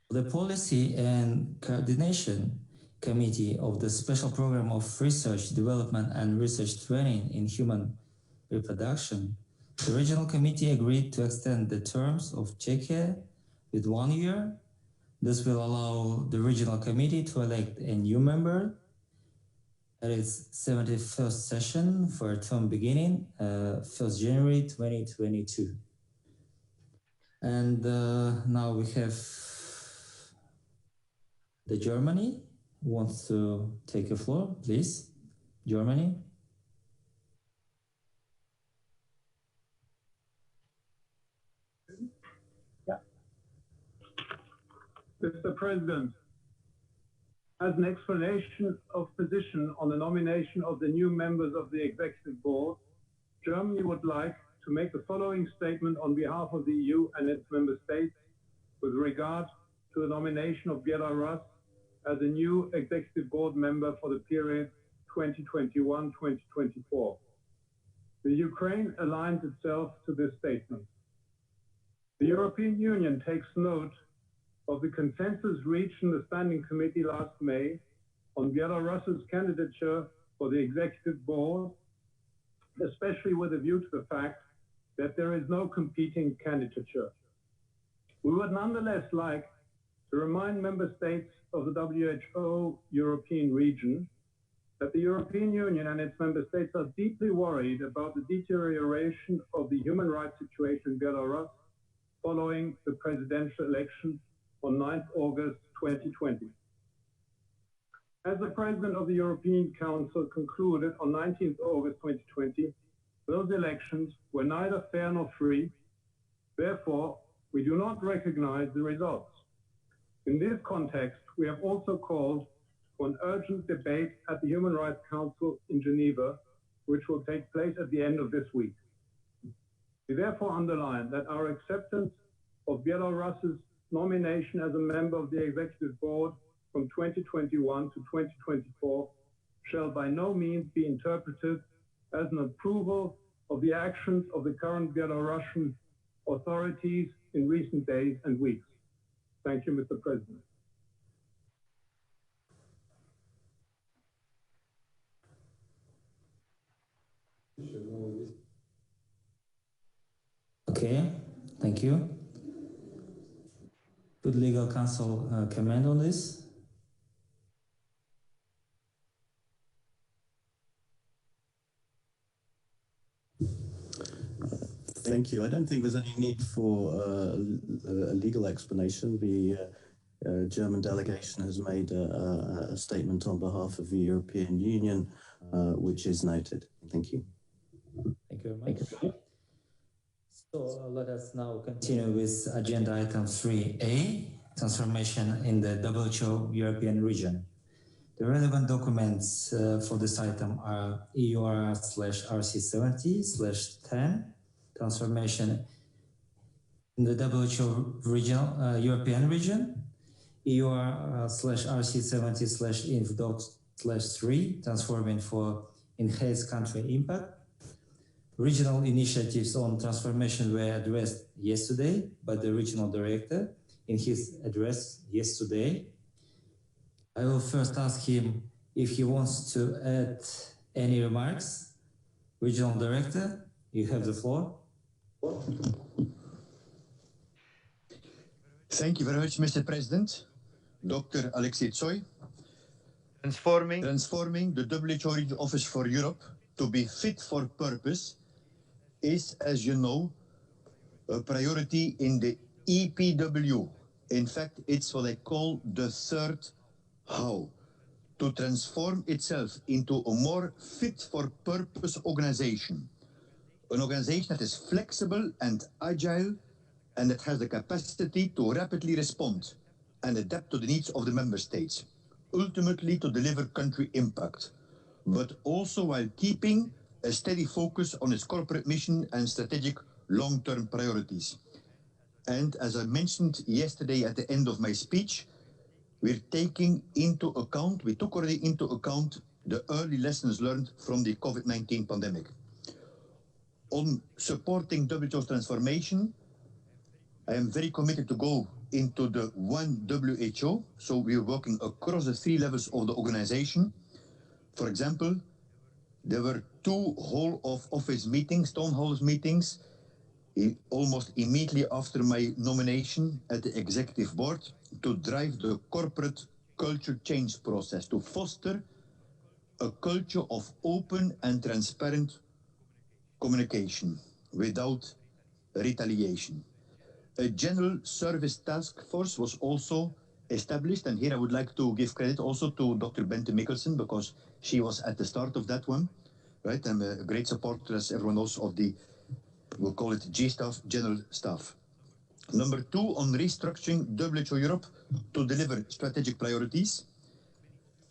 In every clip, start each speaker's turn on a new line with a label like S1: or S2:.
S1: The Policy and Coordination Committee of the Special Program of Research, Development and Research Training in Human Reproduction, the Regional Committee agreed to extend the terms of Czechia with 1 year. This will allow the Regional Committee to elect a new member at its 71st session for a term beginning 1st January 2022. And now we have the Germany who wants to take the floor, please. Germany.
S2: Yeah. Mr. President, as an explanation of position on the nomination of the new members of the Executive Board, Germany would like to make the following statement on behalf of the EU and its member states with regard to the nomination of Belarus as a new Executive Board member for the period 2021-2024. The Ukraine aligns itself to this statement. The European Union takes note of the consensus reached in the Standing Committee last May on Belarus's candidature for the Executive Board, especially with a view to the fact that there is no competing candidature. We would nonetheless like to remind member states of the WHO European region that the European Union and its member states are deeply worried about the deterioration of the human rights situation in Belarus following the presidential election on 9th August 2020. As the President of the European Council concluded on 19th August 2020, those elections were neither fair nor free. Therefore, we do not recognize the results. In this context, we have also called for an urgent debate at the Human Rights Council in Geneva, which will take place at the end of this week. We therefore underline that our acceptance of Belarus's nomination as a member of the Executive Board from 2021 to 2024 shall by no means be interpreted as an approval of the actions of the current Belarusian authorities in recent days and weeks. Thank you, Mr. President.
S1: Okay, thank you. Could legal counsel comment on this?
S3: Thank you. I don't think there's any need for a legal explanation. The German delegation has made a statement on behalf of the European Union, which is noted. Thank you.
S1: Thank you very much. So let us now continue with agenda item 3A, transformation in the WHO European region. The relevant documents for this item are EUR/RC70/10, transformation in the WHO regional, European region, EUR/RC70/INF/3, transforming for enhanced country impact. Regional initiatives on transformation were addressed yesterday by the regional director in his address yesterday. I will first ask him if he wants to add any remarks. Regional director, you have the floor.
S4: Thank you very much, Mr. President. Dr. Alexei Tsoi. Transforming the WHO Regional Office for Europe to be fit for purpose is, as you know, a priority in the EPW. In fact, it's what I call the third how. To transform itself into a more fit-for-purpose organization. An organization that is flexible and agile and that has the capacity to rapidly respond and adapt to the needs of the member states, ultimately to deliver country impact, but also while keeping a steady focus on its corporate mission and strategic long-term priorities. And as I mentioned yesterday at the end of my speech, we took already into account the early lessons learned from the COVID-19 pandemic. On supporting WHO's transformation, I am very committed to go into the one WHO, so we are working across the 3 levels of the organization. For example, there were 2 whole of office meetings, town halls meetings, almost immediately after my nomination at the executive board to drive the corporate culture change process, to foster a culture of open and transparent communication without retaliation. A general service task force was also established, and here I would like to give credit also to Dr. Bente Mikkelsen, because she was at the start of that one, right? I'm a great supporter, as everyone knows, of the, we'll call it G-Staff, General Staff. Number 2, on restructuring WHO Europe to deliver strategic priorities.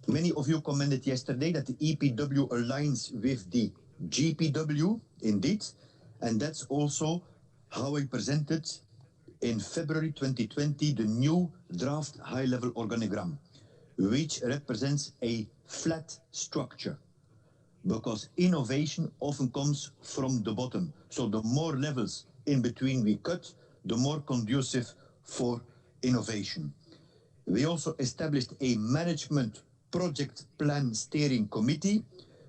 S4: Many of you commented yesterday that the EPW aligns with the GPW, indeed, and that's also how I presented in February 2020 the new draft high-level organigram, which represents a flat structure, because innovation often comes from the bottom. So the more levels in between we cut, the more conducive for innovation. We also established a management project plan steering committee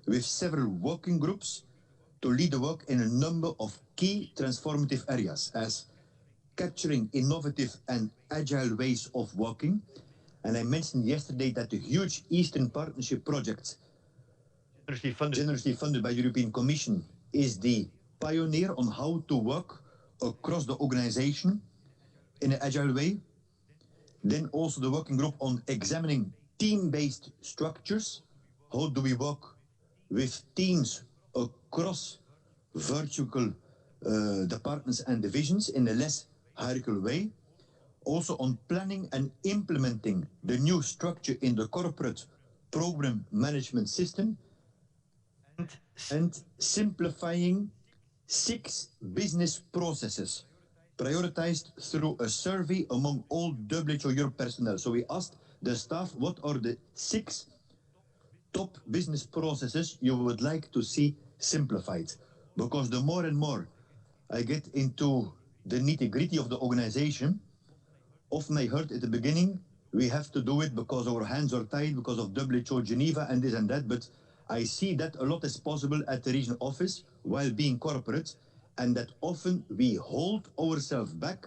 S4: with several working groups to lead the work in a number of key transformative areas, as capturing innovative and agile ways of working. And I mentioned yesterday that the huge Eastern Partnership project, generously funded by the European Commission, is the pioneer on how to work across the organization in an agile way. Then also the working group on examining team-based structures. How do we work with teams across vertical departments and divisions in a less hierarchical way? Also on planning and implementing the new structure in the corporate program management system, and simplifying 6 business processes prioritized through a survey among all WHO Europe personnel. So we asked the staff, what are the 6 top business processes you would like to see simplified? Because the more and more I get into the nitty-gritty of the organization, often I heard at the beginning, we have to do it because our hands are tied, because of WHO Geneva and this and that, but I see that a lot is possible at the regional office while being corporate, and that often we hold ourselves back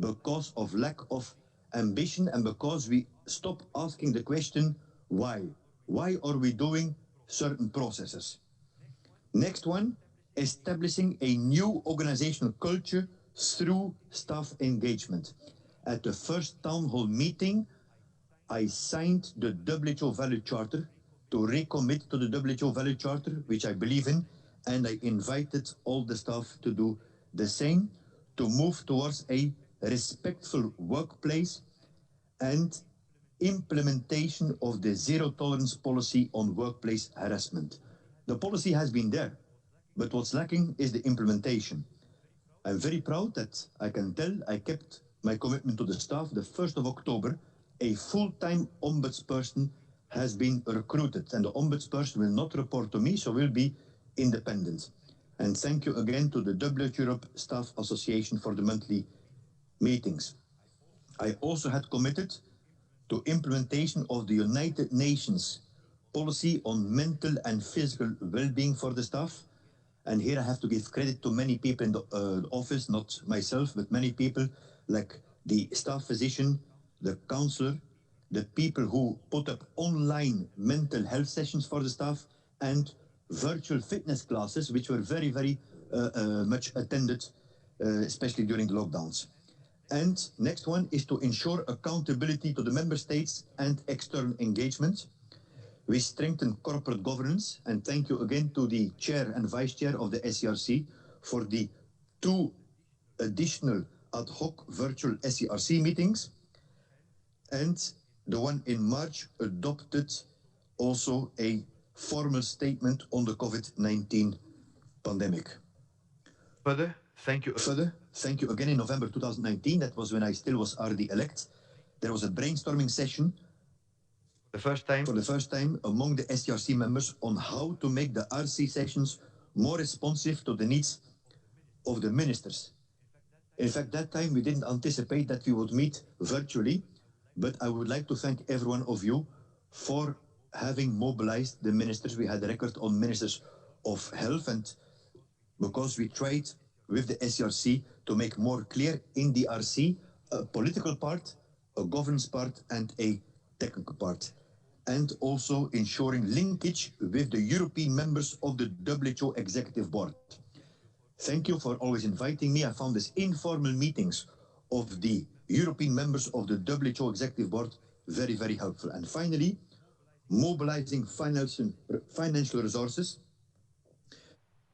S4: because of lack of ambition and because we stop asking the question, why? Why are we doing certain processes? Next one, establishing a new organizational culture through staff engagement. At the first town hall meeting, I signed the WHO Value Charter to recommit to the WHO Value Charter, which I believe in, and I invited all the staff to do the same, to move towards a respectful workplace and implementation of the zero tolerance policy on workplace harassment. The policy has been there, but what's lacking is the implementation. I'm very proud that I can tell I kept my commitment to the staff. The 1st of October, a full-time ombudsperson has been recruited, and the ombudsperson will not report to me, so will be independent. And thank you again to the WHO Europe Staff Association for the monthly meetings. I also had committed to implementation of the United Nations policy on mental and physical well-being for the staff. And here I have to give credit to many people in the office, not myself, but many people like the staff physician, the counselor, the people who put up online mental health sessions for the staff, and virtual fitness classes, which were very, very much attended, especially during the lockdowns. And next one is to ensure accountability to the member states and external engagement. We strengthen corporate governance, and thank you again to the chair and vice chair of the SCRC for the 2 additional ad hoc virtual SCRC meetings. And the one in March adopted also a formal statement on the COVID-19 pandemic. Further, thank you again. In November 2019, that was when I still was RD-elect, there was a brainstorming session for the first time among the SCRC members on how to make the RC sessions more responsive to the needs of the ministers. In fact, that time we didn't anticipate that we would meet virtually, but I would like to thank every one of you for having mobilized the ministers. We had a record on ministers of health, and because we tried with the SRC to make more clear in the RC a political part, a governance part, and a technical part, and also ensuring linkage with the European members of the WHO Executive Board. Thank you for always inviting me. I found these informal meetings of the European members of the WHO Executive Board very, very helpful. And finally, mobilizing financial resources.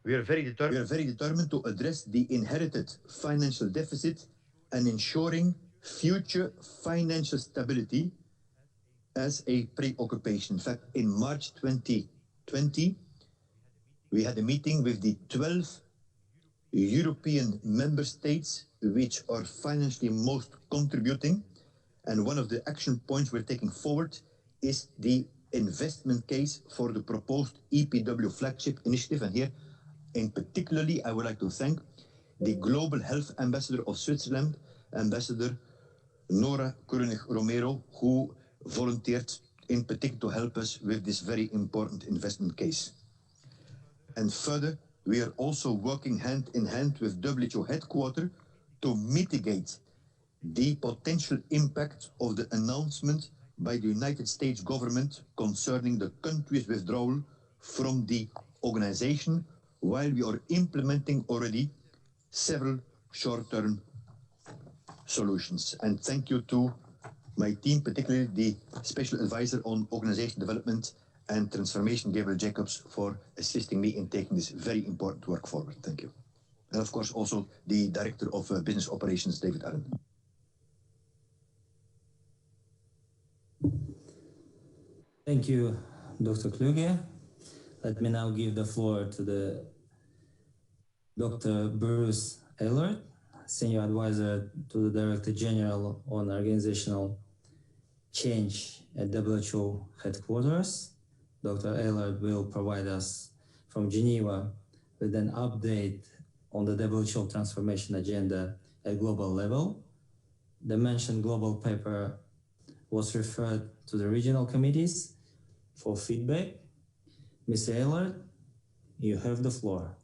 S4: We are very determined to address the inherited financial deficit and ensuring future financial stability as a preoccupation. In fact, in March 2020, we had a meeting with the 12 European member states which are financially most contributing. And one of the action points we're taking forward is the investment case for the proposed EPW flagship initiative. And here, in particularly, I would like to thank the Global Health Ambassador of Switzerland, Ambassador Nora Koenig-Romero, who volunteered in particular to help us with this very important investment case. And further, we are also working hand in hand with WHO headquarters to mitigate the potential impact of the announcement by the United States government concerning the country's withdrawal from the organization, while we are implementing already several short-term solutions. And thank you to my team, particularly the Special Advisor on Organization Development and Transformation, Gabriel Jacobs, for assisting me in taking this very important work forward. Thank you. And of course also the Director of Business Operations, David Allen.
S1: Thank you, Dr. Kluge. Let me now give the floor to the Dr. Bruce Ehlert, Senior Advisor to the Director General on Organizational Change at WHO Headquarters. Dr. Ehlert will provide us from Geneva with an update on the WHO transformation agenda at global level. The mentioned global paper was referred to the regional committees for feedback. Mr. Ehlert, you have the floor.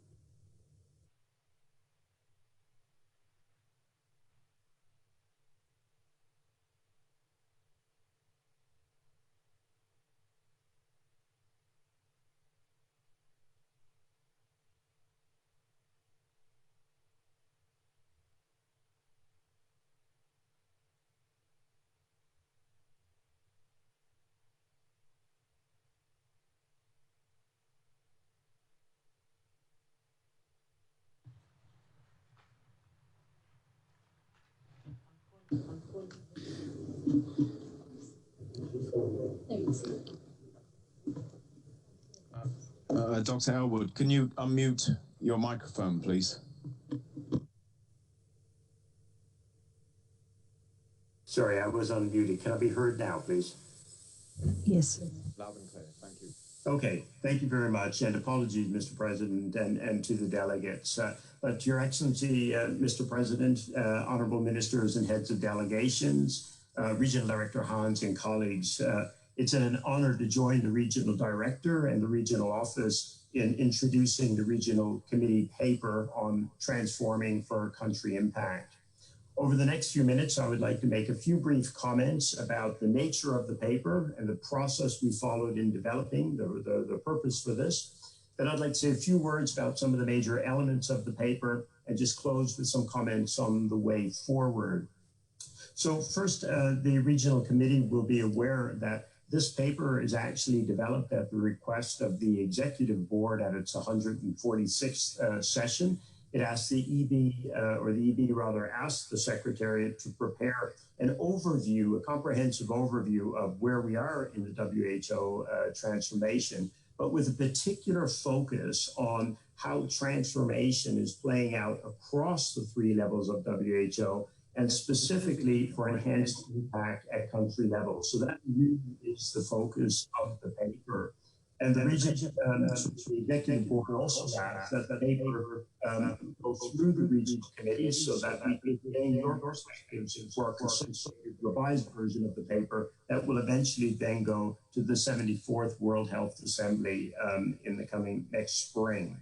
S5: Dr. Elwood, can you unmute your microphone, please?
S6: Sorry, I was unmuted. Can I be heard now, please?
S7: Yes.
S5: Loud and clear. Thank you.
S6: Okay, thank you very much, and apologies, Mr. President, and to the delegates. But Your Excellency, Mr. President, honorable ministers and heads of delegations, Regional Director Hans and colleagues, it's an honor to join the Regional Director and the Regional Office in introducing the Regional Committee paper on transforming for country impact. Over the next few minutes, I would like to make a few brief comments about the nature of the paper and the process we followed in developing the purpose for this. Then I'd like to say a few words about some of the major elements of the paper and just close with some comments on the way forward. So first, the Regional Committee will be aware that this paper is actually developed at the request of the Executive Board at its 146th session. It asked the EB, or the EB rather, asked the Secretariat to prepare an overview, a comprehensive overview of where we are in the WHO transformation, but with a particular focus on how transformation is playing out across the three levels of WHO, and specifically for enhanced impact at country level. So that really is the focus of the paper. And the Executive Board also asked that the paper go go through the regional committees so that we can gain your perspectives for a consolidated revised version of the paper that will eventually then go to the 74th World Health Assembly in the coming next spring.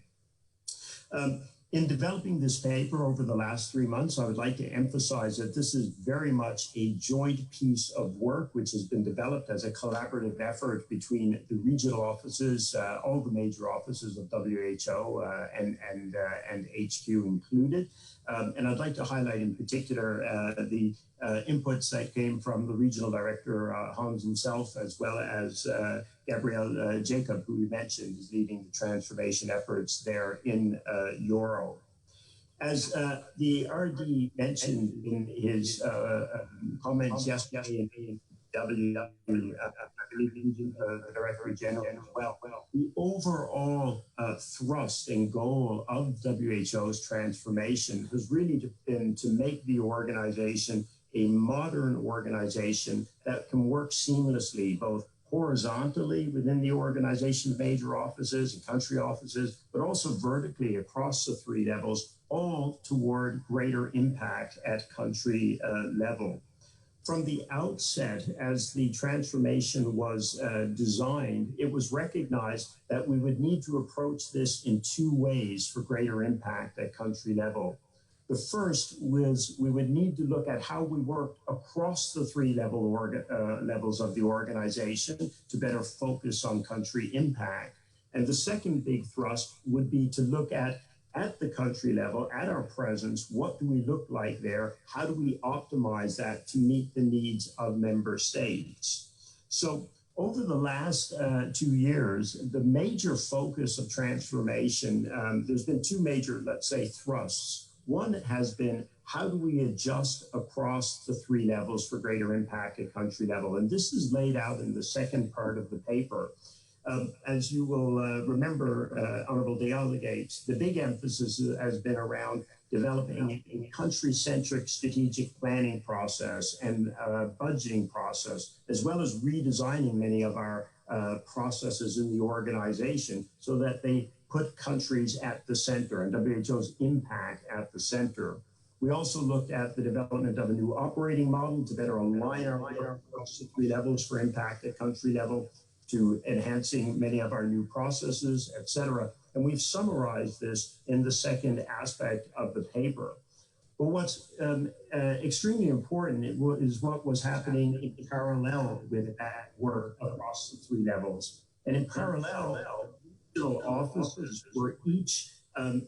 S6: In developing this paper over the last 3 months, I would like to emphasize that this is very much a joint piece of work which has been developed as a collaborative effort between the regional offices, all the major offices of WHO and HQ included. And I'd like to highlight in particular the inputs that came from the regional director, Hans himself, as well as Gabrielle Jacob, who we mentioned is leading the transformation efforts there in Euro. As the RD mentioned in his comments yesterday in the Director General as well, the overall thrust and goal of WHO's transformation has really been to make the organization a modern organization that can work seamlessly, both horizontally within the organization's major offices and country offices, but also vertically across the 3 levels, all toward greater impact at country level. From the outset, as the transformation was designed, it was recognized that we would need to approach this in 2 ways for greater impact at country level. The first was we would need to look at how we worked across the 3 levels of the organization to better focus on country impact. And the second big thrust would be to look at the country level, at our presence, what do we look like there? How do we optimize that to meet the needs of member states? So over the last 2 years, the major focus of transformation, there's been 2 major, let's say, thrusts. One has been, how do we adjust across the 3 levels for greater impact at country level? And this is laid out in the second part of the paper. As you will remember, Honorable Delegates, the big emphasis has been around developing a country-centric strategic planning process and budgeting process, as well as redesigning many of our processes in the organization so that they put countries at the center and WHO's impact at the center. We also looked at the development of a new operating model to better align our work across the 3 levels for impact at country level, to enhancing many of our new processes, et cetera. And we've summarized this in the second aspect of the paper. But what's extremely important is what was happening in parallel with that work across the 3 levels. And in parallel, regional offices were each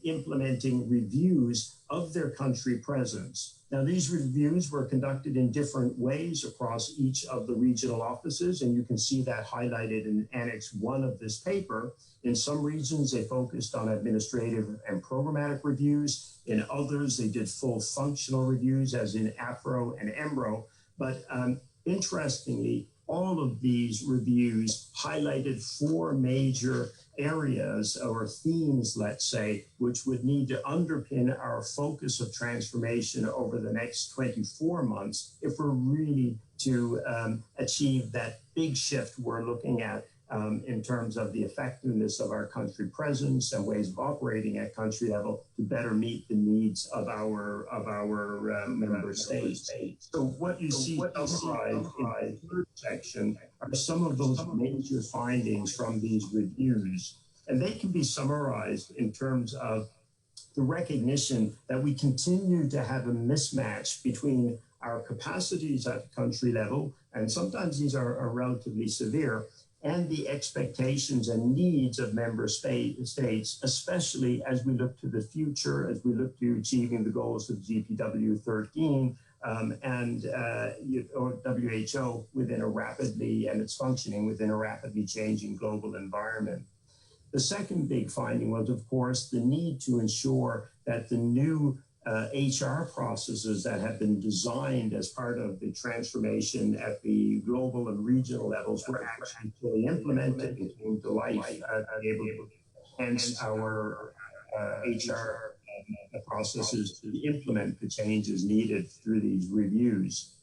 S6: implementing reviews of their country presence. Now, these reviews were conducted in different ways across each of the regional offices, and you can see that highlighted in Annex 1 of this paper. In some regions, they focused on administrative and programmatic reviews. In others, they did full functional reviews, as in AFRO and EMRO. But interestingly, all of these reviews highlighted 4 major areas or themes, let's say, which would need to underpin our focus of transformation over the next 24 months if we're really to achieve that big shift we're looking at in terms of the effectiveness of our country presence and ways of operating at country level to better meet the needs of our member states. So what you see summarized in the third section are some of those major findings from these reviews. And they can be summarized in terms of the recognition that we continue to have a mismatch between our capacities at the country level, and sometimes these are relatively severe, and the expectations and needs of member states, especially as we look to the future, as we look to achieving the goals of GPW 13 and WHO within a rapidly, and its functioning within a rapidly changing global environment. The second big finding was, of course, the need to ensure that the new HR processes that have been designed as part of the transformation at the global and regional levels were actually fully implemented and came to life, able to enhance our HR processes to implement the changes needed through these reviews.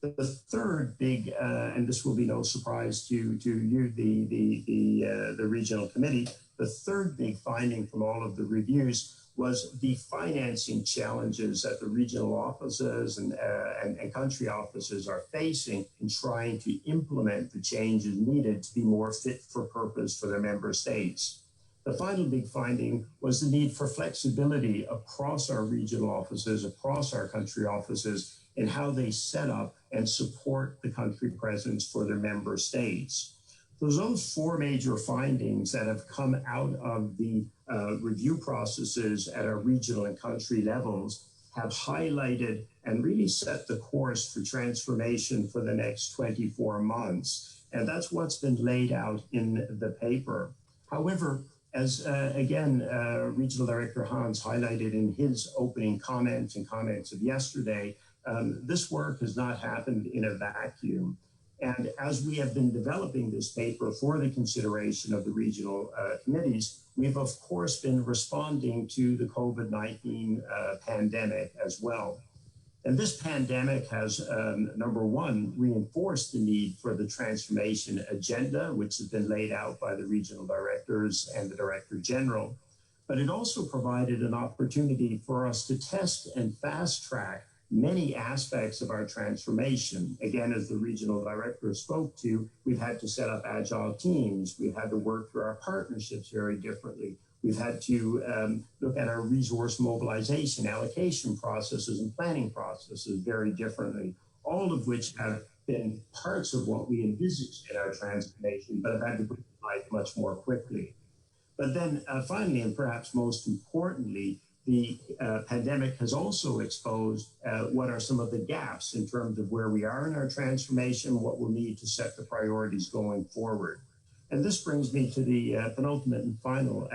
S6: The third big, and this will be no surprise to you, the regional committee, the third big finding from all of the reviews was the financing challenges that the regional offices and country offices are facing in trying to implement the changes needed to be more fit for purpose for their member states. The final big finding was the need for flexibility across our regional offices, across our country offices, in how they set up and support the country presence for their member states. So those four major findings that have come out of the review processes at our regional and country levels have highlighted and really set the course for transformation for the next 24 months. And that's what's been laid out in the paper. However, as Regional Director Hans highlighted in his opening comments and comments of yesterday, this work has not happened in a vacuum. And as we have been developing this paper for the consideration of the regional committees, we've of course been responding to the COVID-19 pandemic as well. And this pandemic has, number one, reinforced the need for the transformation agenda, which has been laid out by the regional directors and the Director General. But it also provided an opportunity for us to test and fast track many aspects of our transformation. Again, as the regional director spoke to, we've had to set up agile teams. We've had to work through our partnerships very differently. We've had to look at our resource mobilization, allocation processes, and planning processes very differently, all of which have been parts of what we envisaged in our transformation, but have had to bring to life much more quickly. But then finally, and perhaps most importantly, the pandemic has also exposed what are some of the gaps in terms of where we are in our transformation, what we'll need to set the priorities going forward. And this brings me to the penultimate and final,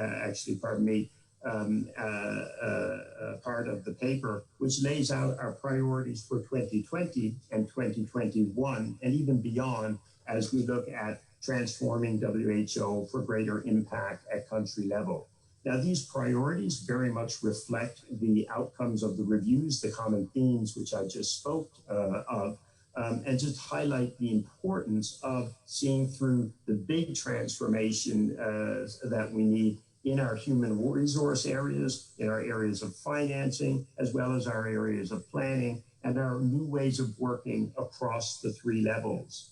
S6: part of the paper, which lays out our priorities for 2020 and 2021, and even beyond, as we look at transforming WHO for greater impact at country level. Now, these priorities very much reflect the outcomes of the reviews, the common themes which I just spoke of, and just highlight the importance of seeing through the big transformation that we need in our human resource areas, in our areas of financing, as well as our areas of planning, and our new ways of working across the three levels.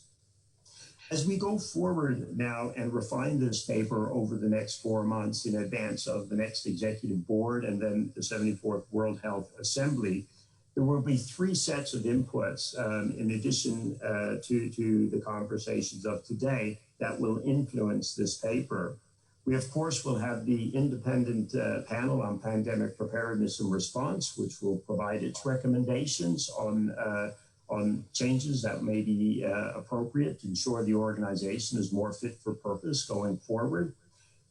S6: As we go forward now and refine this paper over the next 4 months in advance of the next executive board and then the 74th World Health Assembly, there will be 3 sets of inputs in addition to the conversations of today that will influence this paper. We, of course, will have the independent panel on pandemic preparedness and response, which will provide its recommendations on changes that may be appropriate to ensure the organization is more fit for purpose going forward.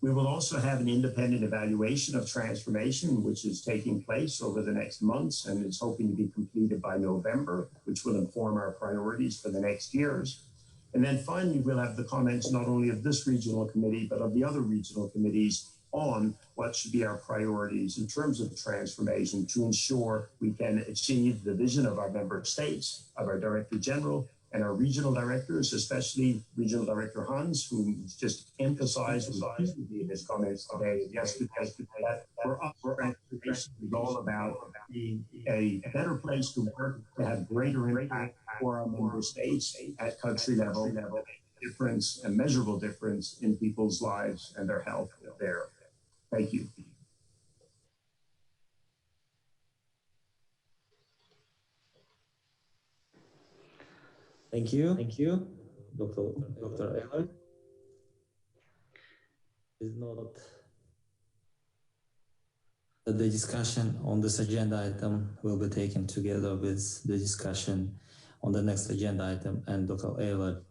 S6: We will also have an independent evaluation of transformation, which is taking place over the next months and is hoping to be completed by November, which will inform our priorities for the next years. And then finally, we'll have the comments not only of this regional committee, but of the other regional committees on what should be our priorities in terms of transformation to ensure we can achieve the vision of our member states, of our Director General, and our regional directors, especially Regional Director Hans, who just emphasized in his comments today, yesterday, that for us, transformation is all about being a better place to work, to have greater impact for our member states at country level, difference, a measurable difference in people's lives and their health there. Thank you.
S1: Thank you, Dr. Ehlert. Is not the discussion on this agenda item will be taken together with the discussion on the next agenda item, and Dr. Ehlert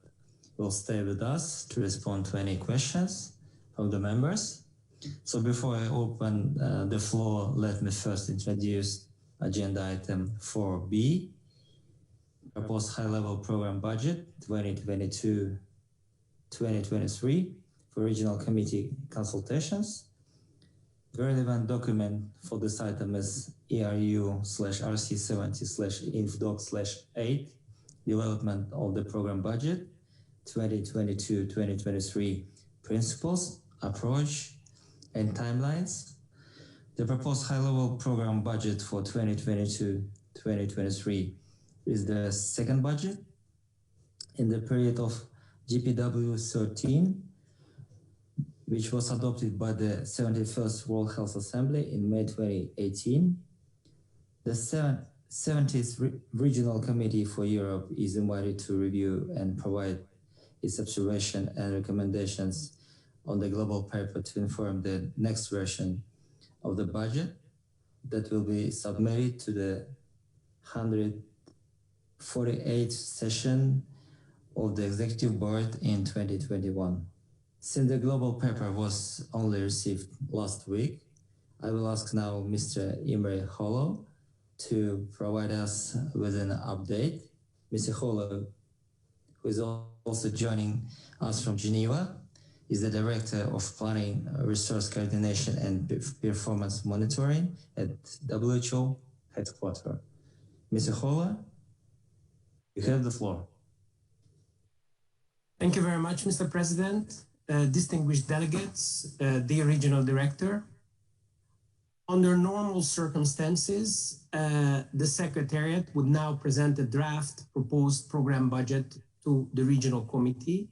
S1: will stay with us to respond to any questions from the members. So before I open the floor, let me first introduce agenda item 4B, proposed high-level program budget 2022-2023 for regional committee consultations. The relevant document for this item is ERU/RC70/INFDOC/8, development of the program budget 2022-2023 principles, approach, and timelines. The proposed high-level program budget for 2022-2023 is the second budget in the period of GPW 13, which was adopted by the 71st World Health Assembly in May 2018. The 70th Regional Committee for Europe is invited to review and provide its observation and recommendations on the global paper to inform the next version of the budget that will be submitted to the 148th session of the Executive Board in 2021. Since the global paper was only received last week, I will ask now Mr. Imre Holo to provide us with an update. Mr. Holo, who is also joining us from Geneva, is the Director of Planning, Resource Coordination and Performance Monitoring at WHO headquarters. Mr. Holo, you have the floor.
S7: Thank you very much, Mr. President. Distinguished delegates, dear Regional Director. Under normal circumstances, the Secretariat would now present a draft proposed program budget to the Regional Committee,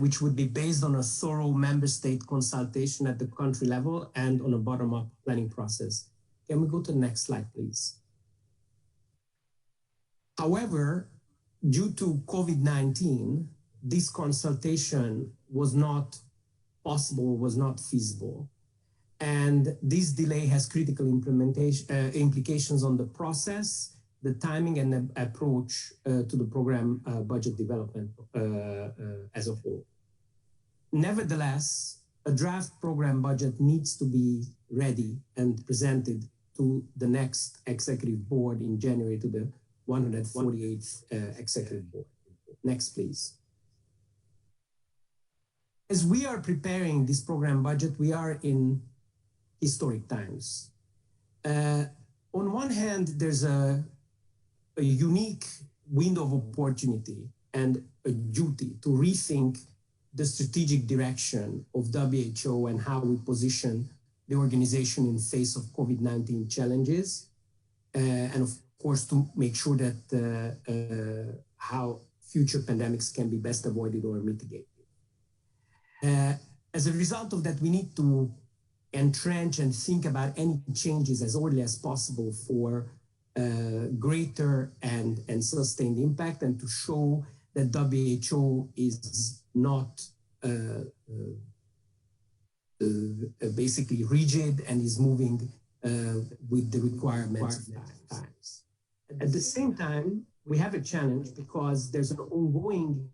S7: which would be based on a thorough member state consultation at the country level and on a bottom-up planning process. Can we go to the next slide, please? However, due to COVID-19, this consultation was not possible, was not feasible. And this delay has critical implications on the process, the timing and the approach to the program budget development as a whole. Nevertheless, a draft program budget needs to be ready and presented to the next Executive Board in January, to the 148th Executive Board. Next, please. As we are preparing this program budget, we are in historic times. On one hand, there's a unique window of opportunity and a duty to rethink the strategic direction of WHO and how we position the organization in face of COVID-19 challenges, and of course to make sure that how future pandemics can be best avoided or mitigated. As a result of that, we need to entrench and think about any changes as early as possible for greater and sustained impact, and to show that WHO is not basically rigid and is moving with the requirements of times. At the same time, we have a challenge because there's an ongoing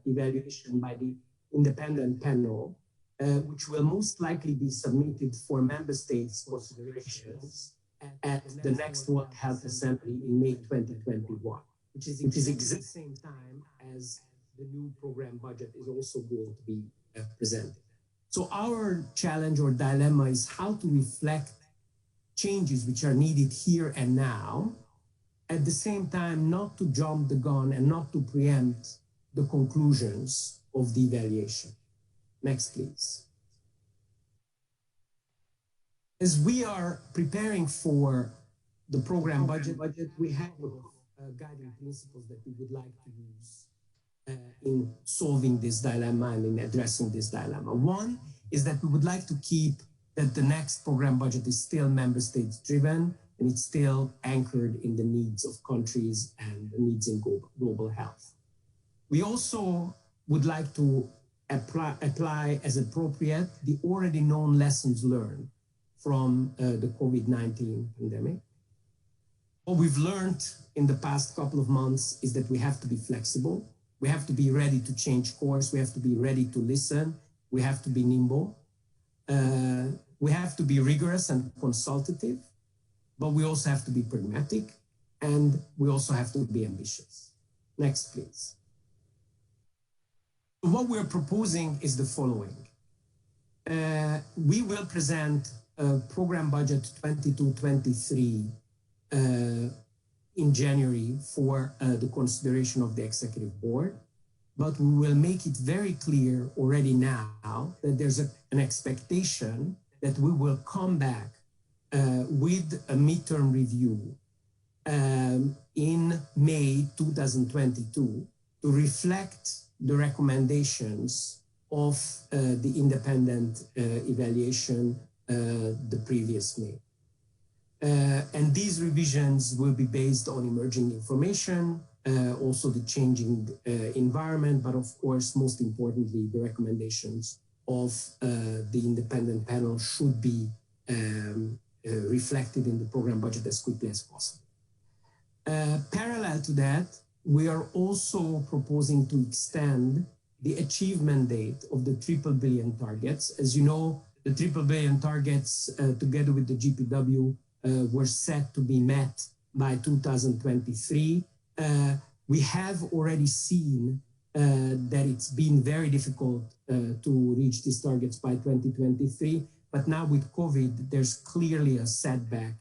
S7: evaluation by the independent panel, which will most likely be submitted for member states' considerations at the next World Health Assembly in May 2021, which is exactly the same time as the new program budget is also going to be presented. So our challenge or dilemma is how to reflect changes which are needed here and now, at the same time not to jump the gun and not to preempt the conclusions of the evaluation. Next, please. As we are preparing for the program budget, we have guiding principles that we would like to use in solving this dilemma and in addressing this dilemma. One is that we would like to keep that the next program budget is still member states driven, and it's still anchored in the needs of countries and the needs in global health. We also would like to apply as appropriate the already known lessons learned from the COVID-19 pandemic. What we've learned in the past couple of months is that we have to be flexible. We have to be ready to change course. We have to be ready to listen. We have to be nimble. We have to be rigorous and consultative, but we also have to be pragmatic, and we also have to be ambitious. Next, please. What we're proposing is the following. We will present a program budget 22-23 in January for the consideration of the Executive Board, but we will make it very clear already now that there's an expectation that we will come back with a midterm review in May 2022 to reflect the recommendations of the independent evaluation the previous May. And these revisions will be based on emerging information, also the changing environment, but of course, most importantly, the recommendations of the independent panel should be reflected in the program budget as quickly as possible. Parallel to that, we are also proposing to extend the achievement date of the 3 billion targets. As you know, the 3 billion targets, together with the GPW, were set to be met by 2023. We have already seen that it's been very difficult to reach these targets by 2023. But now with COVID, there's clearly a setback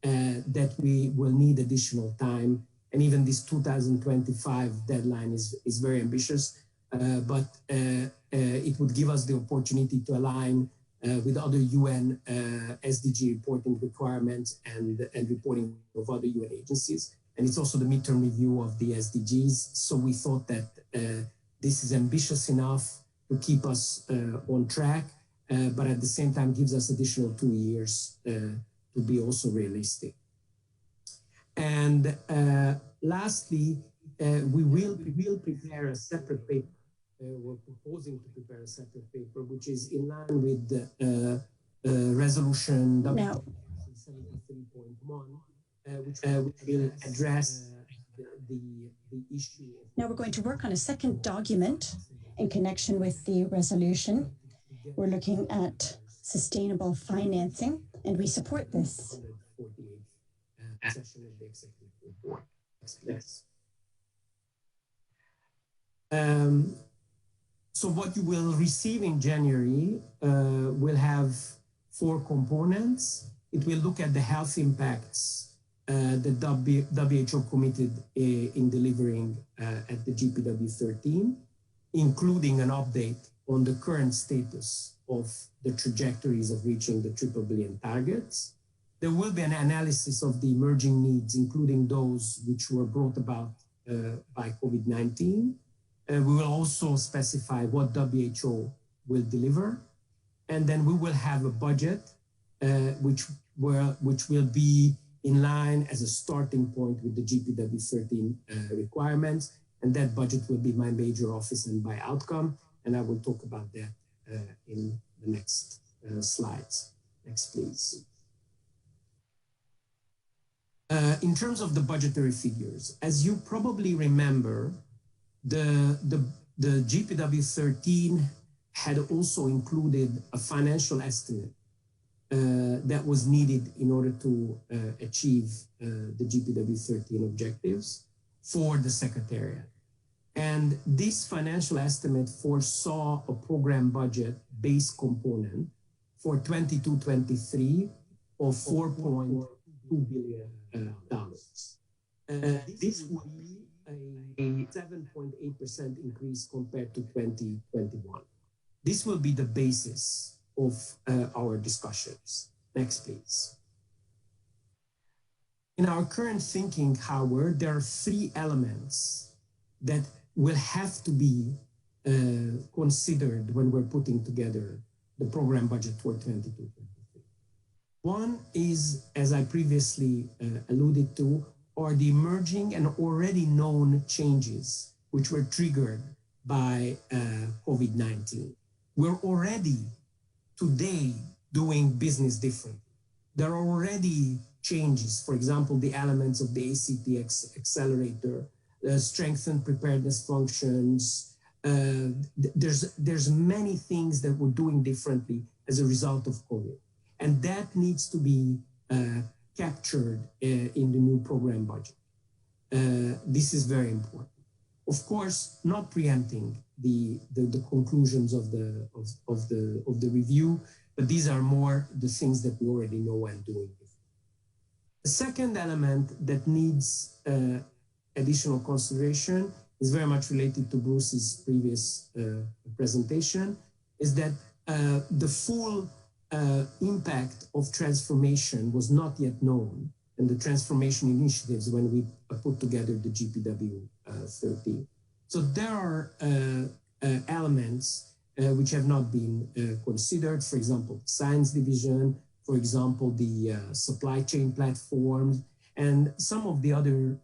S7: that we will need additional time. And even this 2025 deadline is very ambitious, but it would give us the opportunity to align with other UN SDG reporting requirements and reporting of other UN agencies. And it's also the midterm review of the SDGs. So we thought that this is ambitious enough to keep us on track, but at the same time gives us additional 2 years to be also realistic. And lastly, we will prepare a separate paper. We're proposing to prepare a separate paper, which is in line with the resolution 73.1, which will address the issue.
S8: Now we're going to work on a second document in connection with the resolution. We're looking at sustainable financing, and we support this.
S7: So what you will receive in January will have 4 components. It will look at the health impacts that WHO committed in delivering at the GPW 13, including an update on the current status of the trajectories of reaching the 3 billion targets. There will be an analysis of the emerging needs, including those which were brought about by COVID-19. We will also specify what WHO will deliver. And then we will have a budget which will be in line as a starting point with the GPW 13 requirements. And that budget will be by major office and by outcome. And I will talk about that in the next slides. Next, please. In terms of the budgetary figures, as you probably remember, the GPW 13 had also included a financial estimate that was needed in order to achieve the GPW 13 objectives for the Secretariat. And this financial estimate foresaw a program budget base component for 22-23 of $4.2 billion. This would be a 7.8% increase compared to 2021. This will be the basis of our discussions. Next, please. In our current thinking, however, there are 3 elements that will have to be considered when we're putting together the program budget for 22-23. One is, as I previously alluded to, are the emerging and already known changes which were triggered by COVID-19. We're already today doing business differently. There are already changes, for example, the elements of the ACT accelerator, strengthened preparedness functions. There's many things that we're doing differently as a result of COVID. And that needs to be captured in the new program budget. This is very important. Of course, not preempting the conclusions of the review, but these are more the things that we already know and doing. The second element that needs additional consideration is very much related to Bruce's previous presentation, is that the full impact of transformation was not yet known, and the transformation initiatives when we put together the GPW 13. So there are elements which have not been considered, for example, science division, for example, the supply chain platforms, and some of the other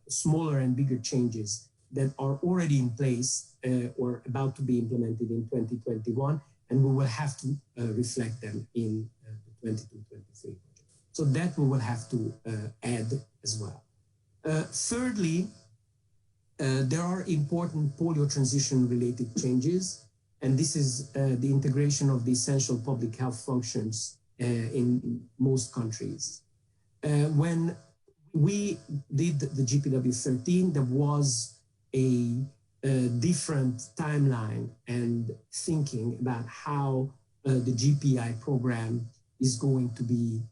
S7: smaller and bigger changes that are already in place or about to be implemented in 2021, and we will have to reflect them in the 22-23 budget. So that we will have to add as well. Thirdly, there are important polio transition related changes, and this is the integration of the essential public health functions in most countries. When we did the GPW 13, there was a different timeline and thinking about how the GPI program is going to be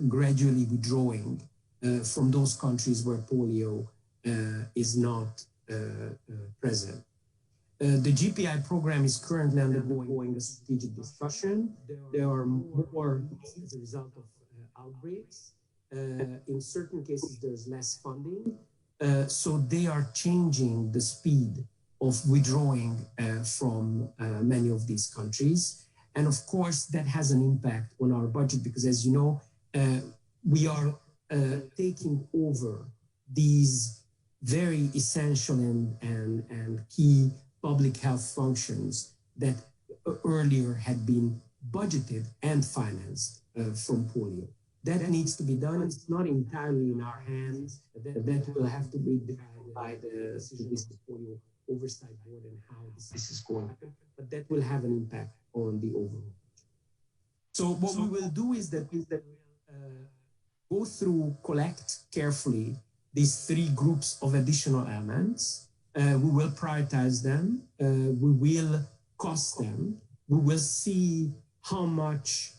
S7: gradually withdrawing from those countries where polio is not present. The GPI program is currently undergoing a strategic discussion. There are more as a result of outbreaks. In certain cases, there's less funding. So they are changing the speed of withdrawing from many of these countries. And of course, that has an impact on our budget because, as you know, we are taking over these very essential and key public health functions that earlier had been budgeted and financed from polio. That needs to be done. It's not entirely in our hands. That will have to be defined by the polio oversight board and how this is going to happen. But that will have an impact on the overall budget. So what we will do is that we'll go through, collect carefully these three groups of additional elements. We will prioritize them. We will cost them. We will see how much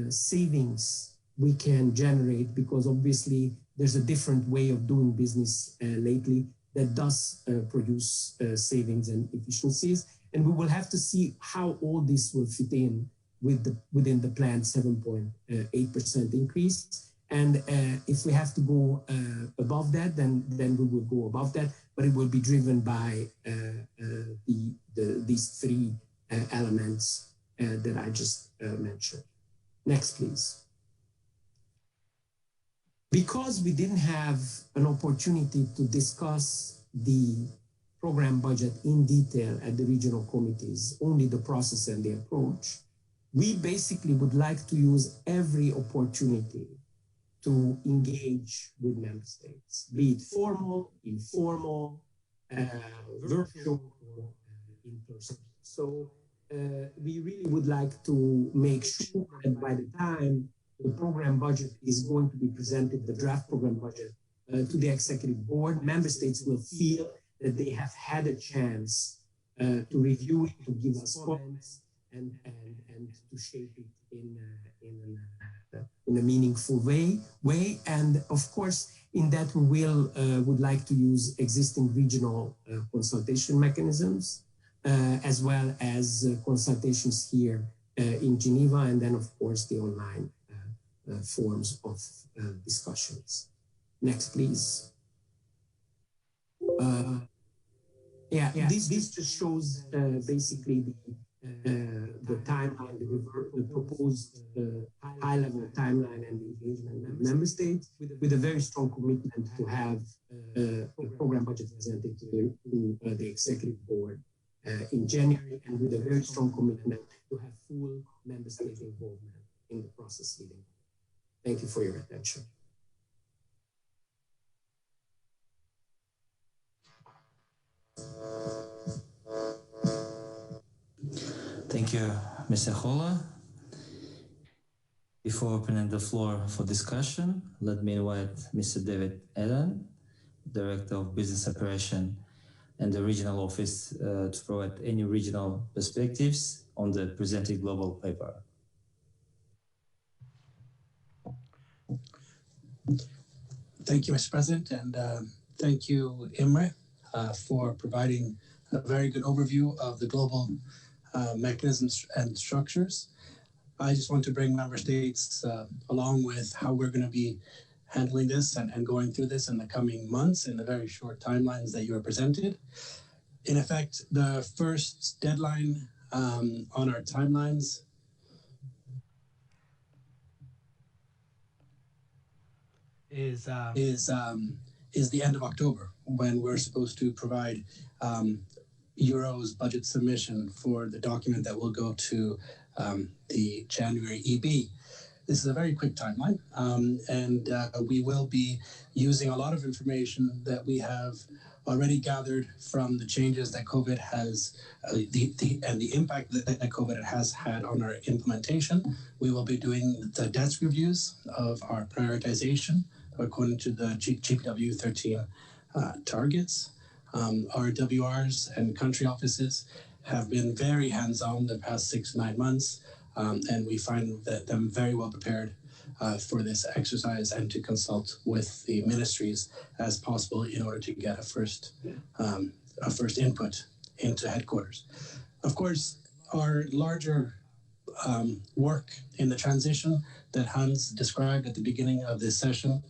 S7: savings we can generate, because obviously there's a different way of doing business lately that does produce savings and efficiencies. And we will have to see how all this will fit in within the planned 7.8% increase. And if we have to go above that, then we will go above that, but it will be driven by these three elements that I just mentioned. Next, please. Because we didn't have an opportunity to discuss the program budget in detail at the regional committees, only the process and the approach, we basically would like to use every opportunity to engage with member states, be it formal, informal, virtual, or in person. So we really would like to make sure that by the time the program budget is going to be presented, the draft program budget, to the executive board, member states will feel that they have had a chance to review it, to give us comments, and to shape it in a meaningful way. And of course, in that we would like to use existing regional consultation mechanisms, as well as consultations here in Geneva, and then of course the online forms of discussions. Next, please. This just shows basically the timeline, the proposed high-level timeline and engagement with member states, with a very strong commitment to have the program budget presented to the executive board in January, and with a very strong commitment to have full member state involvement in the process leading. Thank you for your attention.
S1: Thank you, Mr. Holla. Before opening the floor for discussion, let me invite Mr. David Allen, Director of Business Operation and the Regional Office, to provide any regional perspectives on the presented global paper.
S9: Thank you, Mr. President, and thank you, Imre, for providing a very good overview of the global mechanisms and structures. I just want to bring member states along with how we're going to be handling this and going through this in the coming months in the very short timelines that you were presented. In effect, the first deadline on our timelines is the end of October, when we're supposed to provide Euro's budget submission for the document that will go to the January EB. This is a very quick timeline, and we will be using a lot of information that we have already gathered from the changes that COVID has, and the impact that COVID has had on our implementation. We will be doing the desk reviews of our prioritization according to the GPW 13 targets. Our WRs and country offices have been very hands-on the past 6 to 9 months, and we find that them very well prepared for this exercise and to consult with the ministries as possible in order to get a first input into headquarters. Of course, our larger work in the transition that Hans described at the beginning of this session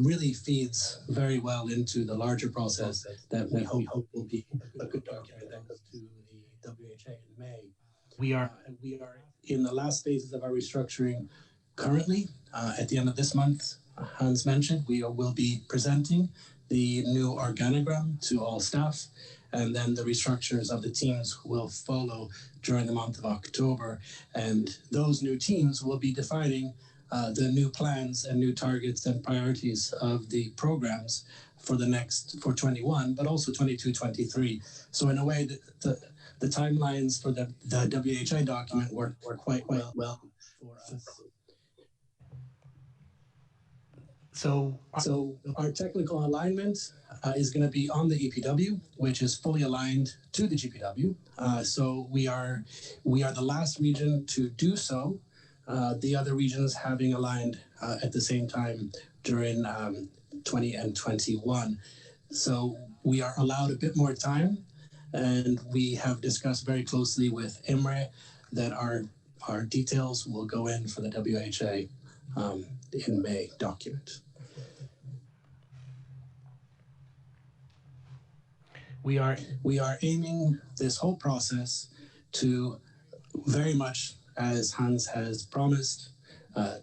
S9: really feeds very well into the larger process that we hope will be a good document that goes to the WHA in May. We are in the last phases of our restructuring currently. At the end of this month, Hans mentioned, we will be presenting the new organogram to all staff, and then the restructures of the teams will follow during the month of October. And those new teams will be defining the new plans and new targets and priorities of the programs for 21, but also 22, 23. So in a way, the timelines for the WHA document work quite well for us. So our technical alignment is going to be on the EPW, which is fully aligned to the GPW. So we are the last region to do so. The other regions having aligned at the same time during 20 and 21. So we are allowed a bit more time, and we have discussed very closely with Imre that our details will go in for the WHA in May document. We are aiming this whole process to very much, as Hans has promised,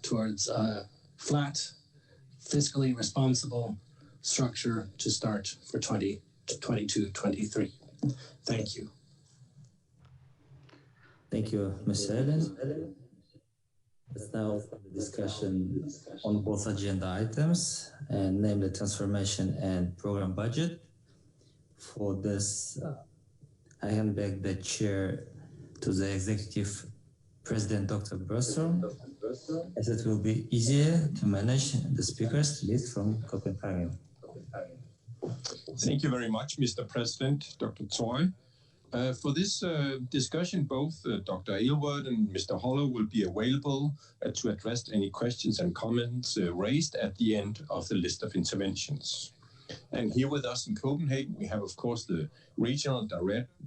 S9: towards a flat, fiscally responsible structure to start for 2022-23. Thank you.
S1: Thank you, Mr. Ellen. Let's now open the discussion on both agenda items, and namely transformation and program budget. For this, I hand back the chair to the executive President Dr. Bergström, as it will be easier to manage the speakers list from Copenhagen.
S10: Thank you very much, Mr. President, Dr. Toy. For this discussion, both Dr. Aylward and Mr. Hollow will be available to address any questions and comments raised at the end of the list of interventions. And here with us in Copenhagen, we have, of course, the regional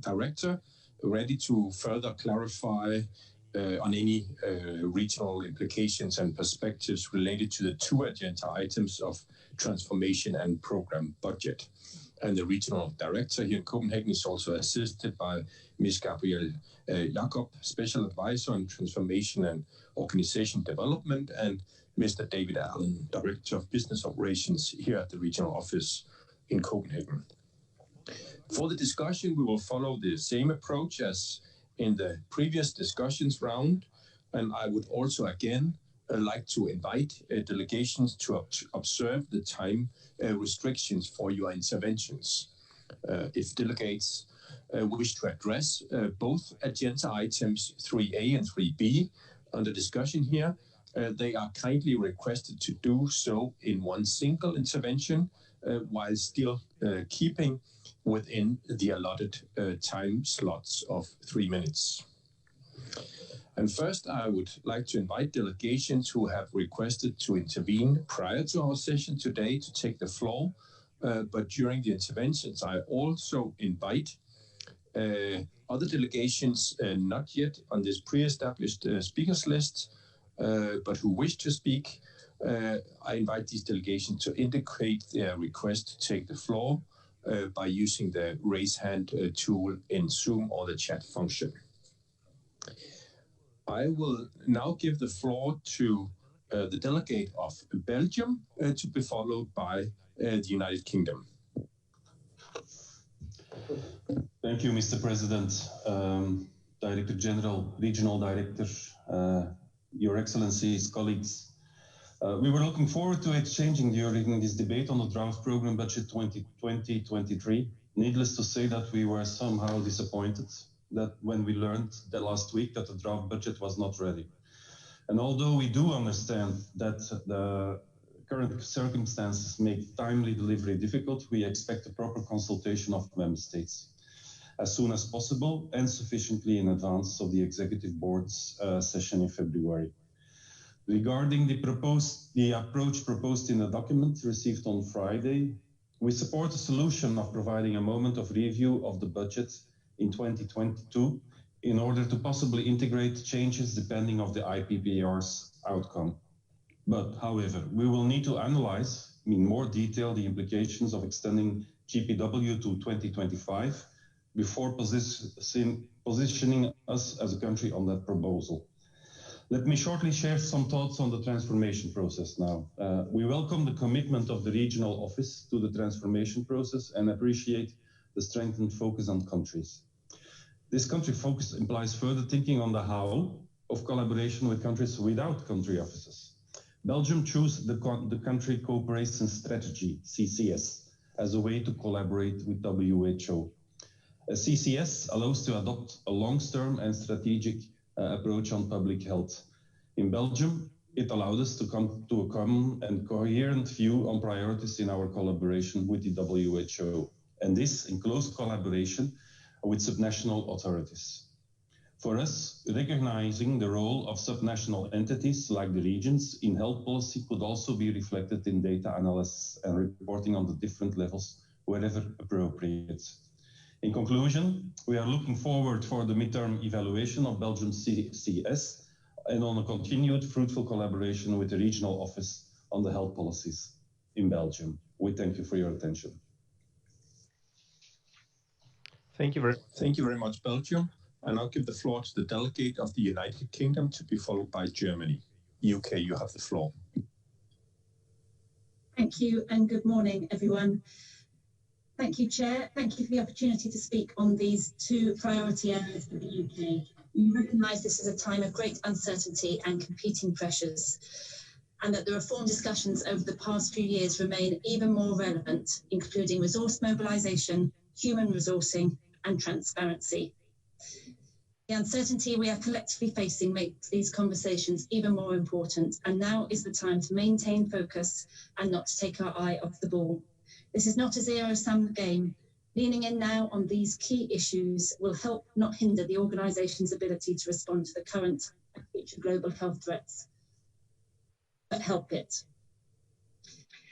S10: director ready to further clarify on any regional implications and perspectives related to the 2 agenda items of transformation and program budget. And the regional director here in Copenhagen is also assisted by Ms. Gabrielle Jacob, Special Advisor on Transformation and Organization Development, and Mr. David Allen, Director of Business Operations here at the regional office in Copenhagen. For the discussion, we will follow the same approach as in the previous discussions round, and I would also again like to invite delegations to observe the time restrictions for your interventions. If delegates wish to address both agenda items 3A and 3B under discussion here, they are kindly requested to do so in one single intervention while still keeping within the allotted time slots of 3 minutes. And first, I would like to invite delegations who have requested to intervene prior to our session today to take the floor. But during the interventions, I also invite Other delegations not yet on this pre-established speakers list, but who wish to speak, I invite these delegations to indicate their request to take the floor by using the raise hand tool in Zoom or the chat function. I will now give the floor to the delegate of Belgium to be followed by the United Kingdom.
S11: Thank you, Mr. President, Director General, Regional Director, Your Excellencies, colleagues. We were looking forward to exchanging during this debate on the draft program budget 2020-23. Needless to say that we were somehow disappointed that when we learned that last week that the draft budget was not ready. And although we do understand that the current circumstances make timely delivery difficult, we expect a proper consultation of member states as soon as possible and sufficiently in advance of the Executive Board's session in February. Regarding the approach proposed in the document received on Friday, we support a solution of providing a moment of review of the budget in 2022 in order to possibly integrate changes depending on the IPPR's outcome. But, however, we will need to analyze in more detail the implications of extending GPW to 2025 before positioning us as a country on that proposal. Let me shortly share some thoughts on the transformation process now. We welcome the commitment of the regional office to the transformation process and appreciate the strengthened focus on countries. This country focus implies further thinking on the how of collaboration with countries without country offices. Belgium chose the country cooperation strategy, CCS, as a way to collaborate with WHO. A CCS allows to adopt a long-term and strategic approach on public health. In Belgium, it allowed us to come to a common and coherent view on priorities in our collaboration with the WHO, and this in close collaboration with subnational authorities. For us, recognizing the role of subnational entities like the regions in health policy could also be reflected in data analysis and reporting on the different levels wherever appropriate. In conclusion, we are looking forward for the midterm evaluation of Belgium's CCS and on a continued fruitful collaboration with the regional office on the health policies in Belgium. We thank you for your attention.
S10: Thank you very much, Belgium. And I'll give the floor to the delegate of the United Kingdom to be followed by Germany. UK, you have the floor.
S12: Thank you and good morning, everyone. Thank you, Chair. Thank you for the opportunity to speak on these two priority areas for the UK. We recognise this is a time of great uncertainty and competing pressures, and that the reform discussions over the past few years remain even more relevant, including resource mobilisation, human resourcing and transparency. The uncertainty we are collectively facing makes these conversations even more important, and now is the time to maintain focus and not to take our eye off the ball. This is not a zero-sum game. Leaning in now on these key issues will help, not hinder, the organisation's ability to respond to the current and future global health threats, but help it.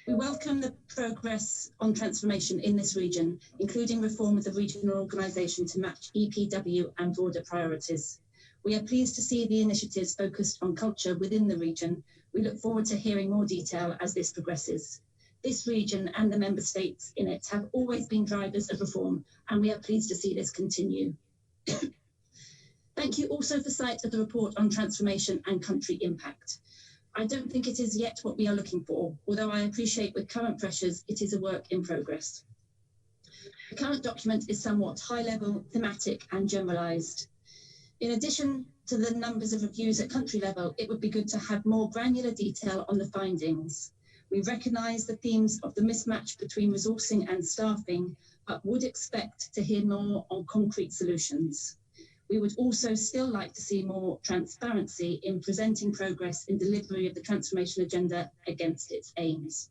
S12: We welcome the progress on transformation in this region, including reform of the regional organisation to match EPW and broader priorities. We are pleased to see the initiatives focused on culture within the region. We look forward to hearing more detail as this progresses. This region and the member states in it have always been drivers of reform, and we are pleased to see this continue. Thank you also for sight of the report on transformation and country impact. I don't think it is yet what we are looking for, although I appreciate with current pressures, it is a work in progress. The current document is somewhat high level, thematic and generalised. In addition to the numbers of reviews at country level, it would be good to have more granular detail on the findings. We recognise the themes of the mismatch between resourcing and staffing, but would expect to hear more on concrete solutions. We would also still like to see more transparency in presenting progress in delivery of the transformation agenda against its aims.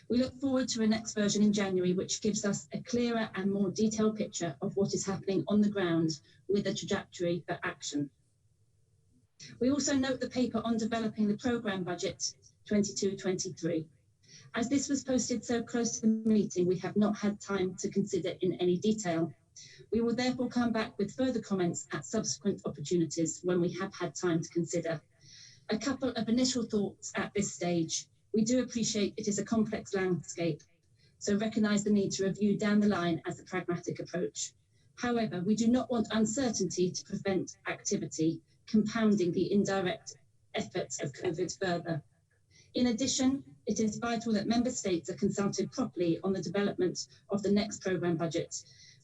S12: We look forward to a next version in January, which gives us a clearer and more detailed picture of what is happening on the ground with a trajectory for action. We also note the paper on developing the programme budget 22-23. As this was posted so close to the meeting, we have not had time to consider in any detail. We will therefore come back with further comments at subsequent opportunities when we have had time to consider. A couple of initial thoughts at this stage. We do appreciate it is a complex landscape, so recognise the need to review down the line as a pragmatic approach. However, we do not want uncertainty to prevent activity, compounding the indirect efforts of COVID further. In addition, it is vital that Member States are consulted properly on the development of the next programme budget.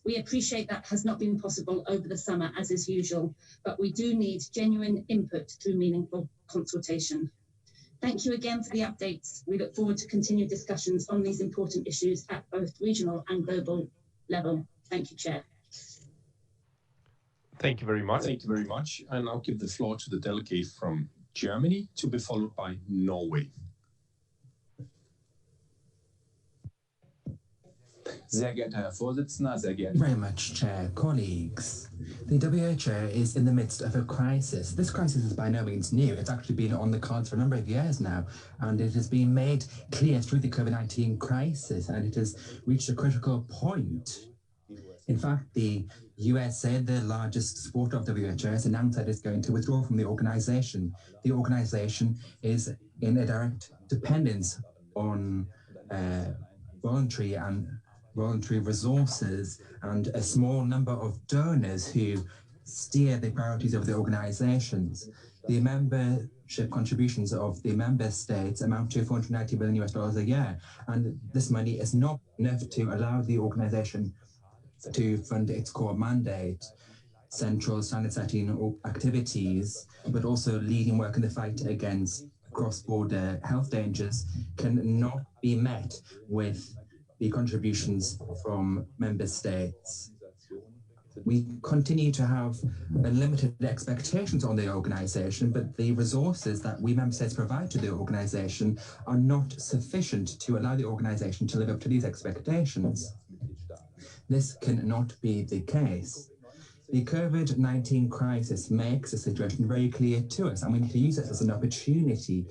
S12: We appreciate that has not been possible over the summer, as is usual, but we do need genuine input through meaningful consultation. Thank you again for the updates. We look forward to continued discussions on these important issues at both regional and global level. Thank you, Chair.
S10: Thank you very much. Thank you very much. And I'll give the floor to the delegate from Germany, to be followed by Norway.
S13: Sehr geehrter Herr Vorsitzender, sehr geehrte...
S14: Very much, Chair. Colleagues, the WHO is in the midst of a crisis. This crisis is by no means new. It's actually been on the cards for a number of years now, and it has been made clear through the COVID-19 crisis, and it has reached a critical point. In fact, the USA, the largest supporter of WHO, has announced that it's going to withdraw from the organization. The organization is in a direct dependence on voluntary resources and a small number of donors who steer the priorities of the organizations. The membership contributions of the member states amount to $490 billion a year, and this money is not enough to allow the organization to fund its core mandate, central standard-setting activities, but also leading work in the fight against cross-border health dangers cannot be met with the contributions from member states. We continue to have unlimited expectations on the organization, but the resources that we member states provide to the organization are not sufficient to allow the organization to live up to these expectations. This cannot be the case. The COVID-19 crisis makes the situation very clear to us, and we need to use this as an opportunity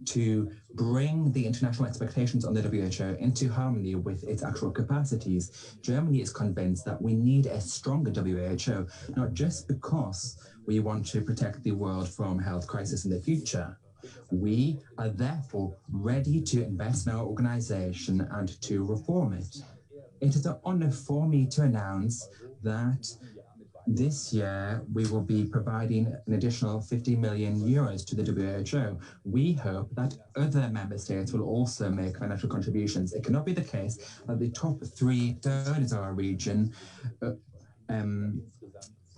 S14: to bring the international expectations on the WHO into harmony with its actual capacities. Germany is convinced that we need a stronger WHO, not just because we want to protect the world from health crisis in the future. We are therefore ready to invest in our organization and to reform it. It is an honor for me to announce that this year, we will be providing an additional 50 million euros to the WHO. We hope that other member states will also make financial contributions. It cannot be the case that the top 3 donors of our region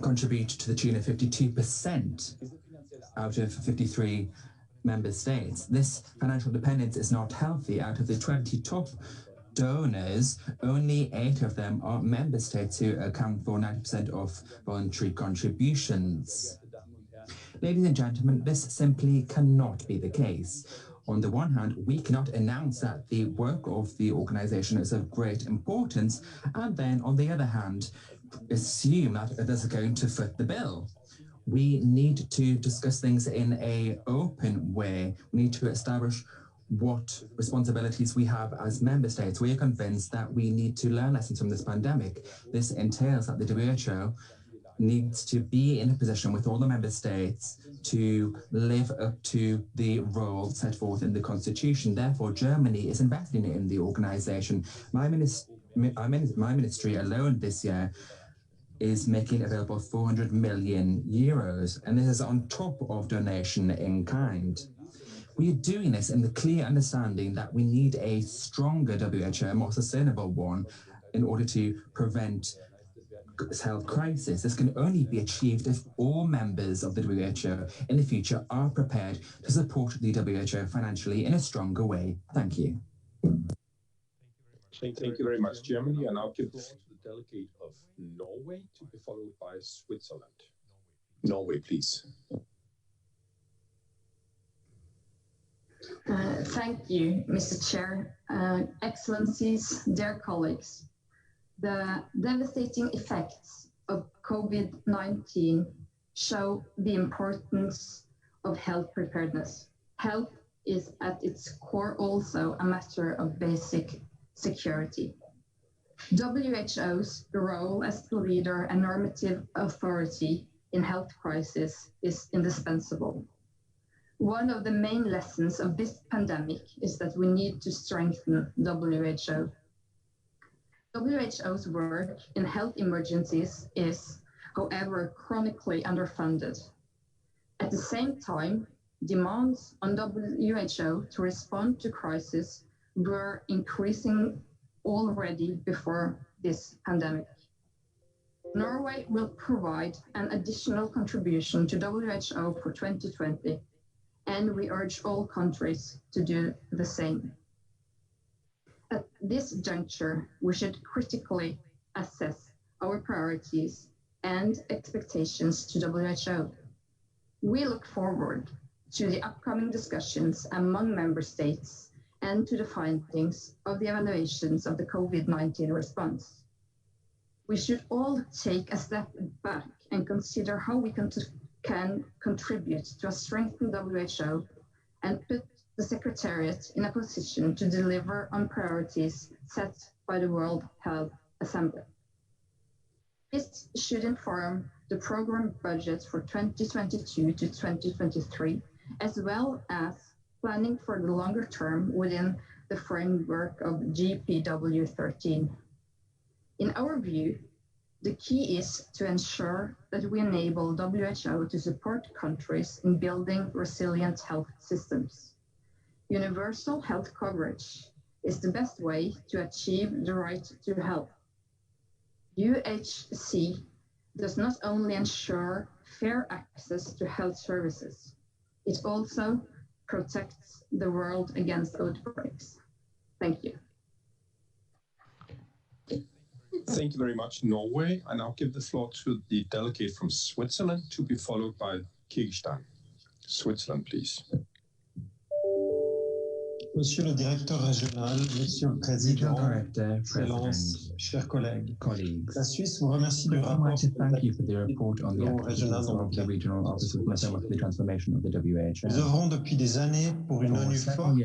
S14: contribute to the tune of 52% out of 53 member states. This financial dependence is not healthy. Out of the 20 top donors, only 8 of them are member states who account for 90% of voluntary contributions. Ladies and gentlemen, this simply cannot be the case. On the one hand, we cannot announce that the work of the organization is of great importance, and then on the other hand, assume that others are going to foot the bill. We need to discuss things in an open way. We need to establish what responsibilities we have as member states. We are convinced that we need to learn lessons from this pandemic. This entails that the WHO needs to be in a position with all the member states to live up to the role set forth in the Constitution. Therefore, Germany is investing in the organization. My ministry alone this year is making available 400 million euros, and this is on top of donation in kind. We are doing this in the clear understanding that we need a stronger WHO, a more sustainable one, in order to prevent this health crisis. This can only be achieved if all members of the WHO in the future are prepared to support the WHO financially in a stronger way. Thank you.
S10: Thank you very much, Germany. And I'll give the floor to the delegate of Norway, to be followed by Switzerland. Norway, please.
S15: Thank you, Mr. Chair, Excellencies, dear colleagues. The devastating effects of COVID-19 show the importance of health preparedness. Health is at its core also a matter of basic security. WHO's role as the leader and normative authority in health crisis is indispensable. One of the main lessons of this pandemic is that we need to strengthen WHO. WHO's work in health emergencies is, however, chronically underfunded. At the same time, demands on WHO to respond to crisis were increasing already before this pandemic. Norway will provide an additional contribution to WHO for 2020, and we urge all countries to do the same. At this juncture, we should critically assess our priorities and expectations to WHO. We look forward to the upcoming discussions among member states and to the findings of the evaluations of the COVID-19 response. We should all take a step back and consider how we can contribute to a strengthened WHO and put the Secretariat in a position to deliver on priorities set by the World Health Assembly. This should inform the program budget for 2022 to 2023, as well as planning for the longer term within the framework of GPW 13. In our view, the key is to ensure that we enable WHO to support countries in building resilient health systems. Universal health coverage is the best way to achieve the right to health. UHC does not only ensure fair access to health services, it also protects the world against outbreaks. Thank you.
S10: Thank you very much, Norway. I now give the floor to the delegate from Switzerland, to be followed by Kyrgyzstan. Switzerland, please.
S16: Monsieur le directeur régional, Monsieur le Président, Excellences, chers collègues, la Suisse vous remercie du rapport
S14: thank you for the report on the activities of the regional office of the transformation of the WHO.
S16: Nous œuvrons depuis des années pour une ONU forte,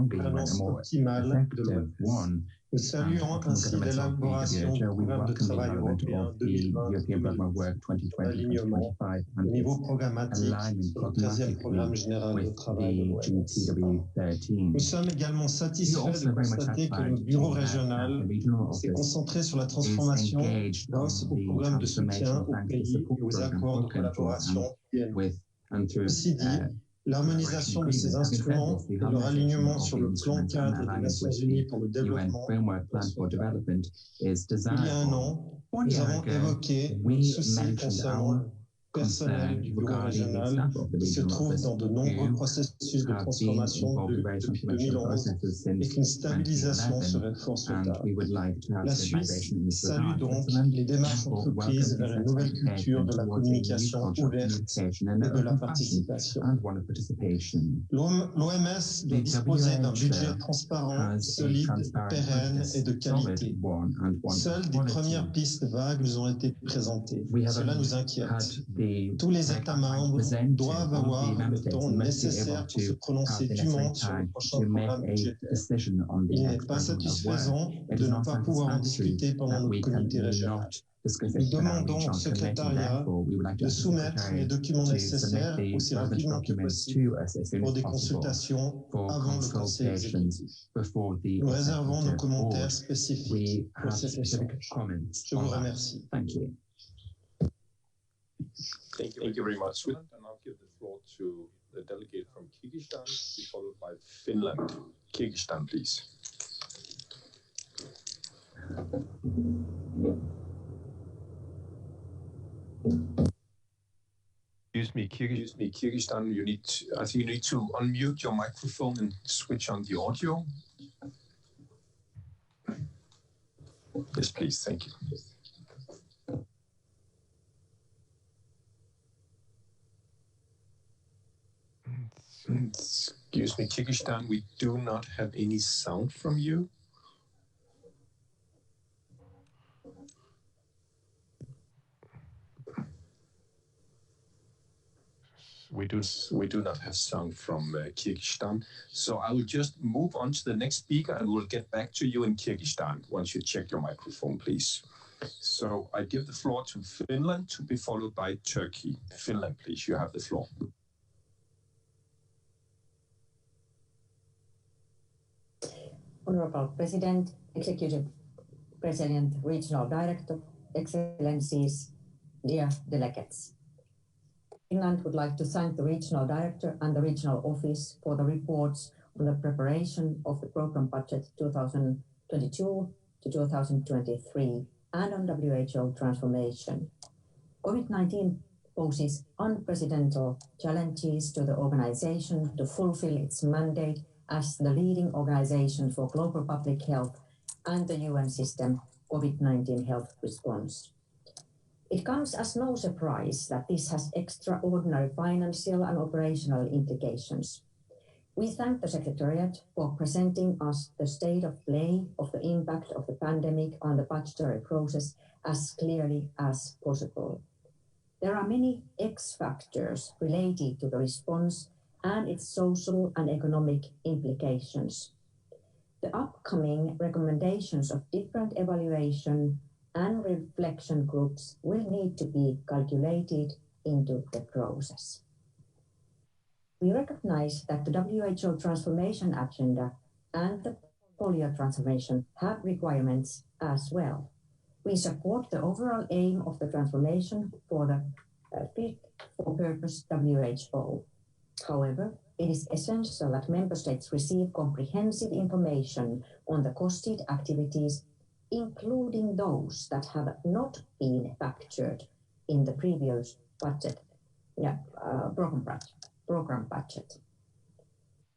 S14: gouvernance
S16: optimale de l'OMS. Nous saluons ainsi l'élaboration du programme de travail européen 2020-2025, l'alignement au niveau programmatique sur le 13e programme général de travail de l'OMS. Nous sommes également satisfaits de constater que le bureau régional s'est concentré sur la transformation grâce au programme de soutien aux pays et aux accords de collaboration. Ceci dit, l'harmonisation de ces instruments et leur alignement sur le plan cadre des Nations Unies pour le développement. Il y a un an, nous avons évoqué le souci concernant le personnel du bureau régional qui se trouve dans de nombreux processus de transformation depuis 2011 et qu'une stabilisation serait fort souhaitable. La Suisse salue donc les démarches entreprises vers une nouvelle culture de la communication ouverte et de la participation. L'OMS doit disposer d'un budget transparent, solide, pérenne et de qualité. Seules des premières pistes vagues nous ont été présentées. Cela nous inquiète. Tous les États membres doivent avoir le temps nécessaire pour se prononcer dûment sur le prochain programme budgétaire. Il n'est pas satisfaisant de ne pas pouvoir en discuter pendant notre comité régional. Nous demandons au secrétariat de soumettre les documents nécessaires aussi rapidement que possible pour des consultations avant le conseil exécutif. Nous réservons nos commentaires spécifiques pour cet échange. Je vous remercie.
S10: Thank you very much. And I'll give the floor to the delegate from Kyrgyzstan, followed by Finland. Kyrgyzstan, please. Excuse me, Kyrgyzstan, I think you need to unmute your microphone and switch on the audio. Yes, please. Thank you. Excuse me, Kyrgyzstan, we do not have any sound from you. we do not have sound from Kyrgyzstan. So I will just move on to the next speaker, and we'll get back to you in Kyrgyzstan once you check your microphone, please. So I give the floor to Finland, to be followed by Turkey. Finland, please, you have the floor.
S17: Honorable President, Executive President, Regional Director, Excellencies, dear delegates. Finland would like to thank the Regional Director and the Regional Office for the reports on the preparation of the Programme Budget 2022 to 2023 and on WHO transformation. COVID-19 poses unprecedented challenges to the organization to fulfill its mandate as the leading organization for global public health and the UN system COVID-19 health response. It comes as no surprise that this has extraordinary financial and operational implications. We thank the Secretariat for presenting us the state of play of the impact of the pandemic on the budgetary process as clearly as possible. There are many X factors related to the response and its social and economic implications. The upcoming recommendations of different evaluation and reflection groups will need to be calculated into the process. We recognize that the WHO transformation agenda and the portfolio transformation have requirements as well. We support the overall aim of the transformation for the fit-for-purpose WHO. However, it is essential that member states receive comprehensive information on the costed activities, including those that have not been factored in the previous budget, program budget.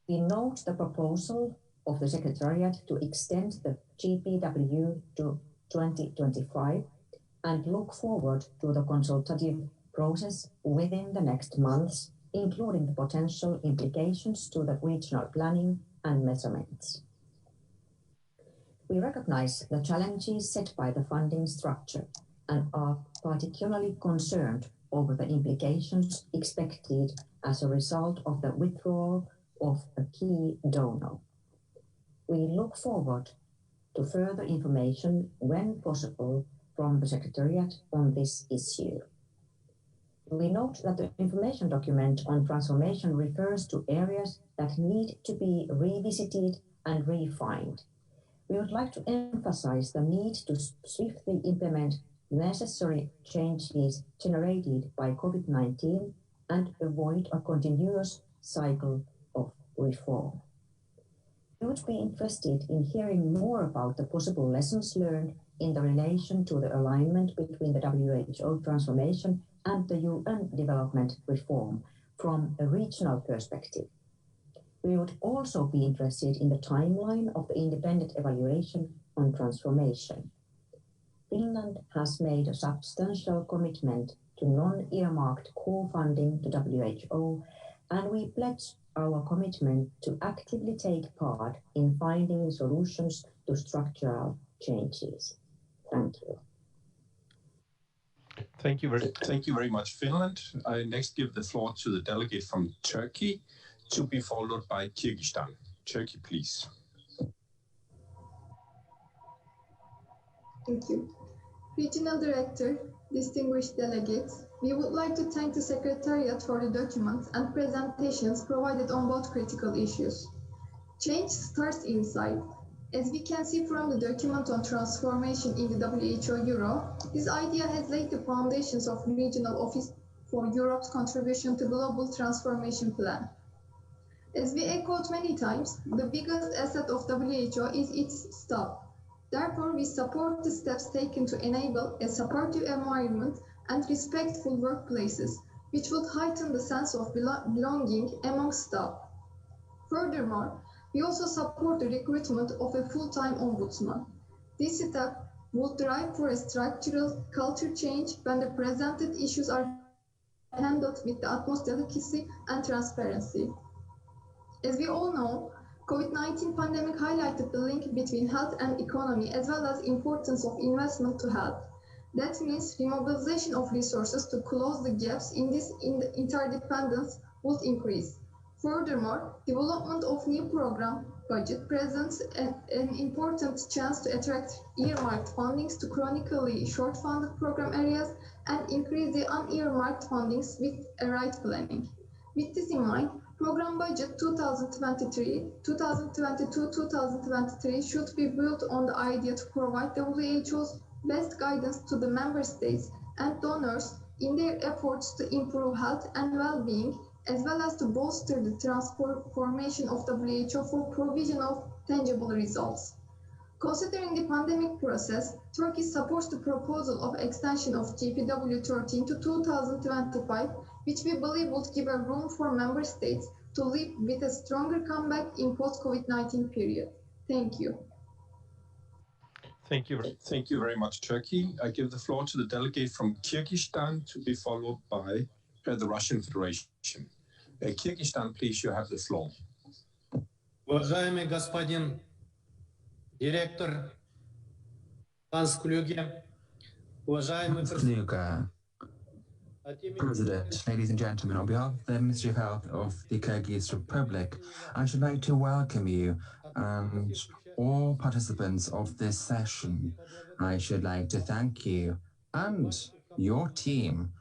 S17: We note the proposal of the Secretariat to extend the GPW to 2025 and look forward to the consultative process within the next months, including the potential implications to the regional planning and measurements. We recognize the challenges set by the funding structure and are particularly concerned over the implications expected as a result of the withdrawal of a key donor. We look forward to further information when possible from the Secretariat on this issue. We note that the information document on transformation refers to areas that need to be revisited and refined. We would like to emphasize the need to swiftly implement necessary changes generated by COVID-19 and avoid a continuous cycle of reform. We would be interested in hearing more about the possible lessons learned in the relation to the alignment between the WHO transformation and the UN development reform from a regional perspective. We would also be interested in the timeline of the independent evaluation on transformation. Finland has made a substantial commitment to non-earmarked core funding to WHO, and we pledge our commitment to actively take part in finding solutions to structural changes. Thank you.
S10: Thank you very much, Finland. I next give the floor to the delegate from Turkey, to be followed by Kyrgyzstan. Turkey, please.
S18: Thank you. Regional Director, distinguished delegates, we would like to thank the Secretariat for the documents and presentations provided on both critical issues. Change starts inside. As we can see from the document on transformation in the WHO Euro, this idea has laid the foundations of Regional Office for Europe's contribution to Global Transformation Plan. As we echoed many times, the biggest asset of WHO is its staff. Therefore, we support the steps taken to enable a supportive environment and respectful workplaces, which would heighten the sense of belonging among staff. Furthermore, we also support the recruitment of a full-time ombudsman. This step would drive for a structural culture change when the presented issues are handled with the utmost delicacy and transparency. As we all know, COVID-19 pandemic highlighted the link between health and economy, as well as importance of investment to health. That means remobilization of resources to close the gaps in this interdependence would increase. Furthermore, development of new program budget presents an important chance to attract earmarked fundings to chronically short-funded program areas and increase the unearmarked fundings with a right planning. With this in mind, program budget 2022-2023 should be built on the idea to provide WHO best guidance to the member states and donors in their efforts to improve health and well-being, as well as to bolster the transformation of WHO for provision of tangible results. Considering the pandemic process, Turkey supports the proposal of extension of GPW 13 to 2025, which we believe would give a room for member states to live with a stronger comeback in post-COVID-19 period. Thank you.
S10: Thank you very much, Turkey. I give the floor to the delegate from Kyrgyzstan to be followed by the Russian Federation. Kyrgyzstan, please, you have the floor.
S19: Уважаемый господин директор, Hans Kluge, уважаемый
S14: President, ladies and gentlemen, on behalf of the Ministry of Health of the Kyrgyz Republic, I should like to welcome you and all participants of this session. I should like to thank you and your team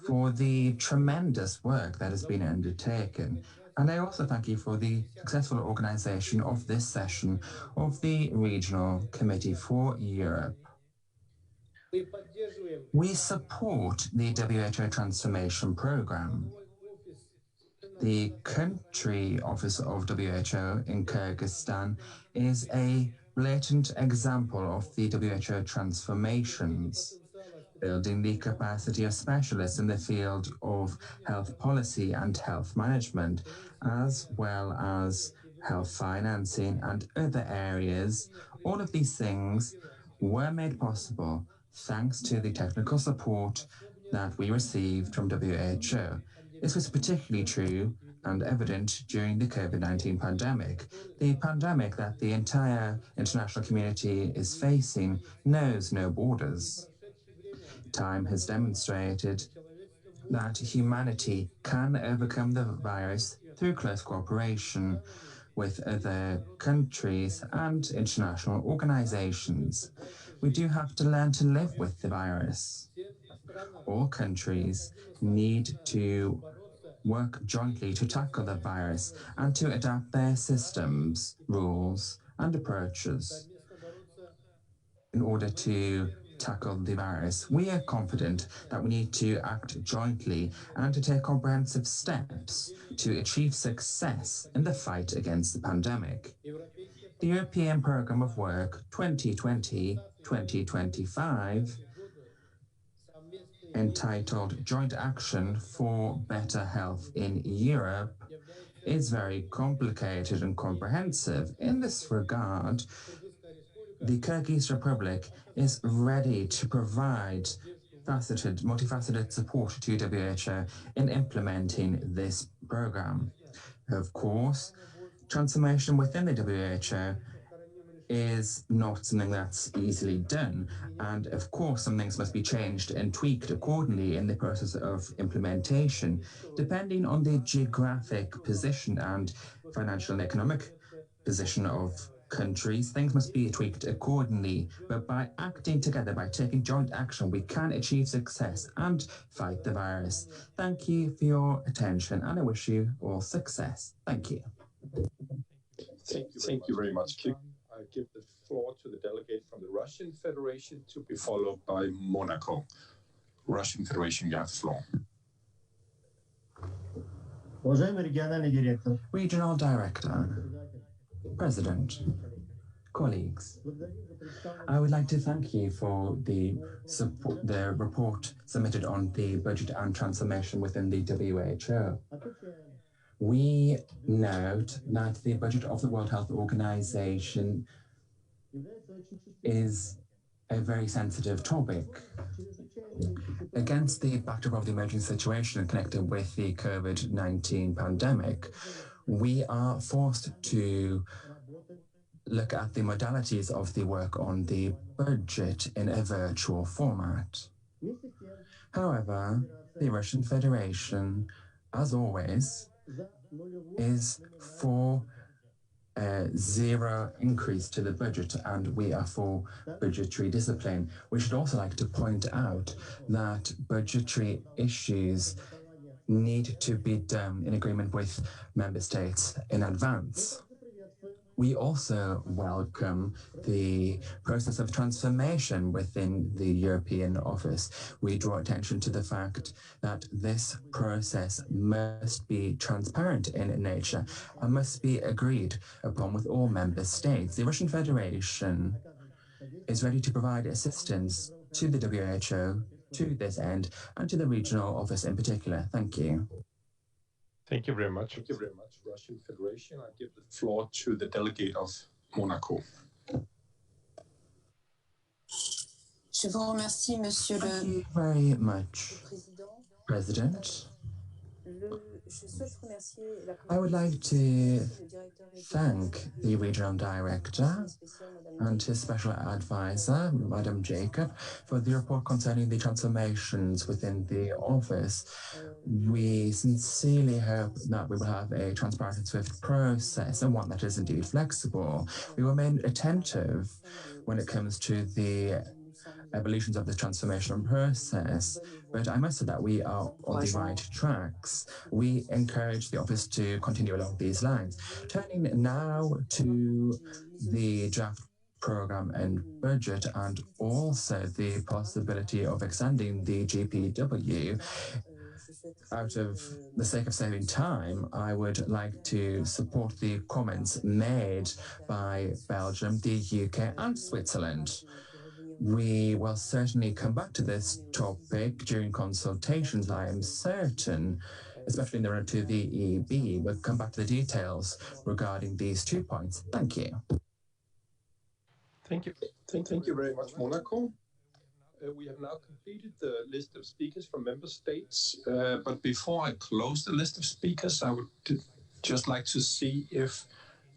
S14: for the tremendous work that has been undertaken. And I also thank you for the successful organization of this session of the Regional Committee for Europe. We support the WHO Transformation Program. The country office of WHO in Kyrgyzstan is a blatant example of the WHO transformations, building the capacity of specialists in the field of health policy and health management, as well as health financing and other areas. All of these things were made possible thanks to the technical support that we received from WHO. This was particularly true and evident during the COVID-19 pandemic. The pandemic that the entire international community is facing knows no borders. Time has demonstrated that humanity can overcome the virus through close cooperation with other countries and international organizations. We do have to learn to live with the virus. All countries need to work jointly to tackle the virus and to adapt their systems, rules, and approaches in order to tackle the virus. We are confident that we need to act jointly and to take comprehensive steps to achieve success in the fight against the pandemic. The European Programme of Work 2020-2025, entitled Joint Action for Better Health in Europe, is very complicated and comprehensive. In this regard, the Kyrgyz Republic is ready to provide multifaceted support to WHO in implementing this program. Of course, transformation within the WHO is not something that's easily done, and of course some things must be changed and tweaked accordingly in the process of implementation, depending on the geographic position and financial and economic position of countries. Things must be tweaked accordingly, but by acting together, by taking joint action, we can achieve success and fight the virus. Thank you for your attention, and I wish you all success. Thank you.
S10: Thank you very much, Kip. I give the floor to the delegate from the Russian Federation to be followed by Monaco. Russian Federation, you have the floor.
S14: Regional Director, President, colleagues, I would like to thank you for the report submitted on the budget and transformation within the WHO. We note that the budget of the World Health Organization is a very sensitive topic. Against the backdrop of the emergency situation connected with the COVID-19 pandemic, we are forced to look at the modalities of the work on the budget in a virtual format. However, the Russian Federation as always, is for zero increase to the budget, and we are for budgetary discipline. We should also like to point out that budgetary issues need to be done in agreement with member states in advance. We also welcome the process of transformation within the European Office. We draw attention to the fact that this process must be transparent in nature and must be agreed upon with all member states. The Russian Federation is ready to provide assistance to the WHO to this end and to the regional office in particular. Thank you.
S10: Thank you very much. Thank you very much, Russian Federation. I give the floor to the delegate of Monaco.
S14: Thank you very much, President. I would like to thank the regional director and his special advisor, Madam Jacob, for the report concerning the transformations within the office. We sincerely hope that we will have a transparent and swift process, and one that is indeed flexible. We remain attentive when it comes to the evolutions of the transformation process, but I must say that we are on the right tracks. We encourage the office to continue along these lines. Turning now to the draft program and budget, and also the possibility of extending the GPW. Out of the sake of saving time, I would like to support the comments made by Belgium, the UK, and Switzerland. We will certainly come back to this topic during consultations, I am certain, especially in the run to the EB. We'll come back to the details regarding these 2 points. Thank you.
S10: Thank you. Thank you very much, Monaco. We have now completed the list of speakers from member states, but before I close the list of speakers, I would just like to see if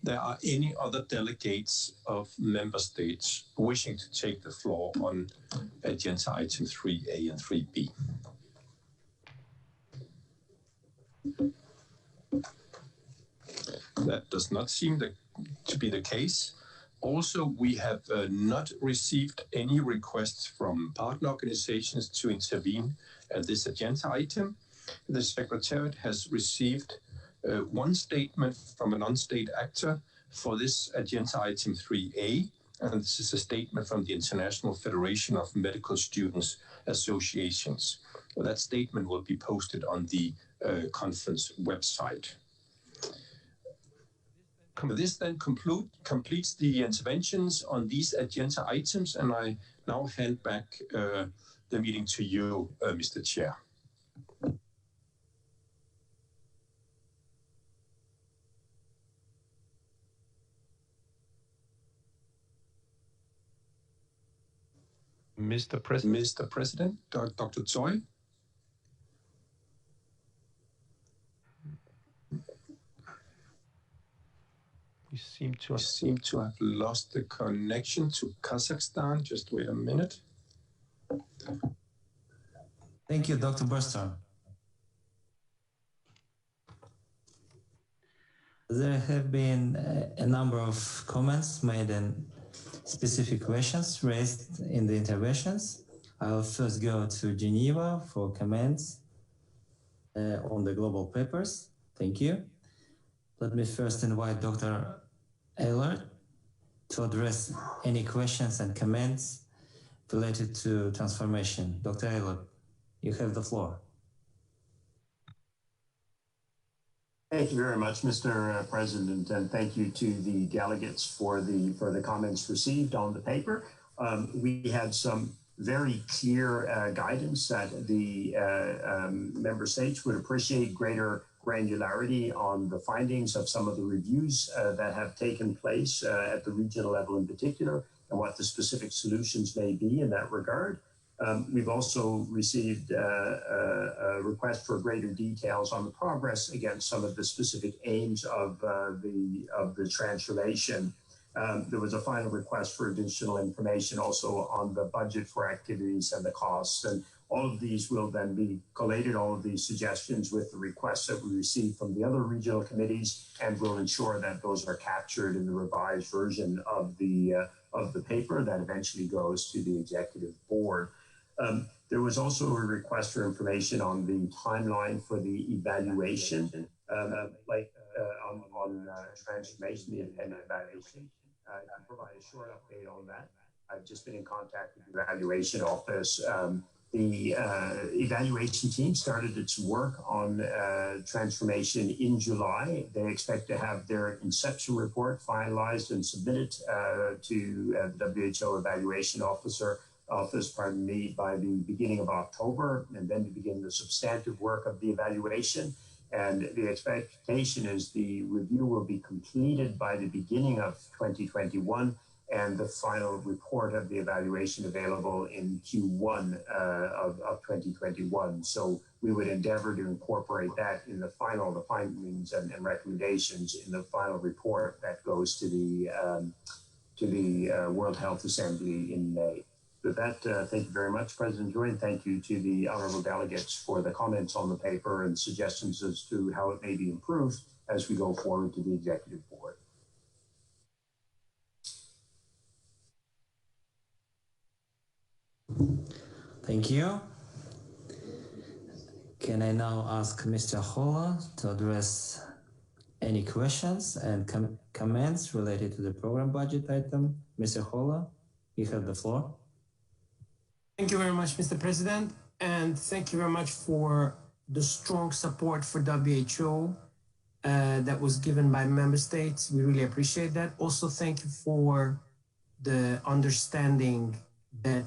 S10: there are any other delegates of member states wishing to take the floor on agenda item 3A and 3B. That does not seem to be the case. Also, we have not received any requests from partner organizations to intervene at this agenda item. The Secretariat has received one statement from a non-state actor for this agenda item 3A, and this is a statement from the International Federation of Medical Students Associations. Well, that statement will be posted on the conference website. This then completes the interventions on these agenda items, and I now hand back the meeting to you, Mr. Chair. Mr. President, Dr. Tsoi. We seem to have lost the connection to Kazakhstan. Just wait a minute.
S1: Thank you, Dr. Burster. There have been a number of comments made and specific questions raised in the interventions. I'll first go to Geneva for comments on the global papers. Thank you. Let me first invite Dr. Eilert to address any questions and comments related to transformation. Dr. Eilert, you have the floor.
S6: Thank you very much, Mr. President, and thank you to the delegates for the comments received on the paper. We had some very clear guidance that the member states would appreciate greater granularity on the findings of some of the reviews that have taken place at the regional level in particular, and what the specific solutions may be in that regard. We've also received a request for greater details on the progress against some of the specific aims of the transformation. there was a final request for additional information also on the budget for activities and the costs. And all of these will then be collated, all of these suggestions with the requests that we received from the other regional committees, and will ensure that those are captured in the revised version of the paper that eventually goes to the executive board. There was also a request for information on the timeline for the evaluation, on transformation, the independent evaluation. I can provide a short update on that. I've just been in contact with the evaluation office. The evaluation team started its work on transformation in July. They expect to have their inception report finalized and submitted to the WHO evaluation office by the beginning of October, and then to begin the substantive work of the evaluation. And the expectation is the review will be completed by the beginning of 2021, and the final report of the evaluation available in Q1 of 2021. So we would endeavor to incorporate that in the findings and recommendations in the final report that goes to the World Health Assembly in May. With that, thank you very much, President Joy, and thank you to the honorable delegates for the comments on the paper and suggestions as to how it may be improved as we go forward to the executive board.
S1: Thank you. Can I now ask Mr. Holler to address any questions and comments related to the program budget item? Mr. Holler, you have the floor.
S7: Thank you very much, Mr. President, and thank you very much for the strong support for WHO that was given by member states. We really appreciate that. Also, thank you for the understanding that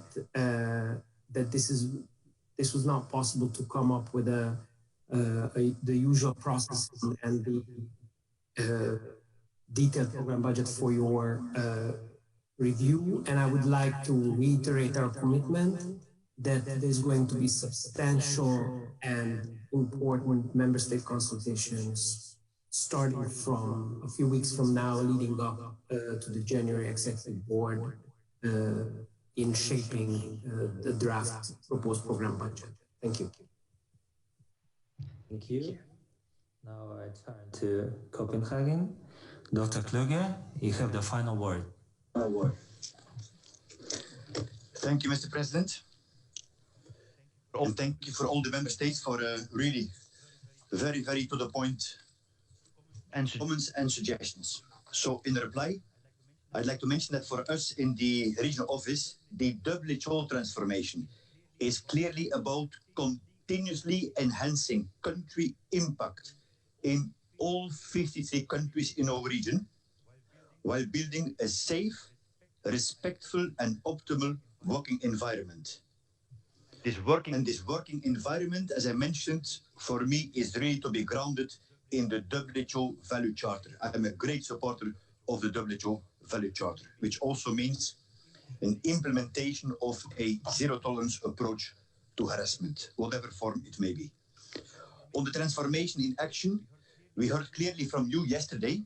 S7: that this was not possible to come up with the usual process and the detailed program budget for your review. And I would like to reiterate our commitment that there's going to be substantial and important member state consultations starting from a few weeks from now, leading up to the January executive board in shaping the draft proposed program budget. Thank you.
S1: Thank you. Now I turn to Copenhagen. Dr. Kluge, you have the final word.
S4: Thank you, Mr. President. And thank you for all the member states for really very, very to the point and comments and suggestions. So in reply, I'd like to mention that for us in the regional office, the WHO transformation is clearly about continuously enhancing country impact in all 53 countries in our region, while building a safe, respectful, and optimal working environment. This working environment, as I mentioned, for me is really to be grounded in the WHO Value Charter. I am a great supporter of the WHO Value Charter, which also means an implementation of a zero-tolerance approach to harassment, whatever form it may be. On the transformation in action, we heard clearly from you yesterday,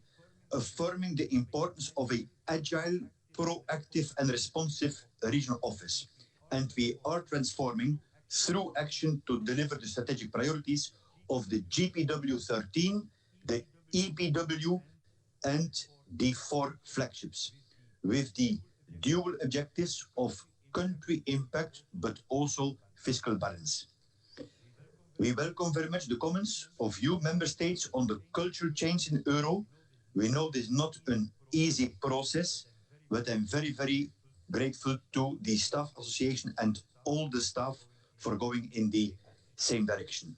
S4: affirming the importance of an agile, proactive, and responsive regional office. And we are transforming through action to deliver the strategic priorities of the GPW 13, the EPW, and the 4 flagships, with the dual objectives of country impact, but also fiscal balance. We welcome very much the comments of you member states on the cultural change in Euro. We know this is not an easy process, but I'm very, very grateful to the staff association and all the staff for going in the same direction.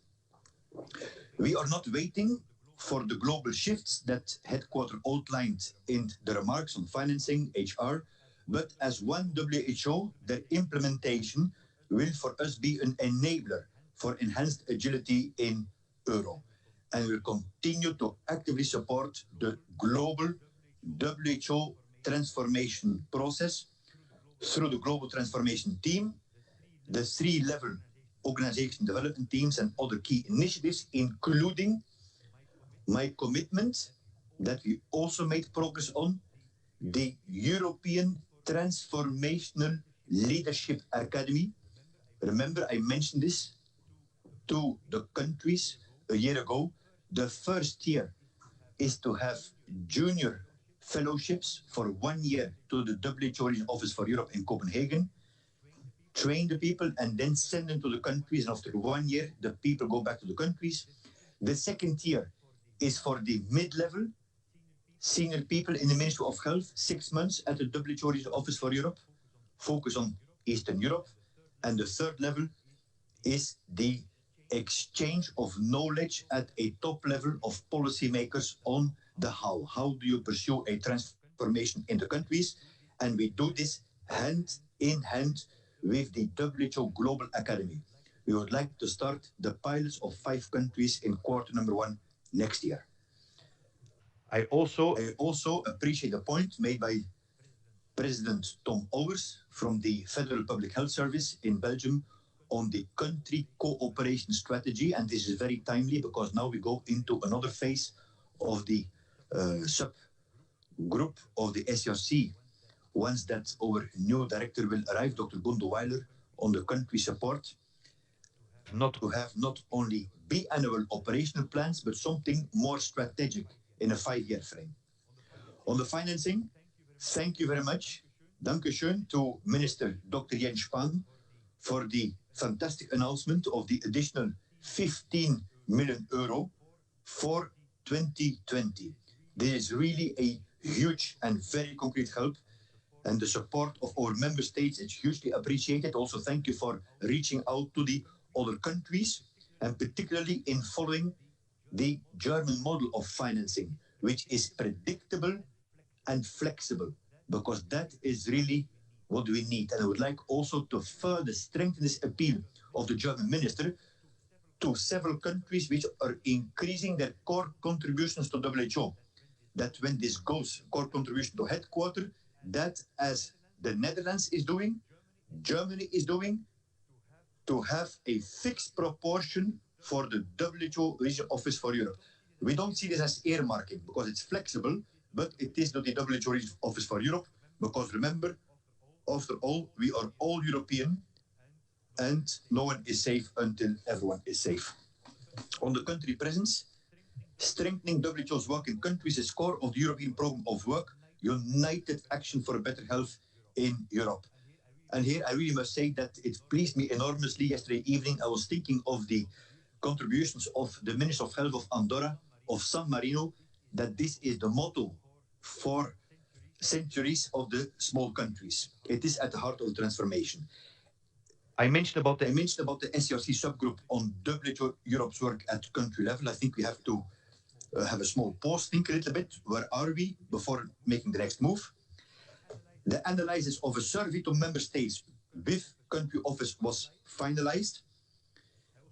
S4: We are not waiting for the global shifts that headquarters outlined in the remarks on financing, HR, but as one WHO, their implementation will for us be an enabler for enhanced agility in Euro. And will continue to actively support the global WHO transformation process through the Global Transformation Team, the 3-level organization development teams, and other key initiatives, including my commitment that we also made progress on the European Transformational Leadership Academy. Remember, I mentioned this to the countries a year ago. The first year is to have junior fellowships for 1 year to the WHO Regional Office for Europe in Copenhagen, train the people and then send them to the countries. And after 1 year, the people go back to the countries. The second year is for the mid-level senior people in the Ministry of Health, 6 months at the WHO Regional Office for Europe, focus on Eastern Europe. And the third level is the exchange of knowledge at a top level of policymakers on the how. How do you pursue a transformation in the countries? And we do this hand in hand with the WHO Global Academy. We would like to start the pilots of 5 countries in Q1 next year. I also appreciate the point made by President Tom Owers from the Federal Public Health Service in Belgium on the country cooperation strategy. And this is very timely because now we go into another phase of the subgroup of the SRC. Once that our new director will arrive, Dr. Gundo Weiler, on the country support, not to have not only biannual operational plans, but something more strategic in a 5-year frame. On the financing, thank you very much. Dank u schön to Minister Dr. Jens Spahn for the fantastic announcement of the additional 15 million euro for 2020. This is really a huge and very concrete help, and the support of our member states is hugely appreciated. Also, thank you for reaching out to the other countries, and particularly in following the German model of financing, which is predictable and flexible, because that is really what we need. And I would like also to further strengthen this appeal of the German minister to several countries which are increasing their core contributions to WHO, that when this goes core contribution to headquarters, that as the Netherlands is doing, Germany is doing, to have a fixed proportion for the WHO Regional Office for Europe. We don't see this as earmarking because it's flexible, but it is not the WHO Regional Office for Europe, because remember, after all, we are all European and no one is safe until everyone is safe. On the country presence, strengthening WHO's work in countries is core of the European Programme of Work, United Action for Better Health in Europe. And here I really must say that it pleased me enormously. Yesterday evening, I was thinking of the contributions of the Minister of Health of Andorra, of San Marino, that this is the motto for centuries of the small countries. It is at the heart of the transformation. I mentioned about the SRC subgroup on WHO Europe's work at country level. I think we have to have a small pause, think a little bit. Where are we before making the next move? The analysis of a survey to member states with country office was finalized.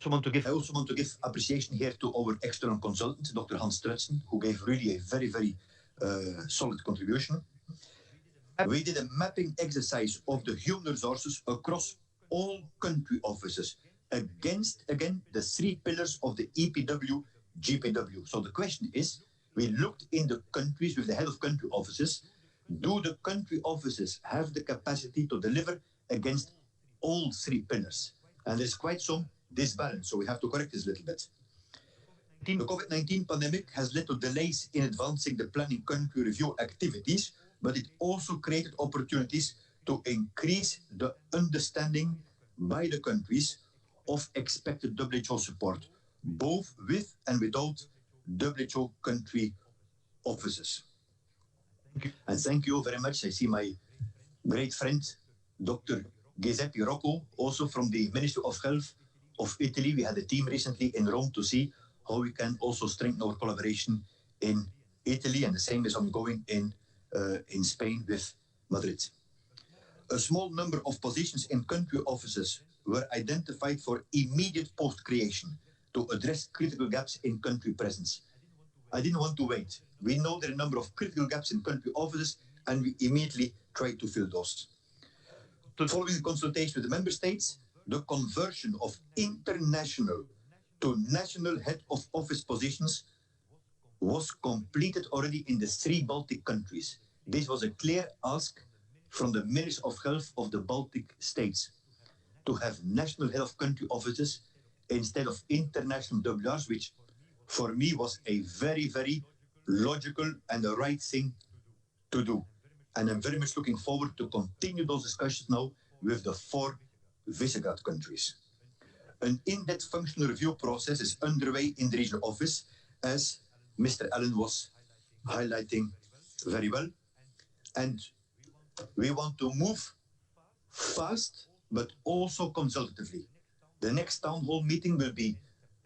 S4: I also want to give appreciation here to our external consultant, Dr. Hans Strutsen, who gave really a very, very solid contribution. We did a mapping exercise of the human resources across all country offices against, again, the 3 pillars of the EPW, GPW. So the question is, we looked in the countries with the head of country offices. Do the country offices have the capacity to deliver against all 3 pillars? And there's quite some disbalance, so we have to correct this a little bit. The COVID-19 pandemic has led to delays in advancing the planning country review activities, but it also created opportunities to increase the understanding by the countries of expected WHO support, both with and without WHO country offices. And thank you very much. I see my great friend, Dr. Giuseppe Rocco, also from the Ministry of Health of Italy. We had a team recently in Rome to see how we can also strengthen our collaboration in Italy, and the same is ongoing in Spain with Madrid. A small number of positions in country offices were identified for immediate post-creation to address critical gaps in country presence. I didn't want to wait. We know there are a number of critical gaps in country offices, and we immediately try to fill those. Following the consultation with the member states, the conversion of international to national head of office positions was completed already in the 3 Baltic countries. this was a clear ask from the Minister of Health of the Baltic states to have national health country offices instead of international WRs, which for me was a very, very logical and the right thing to do. And I'm very much looking forward to continue those discussions now with the 4 Visegrad countries. An in-depth functional review process is underway in the regional office, as Mr. Allen was highlighting very well. And we want to move fast, but also consultatively. The next town hall meeting will be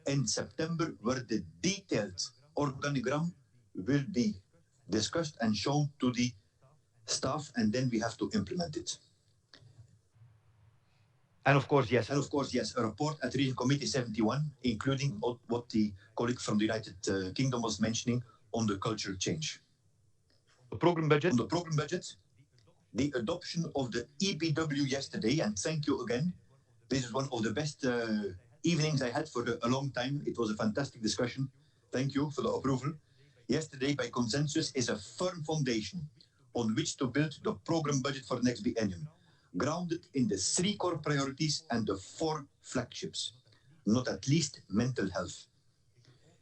S4: in September, where the detailed organigram will be discussed and shown to the staff, and then we have to implement it. And of course, yes, a report at Region Committee 71, including what the colleague from the United Kingdom was mentioning on the cultural change. The program budget, the adoption of the EPW yesterday, and thank you again. This is one of the best evenings I had for a long time. It was a fantastic discussion. Thank you for the approval. Yesterday, by consensus, is a firm foundation on which to build the program budget for the next biennium, grounded in the 3 core priorities and the 4 flagships, not at least mental health.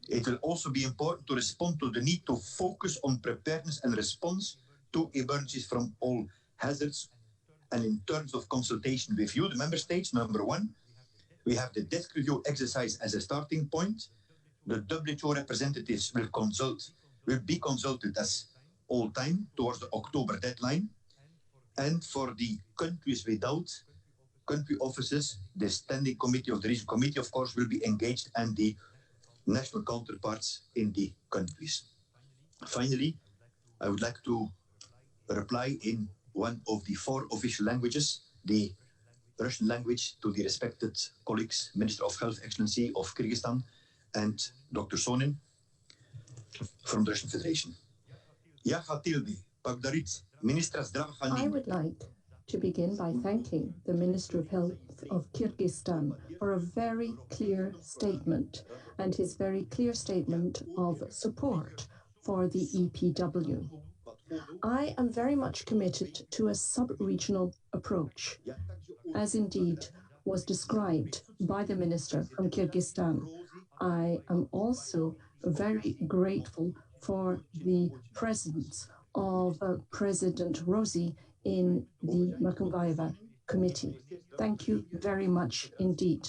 S4: It will also be important to respond to the need to focus on preparedness and response to emergencies from all hazards. And in terms of consultation with you, the member states, number 1, we have the desk review exercise as a starting point. The WHO representatives will be consulted as all time towards the October deadline. And for the countries without country offices, the Standing Committee of the Regional Committee, of course, will be engaged, and the national counterparts in the countries. Finally, I would like to reply in one of the 4 official languages, the Russian language, to the respected colleagues, Minister of Health Excellency of Kyrgyzstan and Dr. Sonin from the Russian Federation.
S20: I would like to begin by thanking the Minister of Health of Kyrgyzstan for a very clear statement, and his very clear statement of support for the EPW. I am very much committed to a sub-regional approach, as indeed was described by the Minister from Kyrgyzstan. I am also very grateful for the presence of President Rosi in the Makumbaeva Committee. Thank you very much indeed.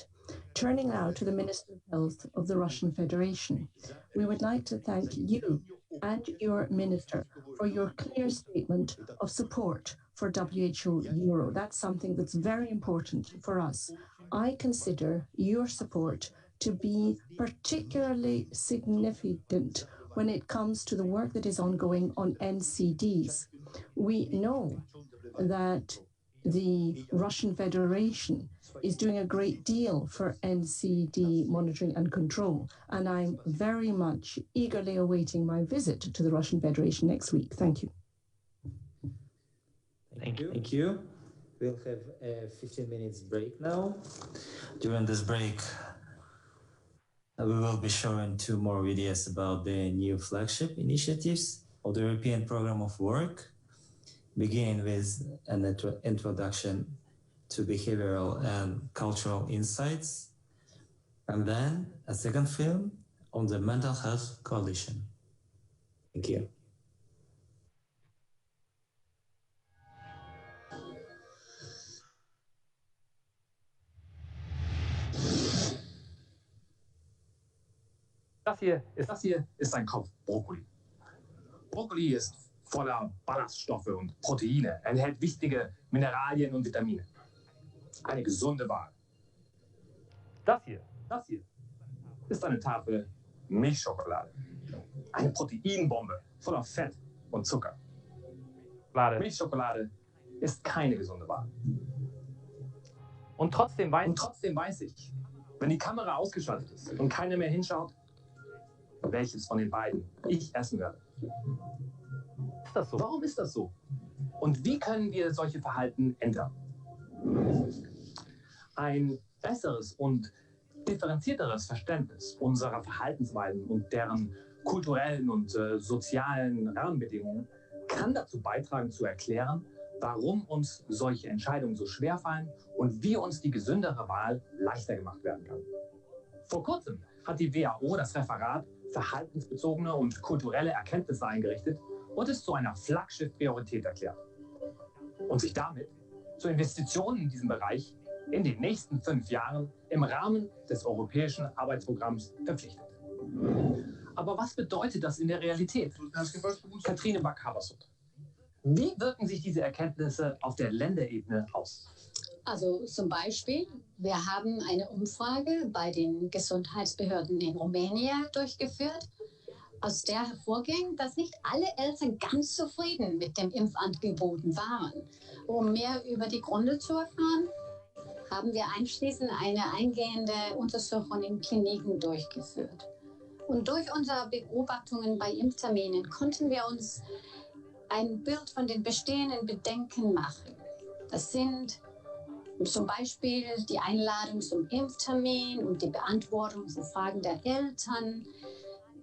S20: Turning now to the Minister of Health of the Russian Federation, we would like to thank you and your minister for your clear statement of support for WHO Euro. That's something that's very important for us. I consider your support to be particularly significant when it comes to the work that is ongoing on NCDs. We know that the Russian Federation is doing a great deal for NCD monitoring and control, and I'm very much eagerly awaiting my visit to the Russian Federation next week. Thank you.
S1: Thank you. We'll have a 15 minutes break now. During this break, we will be showing 2 more videos about the new flagship initiatives of the European Program of Work, beginning with an introduction to behavioral and cultural insights, and then a second film on the Mental Health Coalition. Thank you.
S21: Das hier ist ein Kopf Brokkoli. Brokkoli ist voller Ballaststoffe und Proteine, enthält wichtige Mineralien und Vitamine. Eine gesunde Wahl. Das hier ist eine Tafel Milchschokolade. Eine Proteinbombe voller Fett und Zucker. Milchschokolade ist keine gesunde Wahl. Und trotzdem weiß ich, wenn die Kamera ausgeschaltet ist und keiner mehr hinschaut, welches von den beiden ich essen werde. Ist das so? Warum ist das so? Und wie können wir solche Verhalten ändern? Ein besseres und differenzierteres Verständnis unserer Verhaltensweisen und deren kulturellen und sozialen Rahmenbedingungen kann dazu beitragen, zu erklären, warum uns solche Entscheidungen so schwer fallen und wie uns die gesündere Wahl leichter gemacht werden kann. Vor kurzem hat die WHO das Referat Verhaltensbezogene und kulturelle Erkenntnisse eingerichtet und es zu einer Flaggschiff-Priorität erklärt und sich damit zu Investitionen in diesem Bereich in den nächsten 5 Jahren im Rahmen des europäischen Arbeitsprogramms verpflichtet. Aber was bedeutet das in der Realität? Katrine Back-Habersund. Wie wirken sich diese Erkenntnisse auf der Länderebene aus?
S2: Also zum Beispiel, wir haben eine Umfrage bei den Gesundheitsbehörden in Rumänien durchgeführt, aus der hervorging, dass nicht alle Eltern ganz zufrieden mit den Impfangeboten waren. Um mehr über die Gründe zu erfahren, haben wir anschließend eine eingehende Untersuchung in Kliniken durchgeführt. Und durch unsere Beobachtungen bei Impfterminen konnten wir uns ein Bild von den bestehenden Bedenken machen. Das sind zum Beispiel die Einladung zum Impftermin und die Beantwortung von Fragen der Eltern,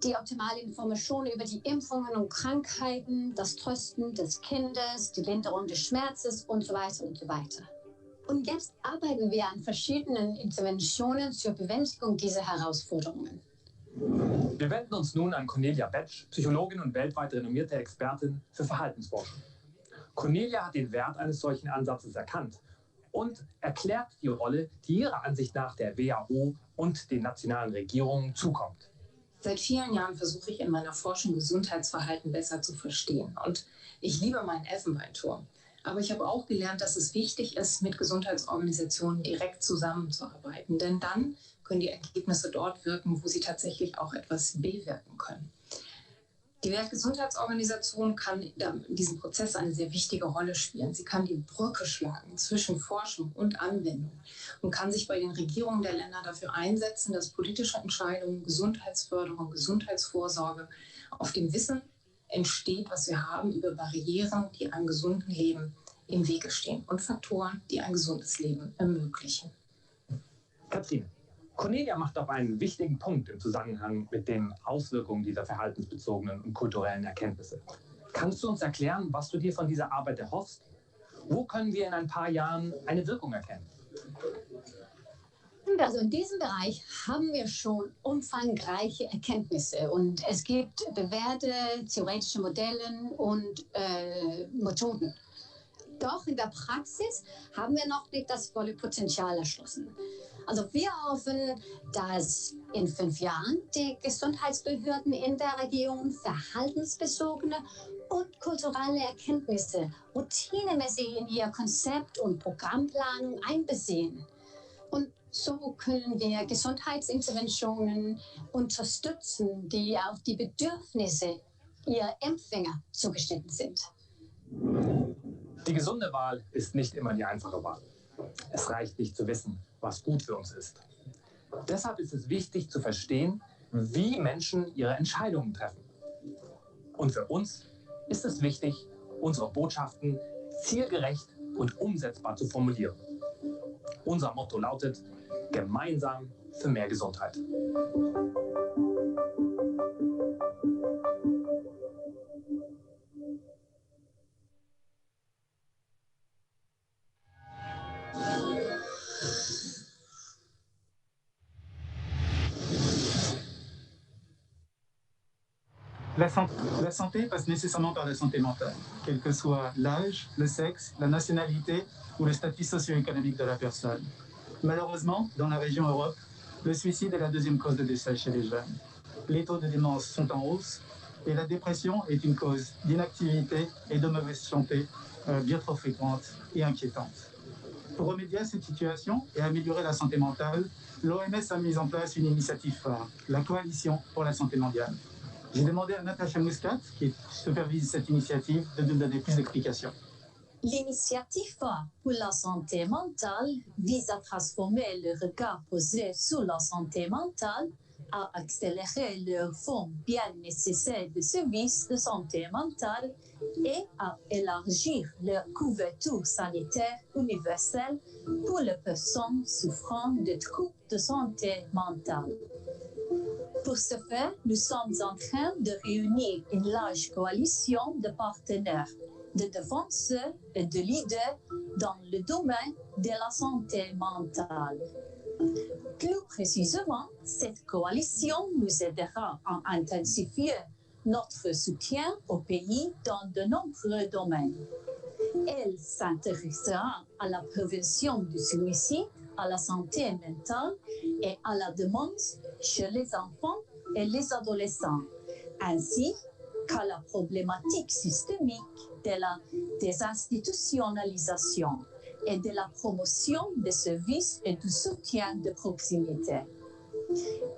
S2: die optimale Information über die Impfungen und Krankheiten, das Trösten des Kindes, die Linderung des Schmerzes und so weiter und so weiter. Und jetzt arbeiten wir an verschiedenen Interventionen zur Bewältigung dieser Herausforderungen.
S21: Wir wenden uns nun an Cornelia Betsch, Psychologin und weltweit renommierte Expertin für Verhaltensforschung. Cornelia hat den Wert eines solchen Ansatzes erkannt und erklärt die Rolle, die ihrer Ansicht nach der WHO und den nationalen Regierungen zukommt.
S22: Seit vielen Jahren versuche ich in meiner Forschung Gesundheitsverhalten besser zu verstehen. Und ich liebe meinen Elfenbeinturm. Aber ich habe auch gelernt, dass es wichtig ist, mit Gesundheitsorganisationen direkt zusammenzuarbeiten. Denn dann können die Ergebnisse dort wirken, wo sie tatsächlich auch etwas bewirken können. Die Weltgesundheitsorganisation kann in diesem Prozess eine sehr wichtige Rolle spielen. Sie kann die Brücke schlagen zwischen Forschung und Anwendung und kann sich bei den Regierungen der Länder dafür einsetzen, dass politische Entscheidungen, Gesundheitsförderung, Gesundheitsvorsorge auf dem Wissen entsteht, was wir haben über Barrieren, die einem gesunden Leben im Wege stehen und Faktoren, die ein gesundes Leben ermöglichen.
S21: Katrine, Cornelia macht auf einen wichtigen Punkt im Zusammenhang mit den Auswirkungen dieser verhaltensbezogenen und kulturellen Erkenntnisse. Kannst du uns erklären, was du dir von dieser Arbeit erhoffst? Wo können wir in ein paar Jahren eine Wirkung erkennen?
S2: Also in diesem Bereich haben wir schon umfangreiche Erkenntnisse und es gibt bewährte theoretische Modelle und Methoden. Doch in der Praxis haben wir noch nicht das volle Potenzial erschlossen. Also wir hoffen, dass in 5 Jahren die Gesundheitsbehörden in der Region verhaltensbezogene und kulturelle Erkenntnisse routinemäßig in ihr Konzept- und Programmplanung einbeziehen. Und so können wir Gesundheitsinterventionen unterstützen, die auf die Bedürfnisse ihrer Empfänger zugeschnitten sind.
S21: Die gesunde Wahl ist nicht immer die einfache Wahl. Es reicht nicht zu wissen, was gut für uns ist. Deshalb ist es wichtig zu verstehen, wie Menschen ihre Entscheidungen treffen. Und für uns ist es wichtig, unsere Botschaften zielgerecht und umsetzbar zu formulieren. Unser Motto lautet: Gemeinsam für mehr Gesundheit.
S23: La santé passe nécessairement par la santé mentale, quel que soit l'âge, le sexe, la nationalité ou le statut socio-économique de la personne. Malheureusement, dans la région Europe, le suicide est la 2e cause de décès chez les jeunes. Les taux de démence sont en hausse et la dépression est une cause d'inactivité et de mauvaise santé bien trop fréquente et inquiétante. Pour remédier à cette situation et améliorer la santé mentale, l'OMS a mis en place une initiative phare, la Coalition pour la santé mondiale. J'ai demandé à Natasha Muscat, qui supervise cette initiative, de nous donner plus d'explications.
S2: L'initiative pour la santé mentale vise à transformer le regard posé sur la santé mentale, à accélérer le fonds bien nécessaire de services de santé mentale et à élargir leur couverture sanitaire universelle pour les personnes souffrant de troubles de santé mentale.
S3: Pour ce faire, nous sommes en train de réunir une large coalition de partenaires, de défenseurs et de leaders dans le domaine de la santé mentale. Plus précisément, cette coalition nous aidera à intensifier notre soutien au pays dans de nombreux domaines. Elle s'intéressera à la prévention du suicide, à la santé mentale et à la démence chez les enfants et les adolescents, ainsi qu'à la problématique systémique de la désinstitutionnalisation et de la promotion des services et du soutien de proximité.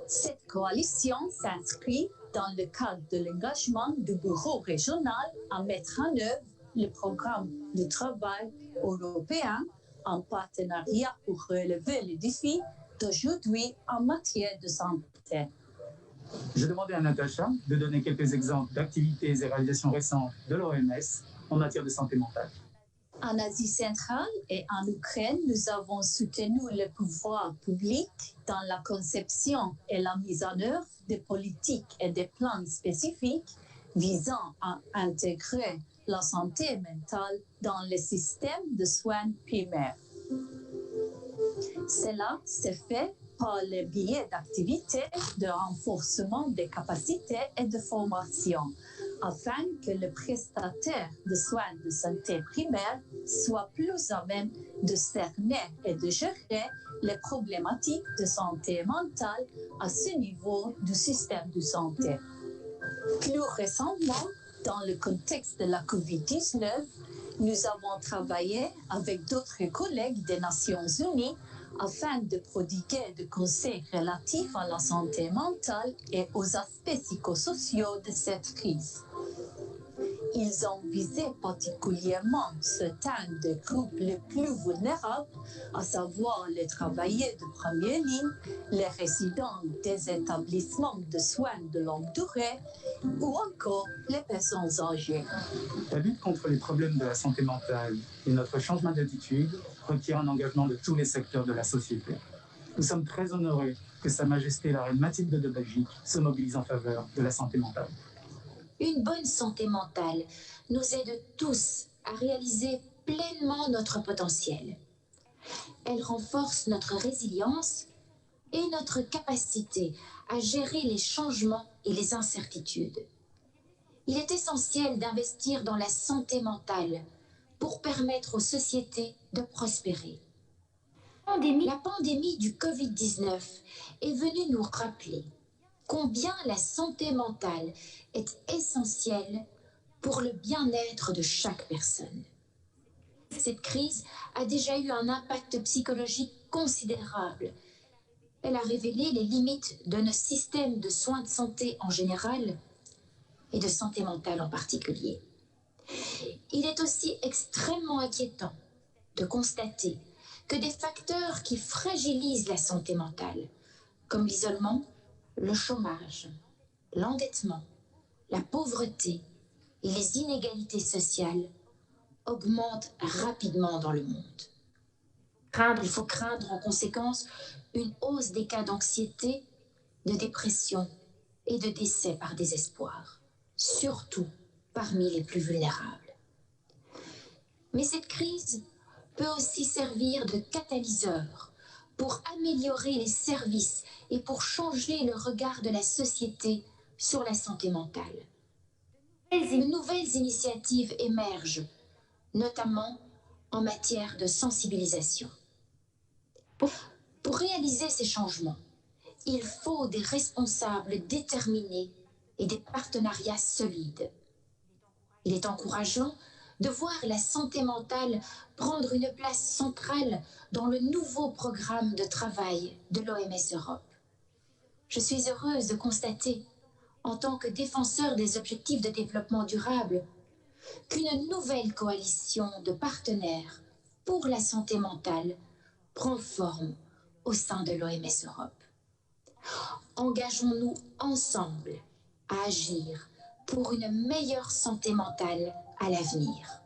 S3: Cette coalition s'inscrit dans le cadre de l'engagement du Bureau régional à mettre en œuvre le programme de travail européen en partenariat pour relever les défis d'aujourd'hui en matière de santé.
S23: J'ai demandé à Natacha de donner quelques exemples d'activités et réalisations récentes de l'OMS en matière de santé mentale.
S3: En Asie centrale et en Ukraine, nous avons soutenu le pouvoir public dans la conception et la mise en œuvre des politiques et des plans spécifiques visant à intégrer la santé mentale dans les systèmes de soins primaires. Cela s'est fait par le biais d'activités de renforcement des capacités et de formation, afin que le prestataire de soins de santé primaire soit plus à même de cerner et de gérer les problématiques de santé mentale à ce niveau du système de santé. Plus récemment, dans le contexte de la COVID-19, nous avons travaillé avec d'autres collègues des Nations Unies afin de prodiguer des conseils relatifs à la santé mentale et aux aspects psychosociaux de cette crise. Ils ont visé particulièrement certains des groupes les plus vulnérables, à savoir les travailleurs de première ligne, les résidents des établissements de soins de longue durée ou encore les personnes âgées.
S23: La lutte contre les problèmes de la santé mentale et notre changement d'attitude requiert un engagement de tous les secteurs de la société. Nous sommes très honorés que Sa Majesté la Reine Mathilde de Belgique se mobilise en faveur de la santé mentale.
S5: Une bonne santé mentale nous aide tous à réaliser pleinement notre potentiel. Elle renforce notre résilience et notre capacité à gérer les changements et les incertitudes. Il est essentiel d'investir dans la santé mentale pour permettre aux sociétés de prospérer. La pandémie du Covid-19 est venue nous rappeler combien la santé mentale est essentielle pour le bien-être de chaque personne. Cette crise a déjà eu un impact psychologique considérable. Elle a révélé les limites de nos systèmes de soins de santé en général et de santé mentale en particulier. Il est aussi extrêmement inquiétant de constater que des facteurs qui fragilisent la santé mentale, comme l'isolement, le chômage, l'endettement, la pauvreté et les inégalités sociales augmentent rapidement dans le monde. Il faut craindre en conséquence une hausse des cas d'anxiété, de dépression et de décès par désespoir, surtout parmi les plus vulnérables. Mais cette crise peut aussi servir de catalyseur pour améliorer les services et pour changer le regard de la société sur la santé mentale. De nouvelles initiatives émergent, notamment en matière de sensibilisation. Pour réaliser ces changements, il faut des responsables déterminés et des partenariats solides. Il est encourageant de voir la santé mentale prendre une place centrale dans le nouveau programme de travail de l'OMS Europe. Je suis heureuse de constater, en tant que défenseur des objectifs de développement durable, qu'une nouvelle coalition de partenaires pour la santé mentale prend forme au sein de l'OMS Europe. Engageons-nous ensemble à agir pour une meilleure santé mentale à l'avenir.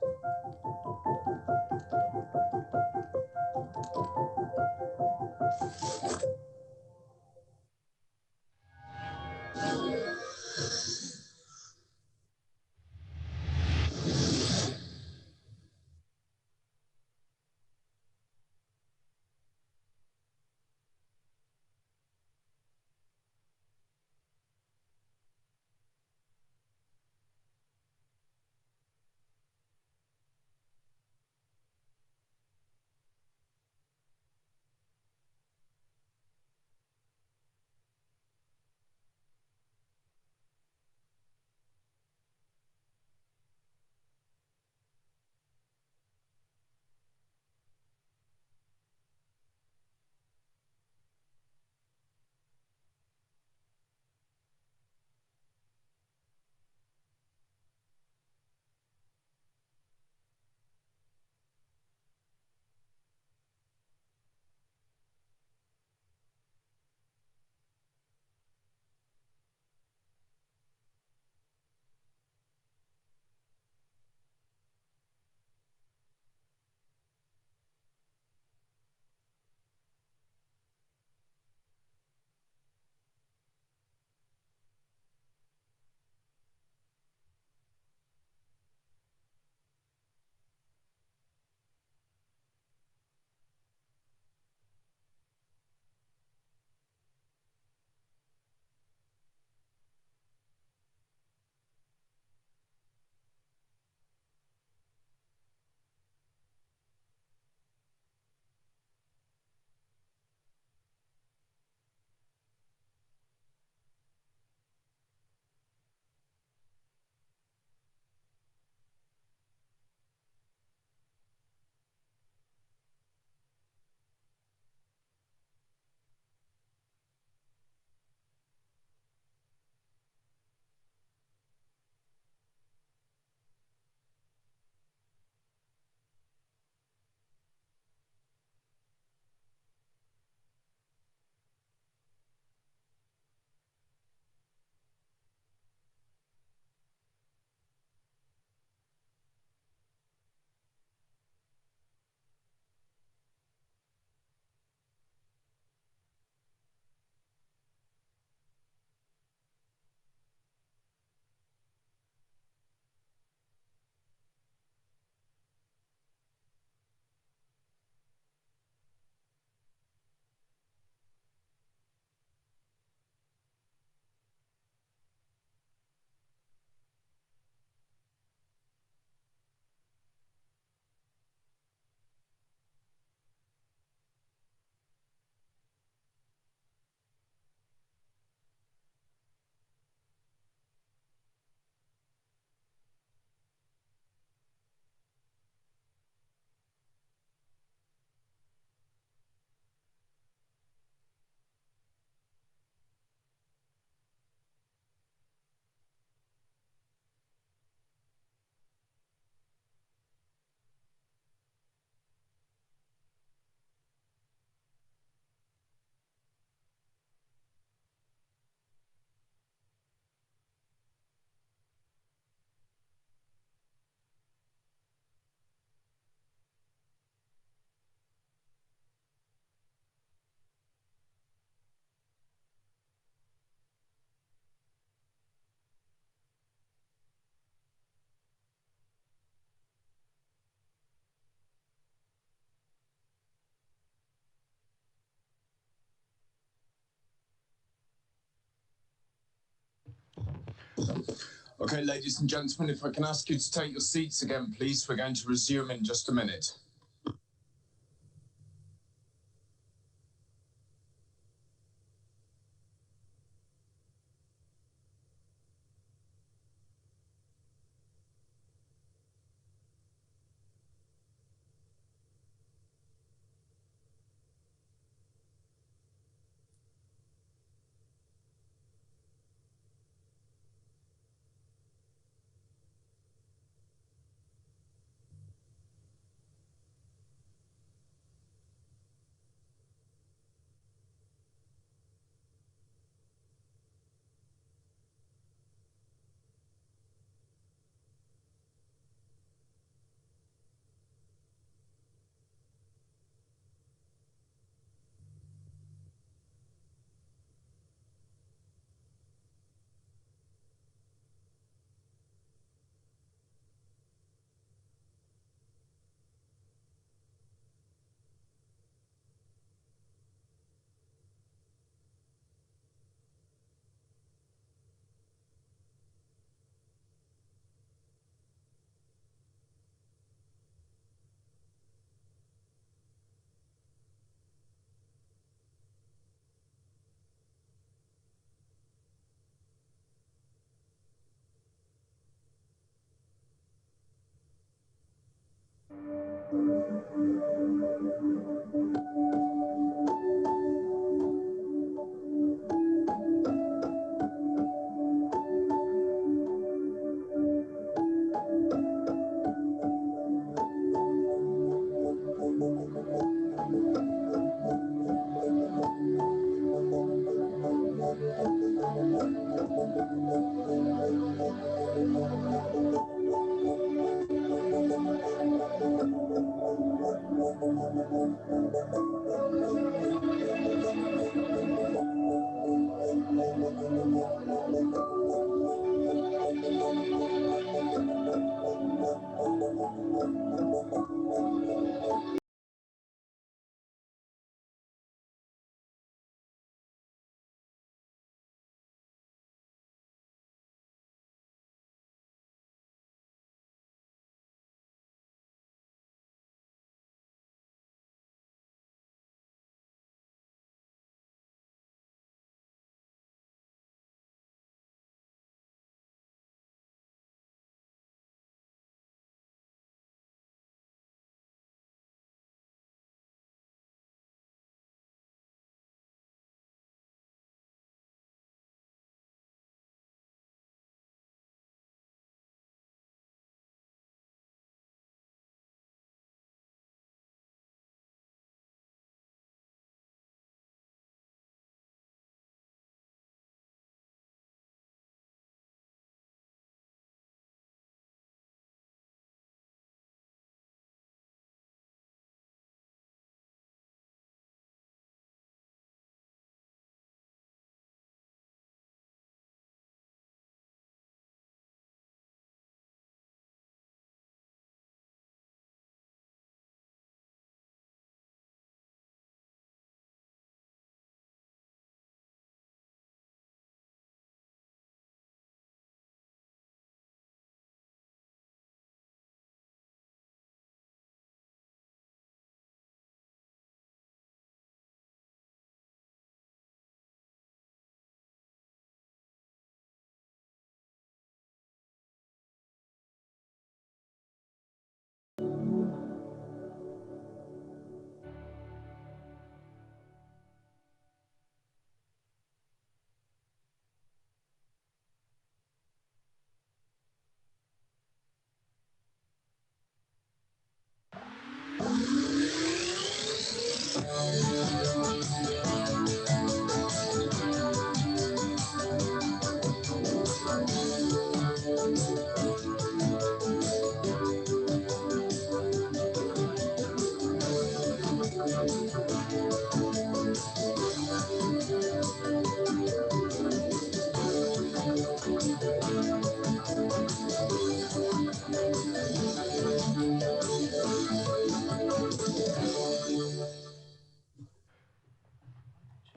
S8: Okay, ladies and gentlemen, if I can ask you to take your seats again, please. We're going to resume in just a minute.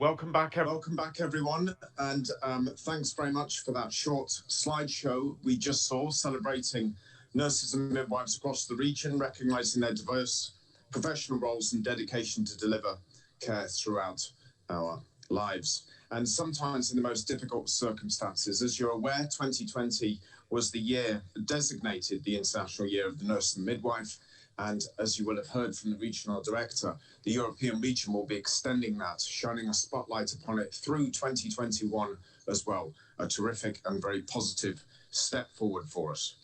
S8: Welcome back, everyone, and thanks very much for that short slideshow we just saw, celebrating nurses and midwives across the region, recognising their diverse professional roles and dedication to deliver care throughout our lives, and sometimes in the most difficult circumstances. As you're aware, 2020 was the year designated the International Year of the Nurse and Midwife, and as you will have heard from the regional director, the European region will be extending that, shining a spotlight upon it through 2021 as well. A terrific and very positive step forward for us.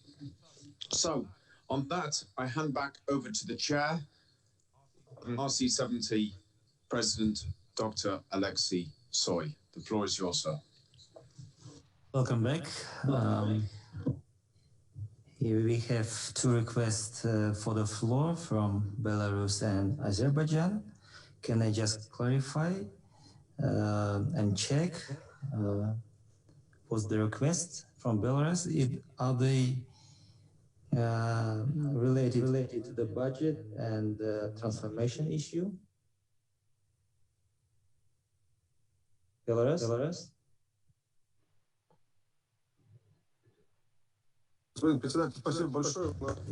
S8: So, on that, I hand back over to the chair, RC70 President Dr. Alexei Soy. The floor is yours, sir.
S1: Welcome back. Here we have two requests for the floor from Belarus and Azerbaijan. Can I just clarify and check what's the request from Belarus? Are they related to the budget and the transformation issue? Belarus?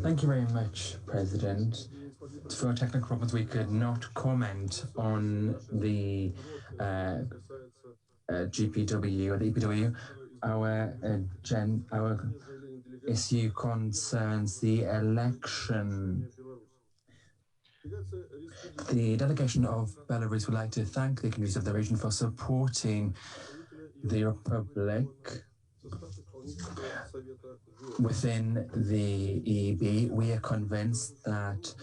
S14: Thank you very much, President. For technical problems, we could not comment on the GPW or the EPW. Our issue concerns the election. The delegation of Belarus would like to thank the communities of the region for supporting the Republic within the EB. We are convinced that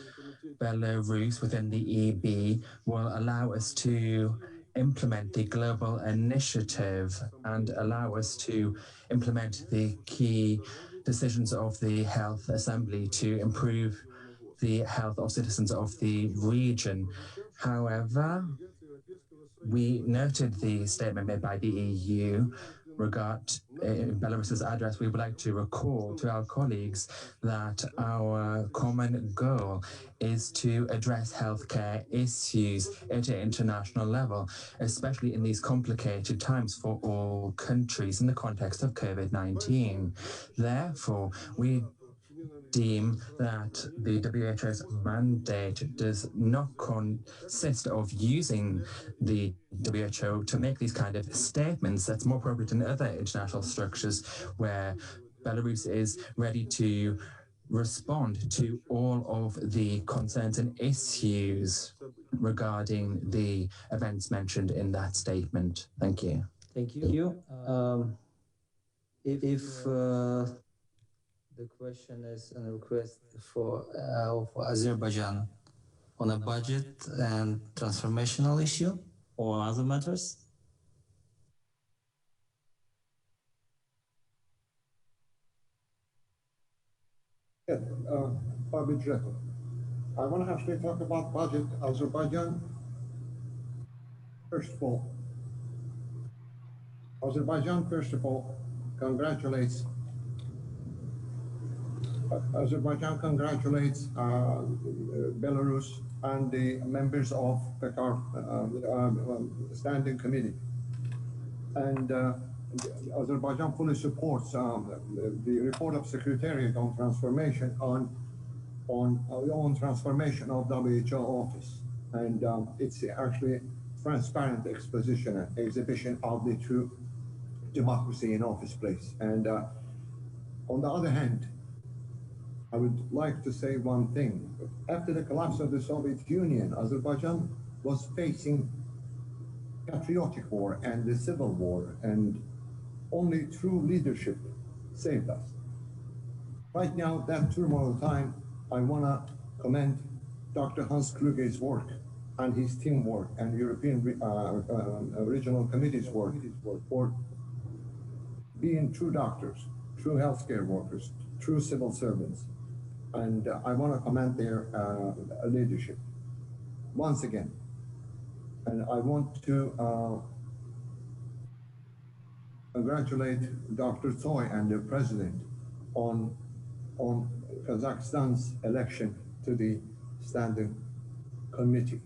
S14: Belarus within the EB will allow us to implement the global initiative and allow us to implement the key decisions of the Health Assembly to improve the health of citizens of the region. However, we noted the statement made by the EU regarding Belarus's address. We would like to recall to our colleagues that our common goal is to address healthcare issues at an international level, especially in these complicated times for all countries in the context of COVID-19. Therefore, we deem that the WHO's mandate does not consist of using the WHO to make these kind of statements. That's more appropriate in other international structures where Belarus is ready to respond to all of the concerns and issues regarding the events mentioned in that statement. Thank you.
S1: Thank you. The question is a request for Azerbaijan on a budget and transformational issue or other matters.
S9: Yeah, by budget. I want to actually talk about budget. Azerbaijan. First of all, congratulates Belarus and the members of the standing committee. And Azerbaijan fully supports the report of Secretariat on transformation on transformation of WHO office. And it's actually transparent exhibition of the true democracy in office place. And on the other hand, I would like to say one thing. After the collapse of the Soviet Union, Azerbaijan was facing patriotic war and the civil war, and only true leadership saved us. Right now, that turmoil time, I want to commend Dr. Hans Kluge's work and his teamwork and European Regional Committee's work for being true doctors, true healthcare workers, true civil servants. And I want to commend their leadership once again. And I want to congratulate Dr. Tsoi and the President on Kazakhstan's election to the Standing Committee.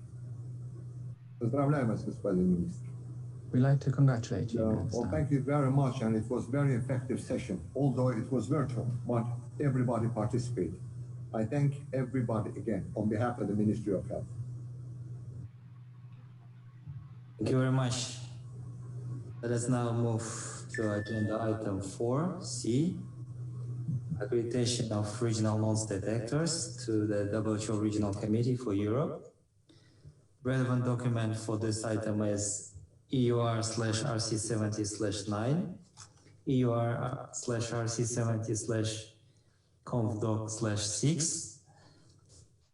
S9: Поздравляю вас, господин министр.
S14: We'd like to congratulate you.
S9: Well, thank you very much, and it was a very effective session, although it was virtual, but everybody participated. I thank everybody again on behalf of the Ministry of Health.
S1: Thank you very much. Let us now move to agenda item 4C, accreditation of regional non-state actors to the WHO Regional Committee for Europe. Relevant document for this item is EUR/RC70/9, EUR/RC70/ConfDoc/6.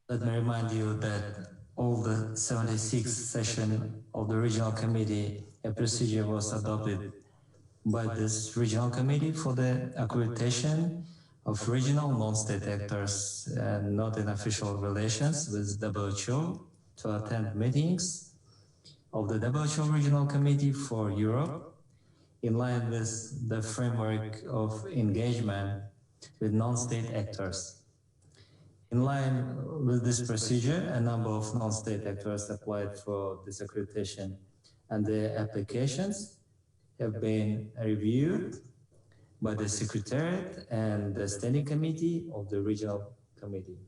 S1: Let me remind you that all the 76th session of the Regional Committee, a procedure was adopted by this Regional Committee for the accreditation of regional non-state actors and not in official relations with WHO to attend meetings of the WHO Regional Committee for Europe in line with the framework of engagement with non-state actors. In line with this procedure, a number of non-state actors applied for this accreditation, and their applications have been reviewed by the Secretariat and the Standing Committee of the Regional Committee.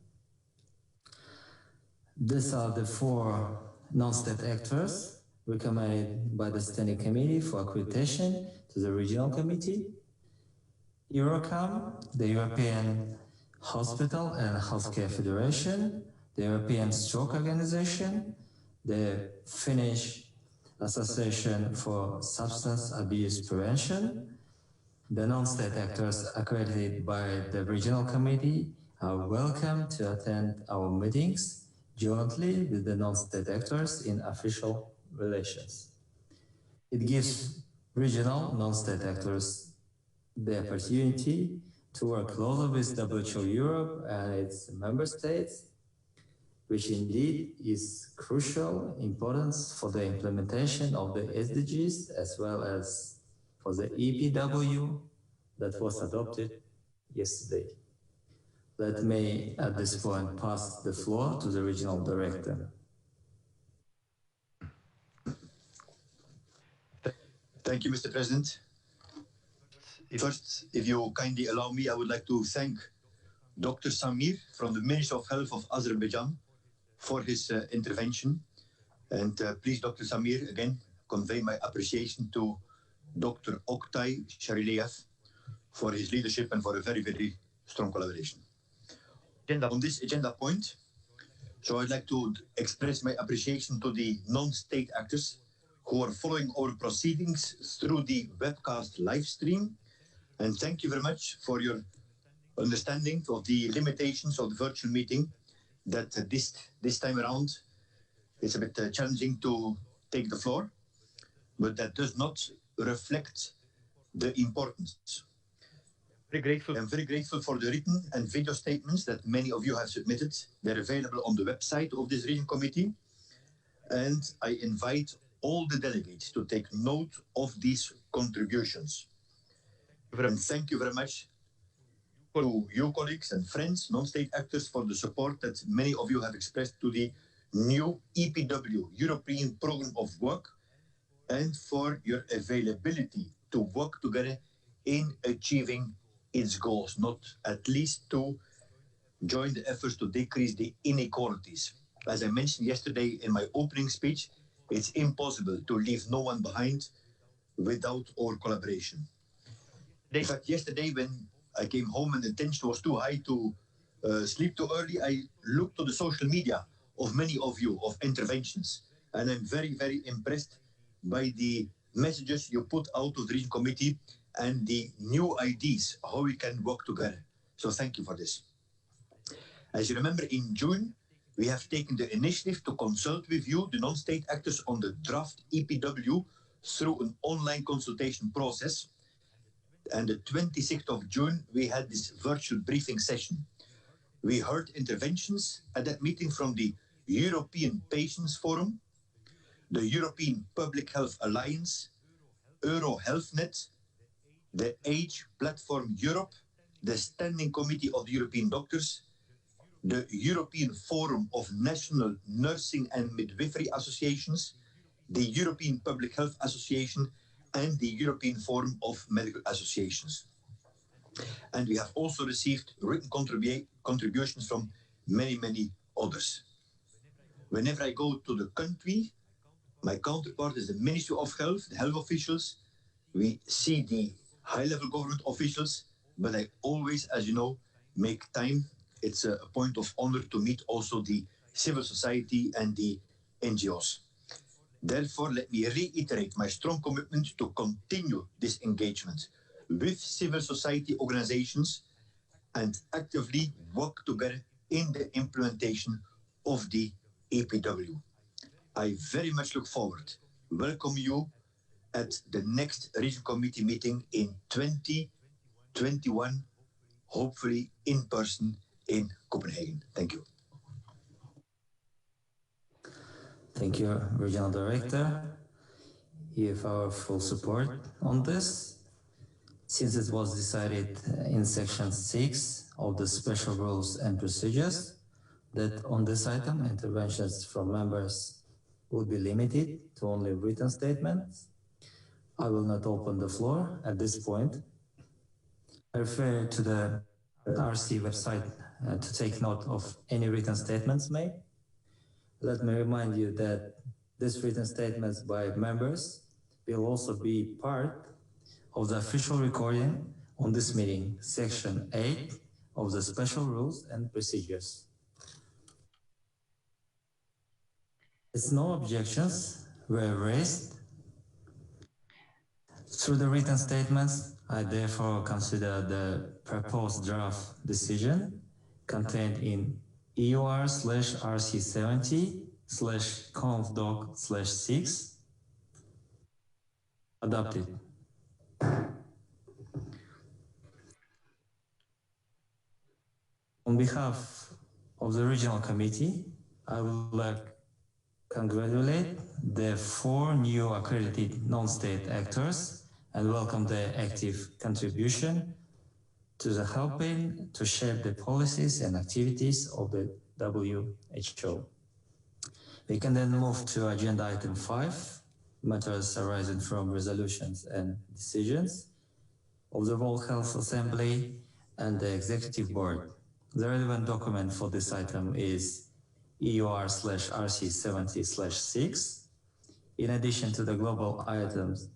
S1: These are the 4 non-state actors recommended by the Standing Committee for accreditation to the Regional Committee: Eurocam, the European Hospital and Healthcare Federation, the European Stroke Organization, the Finnish Association for Substance Abuse Prevention. The non-state actors accredited by the Regional Committee are welcome to attend our meetings jointly with the non-state actors in official relations. It gives regional non-state actors the opportunity to work closer with WHO Europe and its member states, which indeed is crucial importance for the implementation of the SDGs as well as for the EPW that was adopted yesterday. Let me at this point pass the floor to the Regional Director.
S4: Thank you, Mr. President. First, if you kindly allow me, I would like to thank Dr. Samir from the Ministry of Health of Azerbaijan for his intervention. And please, Dr. Samir, again, convey my appreciation to Dr. Oktay Sharileyev for his leadership and for a very, very strong collaboration. On this agenda point, so I'd like to express my appreciation to the non-state actors who are following our proceedings through the webcast live stream. And thank you very much for your understanding of the limitations of the virtual meeting, that this time around it's a bit challenging to take the floor, but that does not reflect the importance. I'm very grateful for the written and video statements that many of you have submitted. They're available on the website of this Regional Committee. And I invite all the delegates to take note of these contributions. And thank you very much to you colleagues and friends, non-state actors, for the support that many of you have expressed to the new EPW, European Programme of Work, and for your availability to work together in achieving its goals, not at least to join the efforts to decrease the inequalities. As I mentioned yesterday in my opening speech, it's impossible to leave no one behind without our collaboration. In fact, yesterday when I came home and the tension was too high to sleep too early, I looked to the social media of many of you, of interventions, and I'm very, very impressed by the messages you put out of the Regional Committee and the new ideas, how we can work together. So thank you for this. As you remember, in June, we have taken the initiative to consult with you, the non-state actors, on the draft EPW through an online consultation process. And the 26th of June, we had this virtual briefing session. We heard interventions at that meeting from the European Patients Forum, the European Public Health Alliance, EuroHealthNet, the Age Platform Europe, the Standing Committee of the European Doctors, the European Forum of National Nursing and Midwifery Associations, the European Public Health Association, and the European Forum of Medical Associations. And we have also received written contributions from many, many others. Whenever I go to the country, my counterpart is the Ministry of Health, the health officials. We see the high-level government officials, but I always, as you know, make time. It's a point of honor to meet also the civil society and the NGOs. Therefore, let me reiterate my strong commitment to continue this engagement with civil society organizations and actively work together in the implementation of the EPW. I very much look forward to welcome you at the next Regional Committee meeting in 2021, hopefully in person in Copenhagen. Thank you.
S1: Thank you, Regional Director. You have our full support on this. Since it was decided in Section 6 of the Special Rules and Procedures that on this item, interventions from members would be limited to only written statements, I will not open the floor at this point. I refer to the RC website to take note of any written statements made. Let me remind you that these written statements by members will also be part of the official recording on this meeting, Section 8 of the Special Rules and Procedures. As no objections were raised through the written statements, I therefore consider the proposed draft decision contained in EUR/RC70/conf.doc/6 adopted. On behalf of the Regional Committee, I would like to congratulate the 4 new accredited non-state actors and welcome their active contribution to the helping to shape the policies and activities of the WHO. We can then move to agenda item 5, matters arising from resolutions and decisions of the World Health Assembly and the Executive Board. The relevant document for this item is EUR/RC70/6. In addition to the global items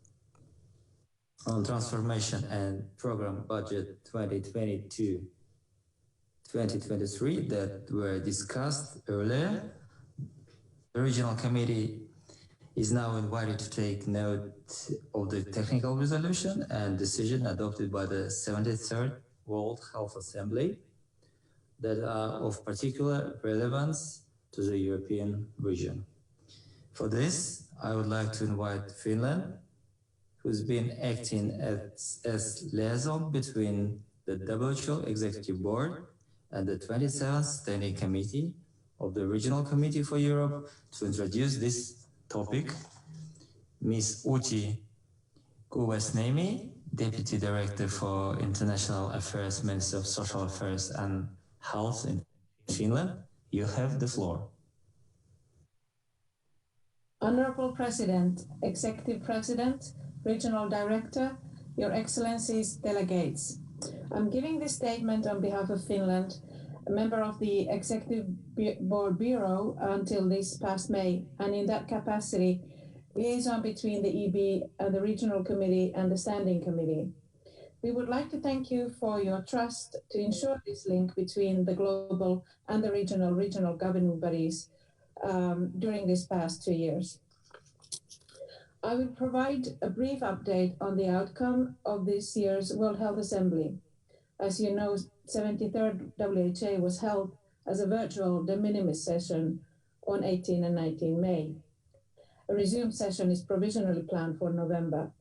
S1: on transformation and program budget 2022-2023 that were discussed earlier, the Regional Committee is now invited to take note of the technical resolution and decision adopted by the 73rd World Health Assembly that are of particular relevance to the European region. For this, I would like to invite Finland, who's been acting as liaison between the WHO Executive Board and the 27th Standing Committee of the Regional Committee for Europe, to introduce this topic. Ms. Uti Kuvasniemi, Deputy Director for International Affairs, Minister of Social Affairs and Health in Finland, you have the floor.
S11: Honorable President, Executive President, Regional Director, Your Excellencies, delegates. I'm giving this statement on behalf of Finland, a member of the Executive Board Bureau until this past May, and in that capacity, liaison between the EB and the Regional Committee and the Standing Committee. We would like to thank you for your trust to ensure this link between the global and the regional governing bodies during these past 2 years. I will provide a brief update on the outcome of this year's World Health Assembly. As you know, 73rd WHA was held as a virtual de minimis session on 18 and 19 May. A resumed session is provisionally planned for November.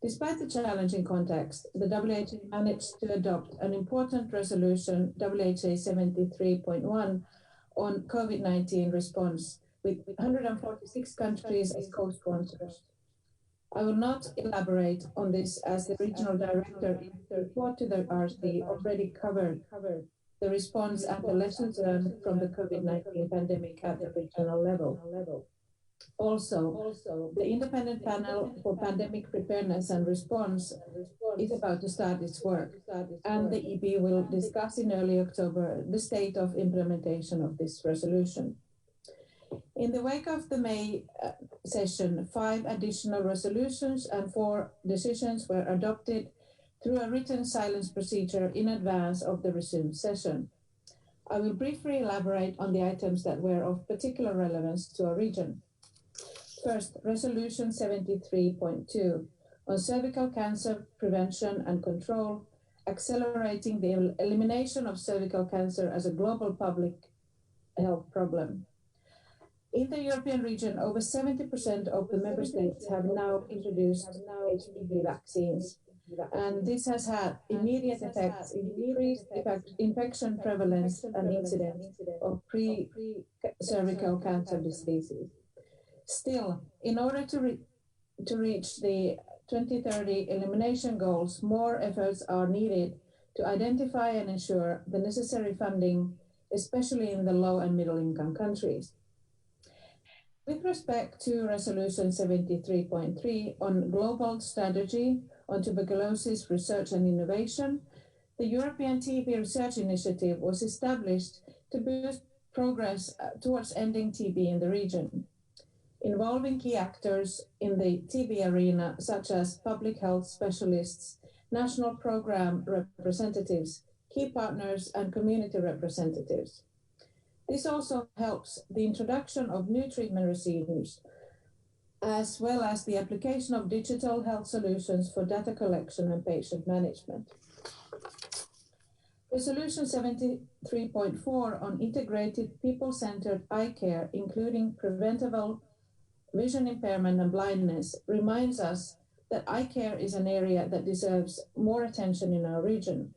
S11: Despite the challenging context, the WHO managed to adopt an important resolution, WHA 73.1, on COVID-19 response, with 146 countries as co-sponsors. I will not elaborate on this as the Regional Director in the report to the RC already covered the response and the lessons learned from the COVID-19 pandemic at the regional level. Also, the Independent Panel for Pandemic Preparedness and Response is about to start its work, and the EP will discuss in early October the state of implementation of this resolution. In the wake of the May session, 5 additional resolutions and 4 decisions were adopted through a written silence procedure in advance of the resumed session. I will briefly elaborate on the items that were of particular relevance to our region. First, Resolution 73.2 on cervical cancer prevention and control, accelerating the elimination of cervical cancer as a global public health problem. In the European region, over 70% of the member states have now introduced HPV vaccines, and this has had immediate effects in decreased infection prevalence and incidence of pre-cervical cancer diseases. Still, in order to reach the 2030 elimination goals, more efforts are needed to identify and ensure the necessary funding, especially in the low and middle income countries. With respect to Resolution 73.3 on global strategy on tuberculosis research and innovation, the European TB Research Initiative was established to boost progress towards ending TB in the region, involving key actors in the TB arena, such as public health specialists, national program representatives, key partners, and community representatives. This also helps the introduction of new treatment regimes, as well as the application of digital health solutions for data collection and patient management. Resolution 73.4 on integrated people-centered eye care, including preventable vision impairment and blindness, reminds us that eye care is an area that deserves more attention in our region,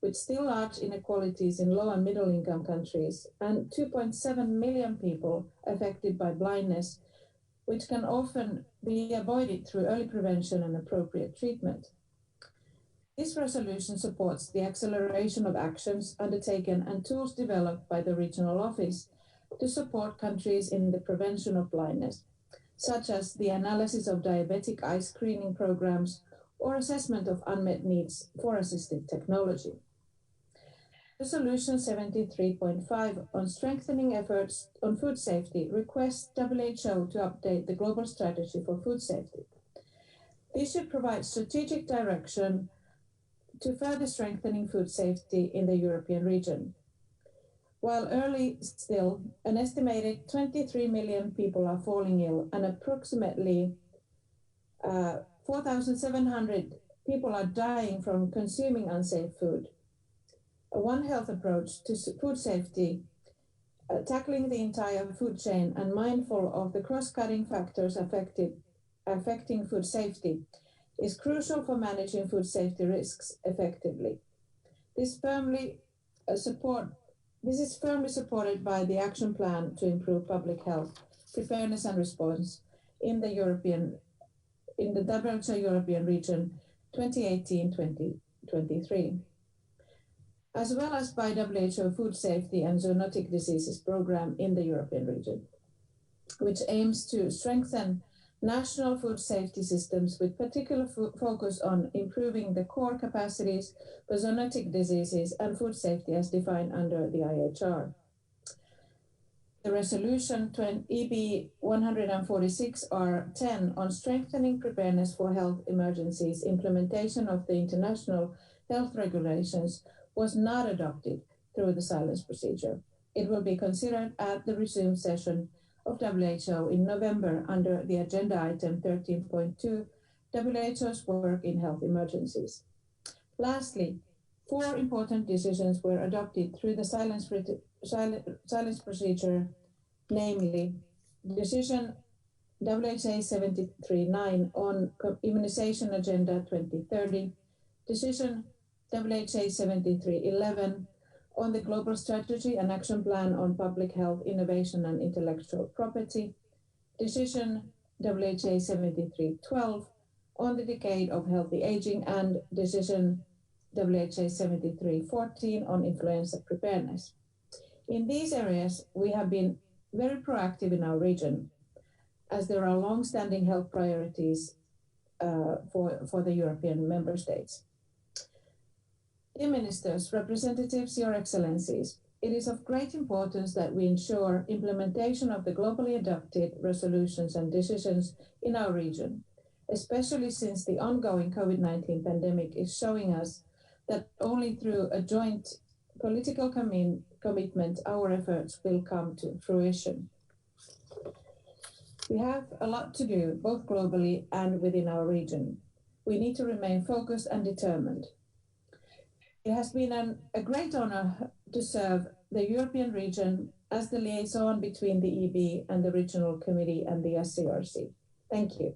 S11: with still large inequalities in low and middle income countries and 2.7 million people affected by blindness, which can often be avoided through early prevention and appropriate treatment. This resolution supports the acceleration of actions undertaken and tools developed by the regional office to support countries in the prevention of blindness, such as the analysis of diabetic eye screening programs or assessment of unmet needs for assistive technology. Resolution 73.5 on strengthening efforts on food safety requests WHO to update the global strategy for food safety. This should provide strategic direction to further strengthening food safety in the European region. While early still, an estimated 23 million people are falling ill and approximately 4,700 people are dying from consuming unsafe food. A One Health approach to food safety, tackling the entire food chain and mindful of the cross-cutting factors affecting food safety, is crucial for managing food safety risks effectively. This is firmly supported by the Action Plan to Improve Public Health, Preparedness and Response in the WHO European Region 2018-2023, as well as by WHO Food Safety and Zoonotic Diseases Program in the European region, which aims to strengthen national food safety systems with particular focus on improving the core capacities for zoonotic diseases and food safety as defined under the IHR. The resolution EB 146/R10 on strengthening preparedness for health emergencies, implementation of the international health regulations was not adopted through the silence procedure. It will be considered at the resumed session of WHO in November under the agenda item 13.2, WHO's work in health emergencies. Lastly, 4 important decisions were adopted through the silence procedure, namely Decision WHA 73.9 on Immunization Agenda 2030, Decision WHA 73.11 on the Global Strategy and Action Plan on Public Health, Innovation and Intellectual Property, Decision WHA 73.12 on the Decade of Healthy Aging, and Decision WHA 73.14 on Influenza Preparedness. In these areas, we have been very proactive in our region. as there are long-standing health priorities for the European member states. Dear Ministers, representatives, Your Excellencies, it is of great importance that we ensure implementation of the globally adopted resolutions and decisions in our region, especially since the ongoing COVID-19 pandemic is showing us that only through a joint political commitment our efforts will come to fruition. We have a lot to do, both globally and within our region. We need to remain focused and determined. It has been a great honor to serve the European region as the liaison between the EB and the Regional Committee and the SCRC. Thank you.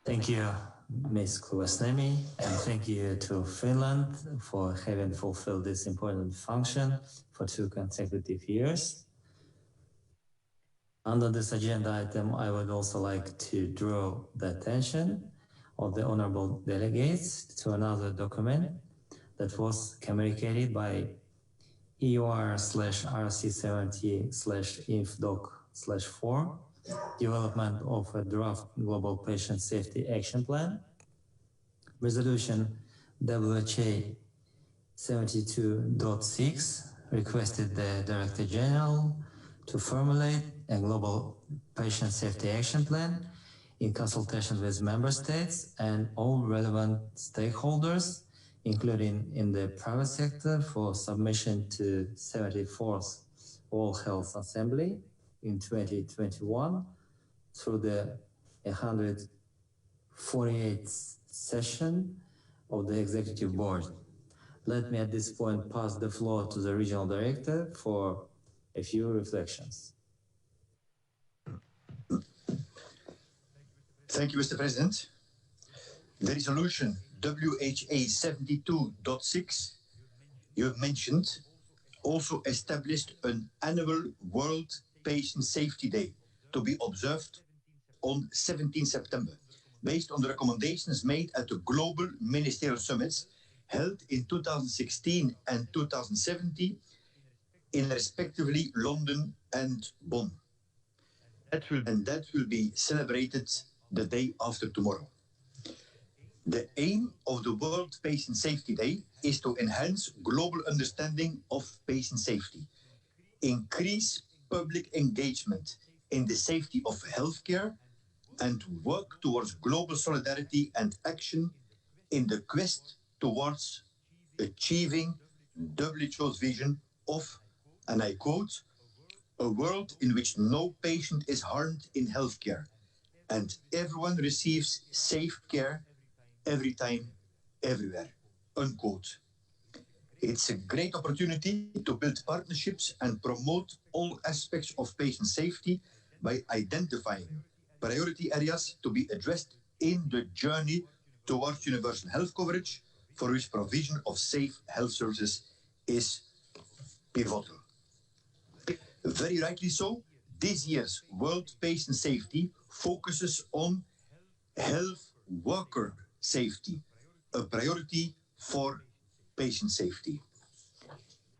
S1: Thank you, Ms. Kuvasniemi, and thank you to Finland for having fulfilled this important function for 2 consecutive years. Under this agenda item, I would also like to draw the attention of the honorable delegates to another document that was communicated by EUR/RC70/INFDOC/4, development of a draft Global Patient Safety Action Plan, Resolution WHA 72.6 requested the Director General to formulate a Global Patient Safety Action Plan in consultation with member states and all relevant stakeholders, including in the private sector, for submission to 74th World Health Assembly in 2021 through the 148th session of the Executive Board. Let me at this point pass the floor to the Regional Director for a few reflections.
S4: Thank you, Mr. President. The resolution WHA 72.6 you have mentioned also established an annual World Patient Safety Day to be observed on 17 September, based on the recommendations made at the global ministerial summits held in 2016 and 2017 in respectively London and Bonn. That will be celebrated the day after tomorrow. The aim of the World Patient Safety Day is to enhance global understanding of patient safety, increase public engagement in the safety of healthcare, and work towards global solidarity and action in the quest towards achieving WHO's vision of, and I quote, a world in which no patient is harmed in healthcare and everyone receives safe care every time, everywhere, unquote. It's a great opportunity to build partnerships and promote all aspects of patient safety by identifying priority areas to be addressed in the journey towards universal health coverage, for which provision of safe health services is pivotal. Very rightly so, this year's World Patient Safety focuses on health worker safety, a priority for patient safety.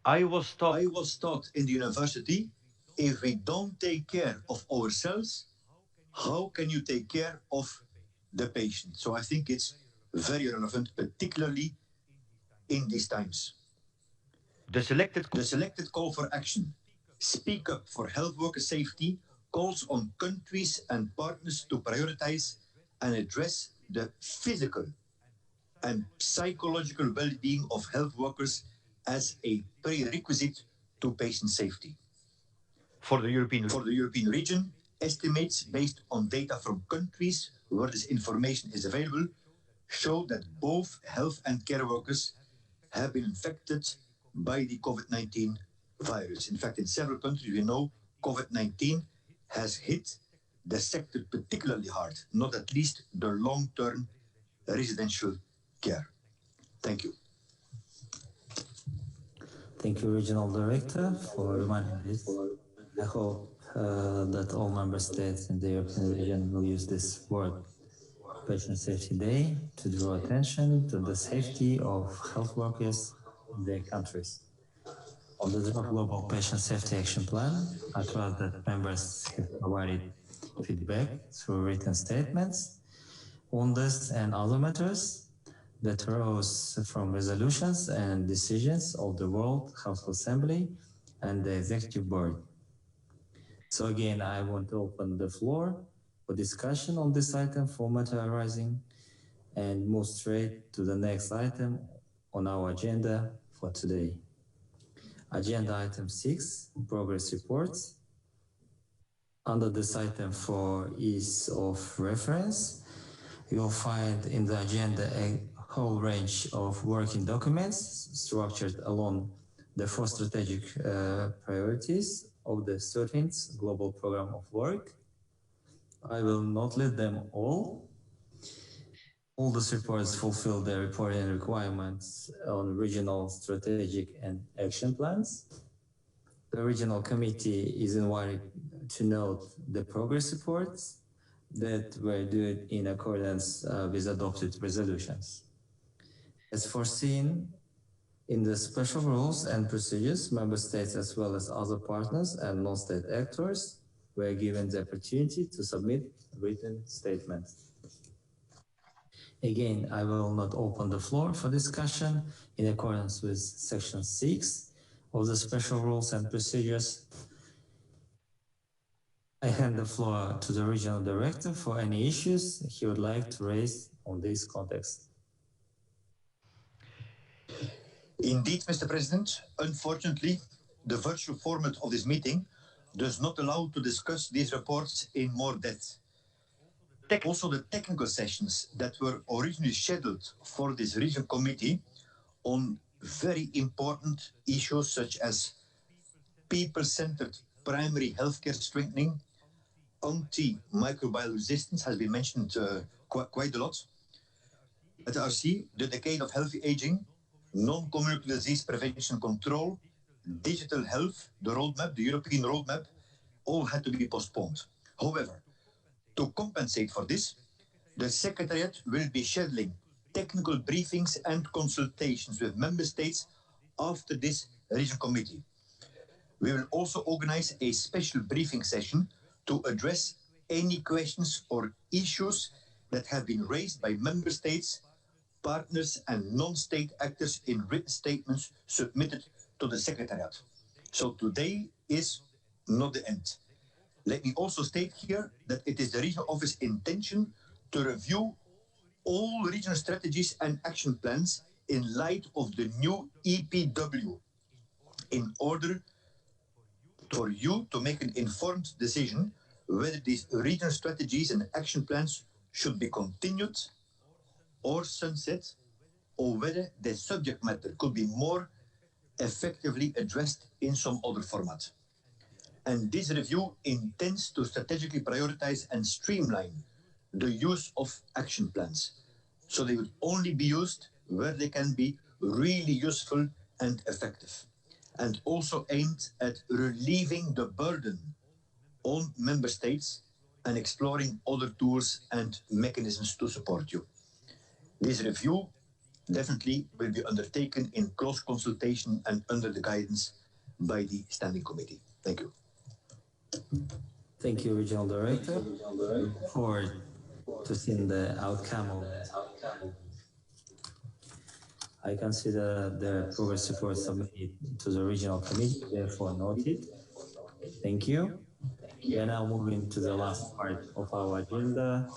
S4: I was taught in the university, if we don't take care of ourselves, how can you take care of the patient? So I think it's very relevant, particularly in these times. The selected call for action, Speak Up for Health Worker Safety, calls on countries and partners to prioritize and address the physical and psychological well-being of health workers as a prerequisite to patient safety. For the European region, estimates based on data from countries where this information is available show that both health and care workers have been infected by the COVID-19 virus. In fact, in several countries, we know COVID-19 has hit the sector particularly hard, not at least the long-term residential care. Thank you.
S1: Thank you, Regional Director, for reminding this. I hope that all member states in the European region will use this World Patient Safety Day to draw attention to the safety of health workers in their countries. of the Global Patient Safety Action Plan. I trust that members have provided feedback through written statements on this and other matters that arose from resolutions and decisions of the World Health Assembly and the Executive Board. So again, I want to open the floor for discussion on this item for matter arising and move straight to the next item on our agenda for today. Agenda item 6, progress reports. Under this item for ease of reference, you'll find in the agenda a whole range of working documents structured along the 4 strategic priorities of the 13th Global Program of Work. I will not list them all. All these reports fulfill the reporting requirements on regional strategic and action plans. The regional committee is invited to note the progress reports that were due in accordance with adopted resolutions. As foreseen in the special rules and procedures, member states as well as other partners and non-state actors were given the opportunity to submit written statements. Again, I will not open the floor for discussion in accordance with Section 6 of the special rules and procedures. I hand the floor to the regional director for any issues he would like to raise on this context.
S4: Indeed, Mr. President, unfortunately, the virtual format of this meeting does not allow to discuss these reports in more depth. Also, the technical sessions that were originally scheduled for this regional committee on very important issues such as people-centered primary healthcare strengthening, antimicrobial resistance has been mentioned quite a lot. At RC, the decade of healthy aging, non-communicable disease prevention control, digital health, the roadmap, the European roadmap, all had to be postponed. However, to compensate for this, the Secretariat will be scheduling technical briefings and consultations with member states after this regional committee. We will also organize a special briefing session to address any questions or issues that have been raised by member states, partners and non-state actors in written statements submitted to the Secretariat. So today is not the end. Let me also state here that it is the regional office intention to review all regional strategies and action plans in light of the new EPW in order for you to make an informed decision whether these regional strategies and action plans should be continued or sunset, or whether the subject matter could be more effectively addressed in some other format. And this review intends to strategically prioritize and streamline the use of action plans, so they will only be used where they can be really useful and effective, and also aimed at relieving the burden on member states and exploring other tools and mechanisms to support you. This review definitely will be undertaken in close consultation and under the guidance by the Standing Committee. Thank you.
S1: Thank you, Regional Director. Forward to seeing the outcome of that. I consider the progress report submitted to the Regional Committee, therefore noted. Thank you. We are now moving to the last part of our agenda,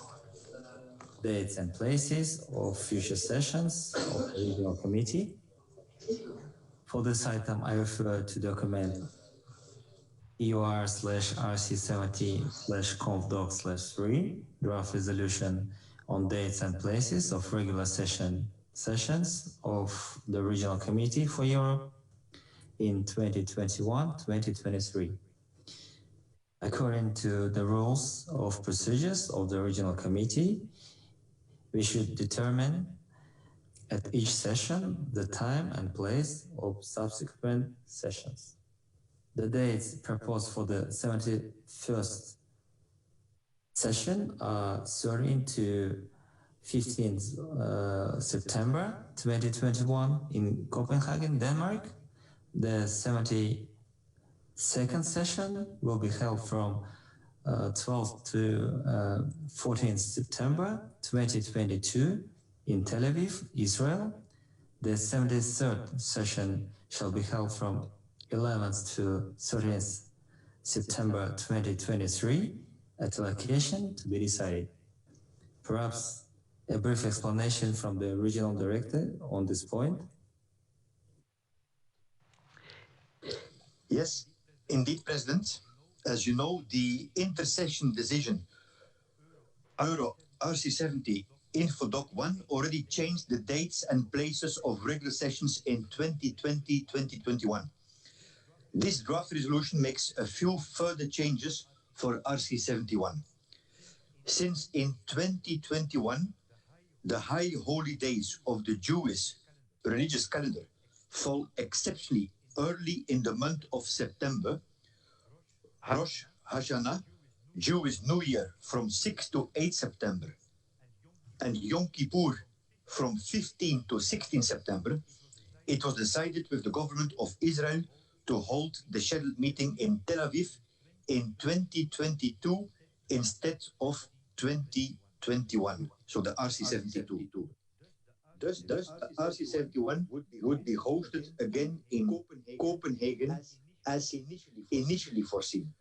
S1: dates and places of future sessions of the Regional Committee. For this item, I refer to document EOR/RC70/ConfDoc/3, draft resolution on dates and places of regular sessions of the Regional Committee for Europe in 2021-2023. According to the rules of procedures of the Regional Committee, we should determine at each session the time and place of subsequent sessions. The dates proposed for the 71st session are 13 to 15th September 2021 in Copenhagen, Denmark, The 72nd session will be held from 12th to 14th September 2022 in Tel Aviv, Israel. The 73rd session shall be held from 11th to 13th September 2023 at a location to be decided. Perhaps a brief explanation from the regional director on this point.
S4: Yes, indeed, President. As you know, the intersession decision Euro RC70 InfoDoc 1 already changed the dates and places of regular sessions in 2020-2021. This draft resolution makes a few further changes for RC71. Since in 2021, the high holy days of the Jewish religious calendar fall exceptionally early in the month of September, Rosh Hashanah, Jewish New Year from 6 to 8 September, and Yom Kippur from 15 to 16 September, it was decided with the government of Israel to hold the scheduled meeting in Tel Aviv in 2022 instead of 2021, so the RC72. Thus the RC71 would be hosted again in Copenhagen as initially foreseen.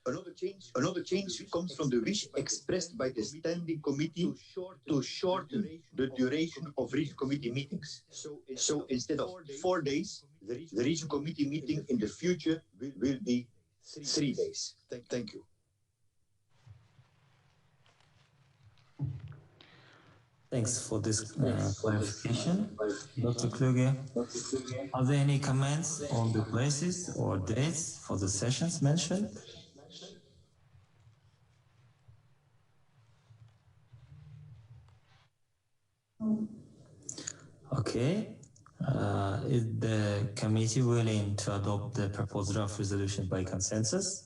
S4: Another change comes from the wish expressed by the Standing Committee to shorten the duration of Regional Committee meetings. So instead of 4 days, the Regional Committee meeting in the future will be 3 days. Thank you.
S1: Thanks for this clarification, Dr. Kluge. Are there any comments on the places or dates for the sessions mentioned? Okay. Is the committee willing to adopt the proposed draft resolution by consensus?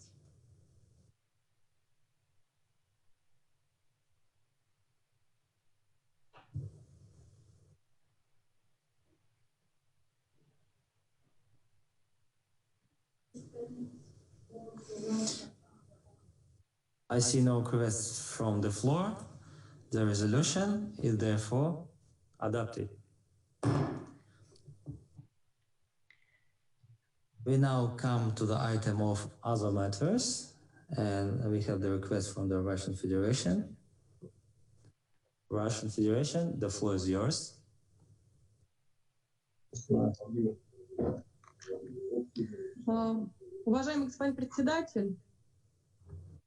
S1: I see no requests from the floor. The resolution is therefore adopted. We now come to the item of other matters, and we have the request from the Russian Federation. Russian Federation, the floor is yours.
S12: Уважаемый господин председатель,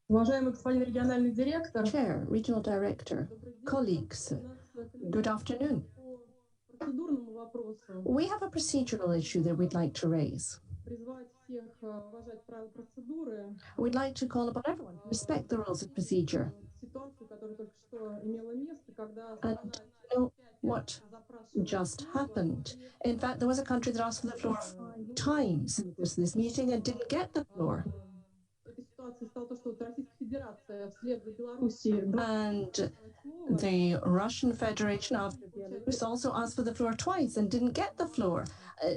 S12: уважаемый господин региональный директор.
S20: Chair, Regional Director, colleagues, good afternoon. We have a procedural issue that we'd like to raise. We'd like to call upon everyone to respect the rules of procedure. And you know what just happened? In fact, there was a country that asked for the floor 5 times in this meeting and didn't get the floor. And the Russian Federation after Belarus also asked for the floor twice and didn't get the floor,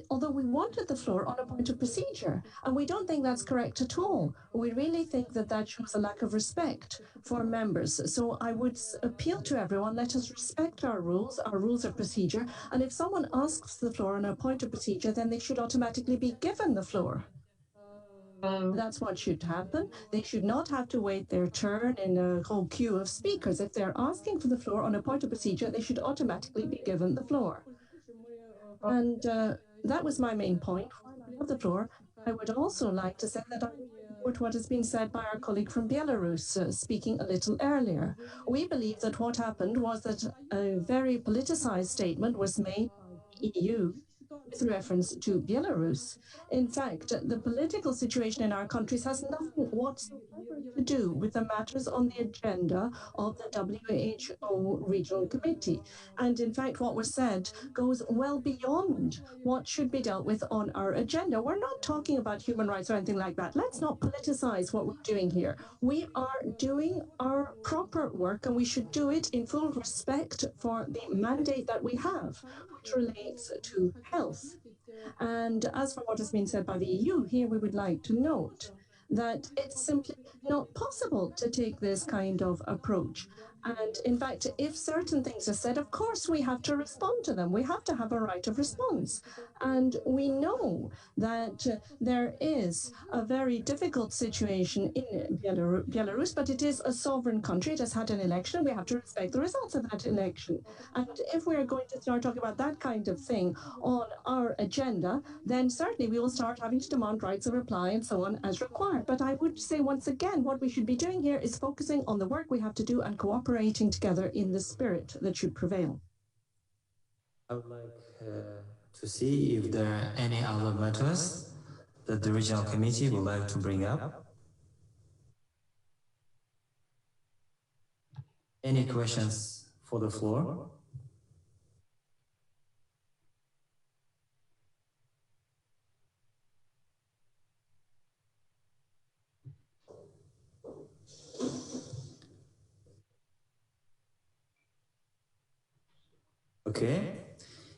S20: although we wanted the floor on a point of procedure. And we don't think that's correct at all. We really think that that shows a lack of respect for members. So I would appeal to everyone, let us respect our rules of procedure. And if someone asks for the floor on a point of procedure, then they should automatically be given the floor. That's what should happen. They should not have to wait their turn in a whole queue of speakers. If they're asking for the floor on a point of procedure, they should automatically be given the floor. And that was my main point. While I have the floor, I would also like to say that I support what has been said by our colleague from Belarus, speaking a little earlier. We believe that what happened was that a very politicized statement was made by the EU with reference to Belarus. In fact, the political situation in our countries has nothing whatsoever to do with the matters on the agenda of the WHO Regional Committee. And in fact, what was said goes well beyond what should be dealt with on our agenda. We're not talking about human rights or anything like that. Let's not politicize what we're doing here. We are doing our proper work, and we should do it in full respect for the mandate that we have, which relates to health. And as for what has been said by the EU, here we would like to note that it's simply not possible to take this kind of approach. And in fact, if certain things are said, of course, we have to respond to them. We have to have a right of response. And we know that there is a very difficult situation in Belarus, but it is a sovereign country. It has had an election. We have to respect the results of that election. And if we're going to start talking about that kind of thing on our agenda, then certainly we will start having to demand rights of reply and so on as required. But I would say once again, what we should be doing here is focusing on the work we have to do and cooperating together in the spirit that should prevail.
S1: I would like to see if there are any other matters that the regional committee would like to bring up. Any questions for the floor? Okay,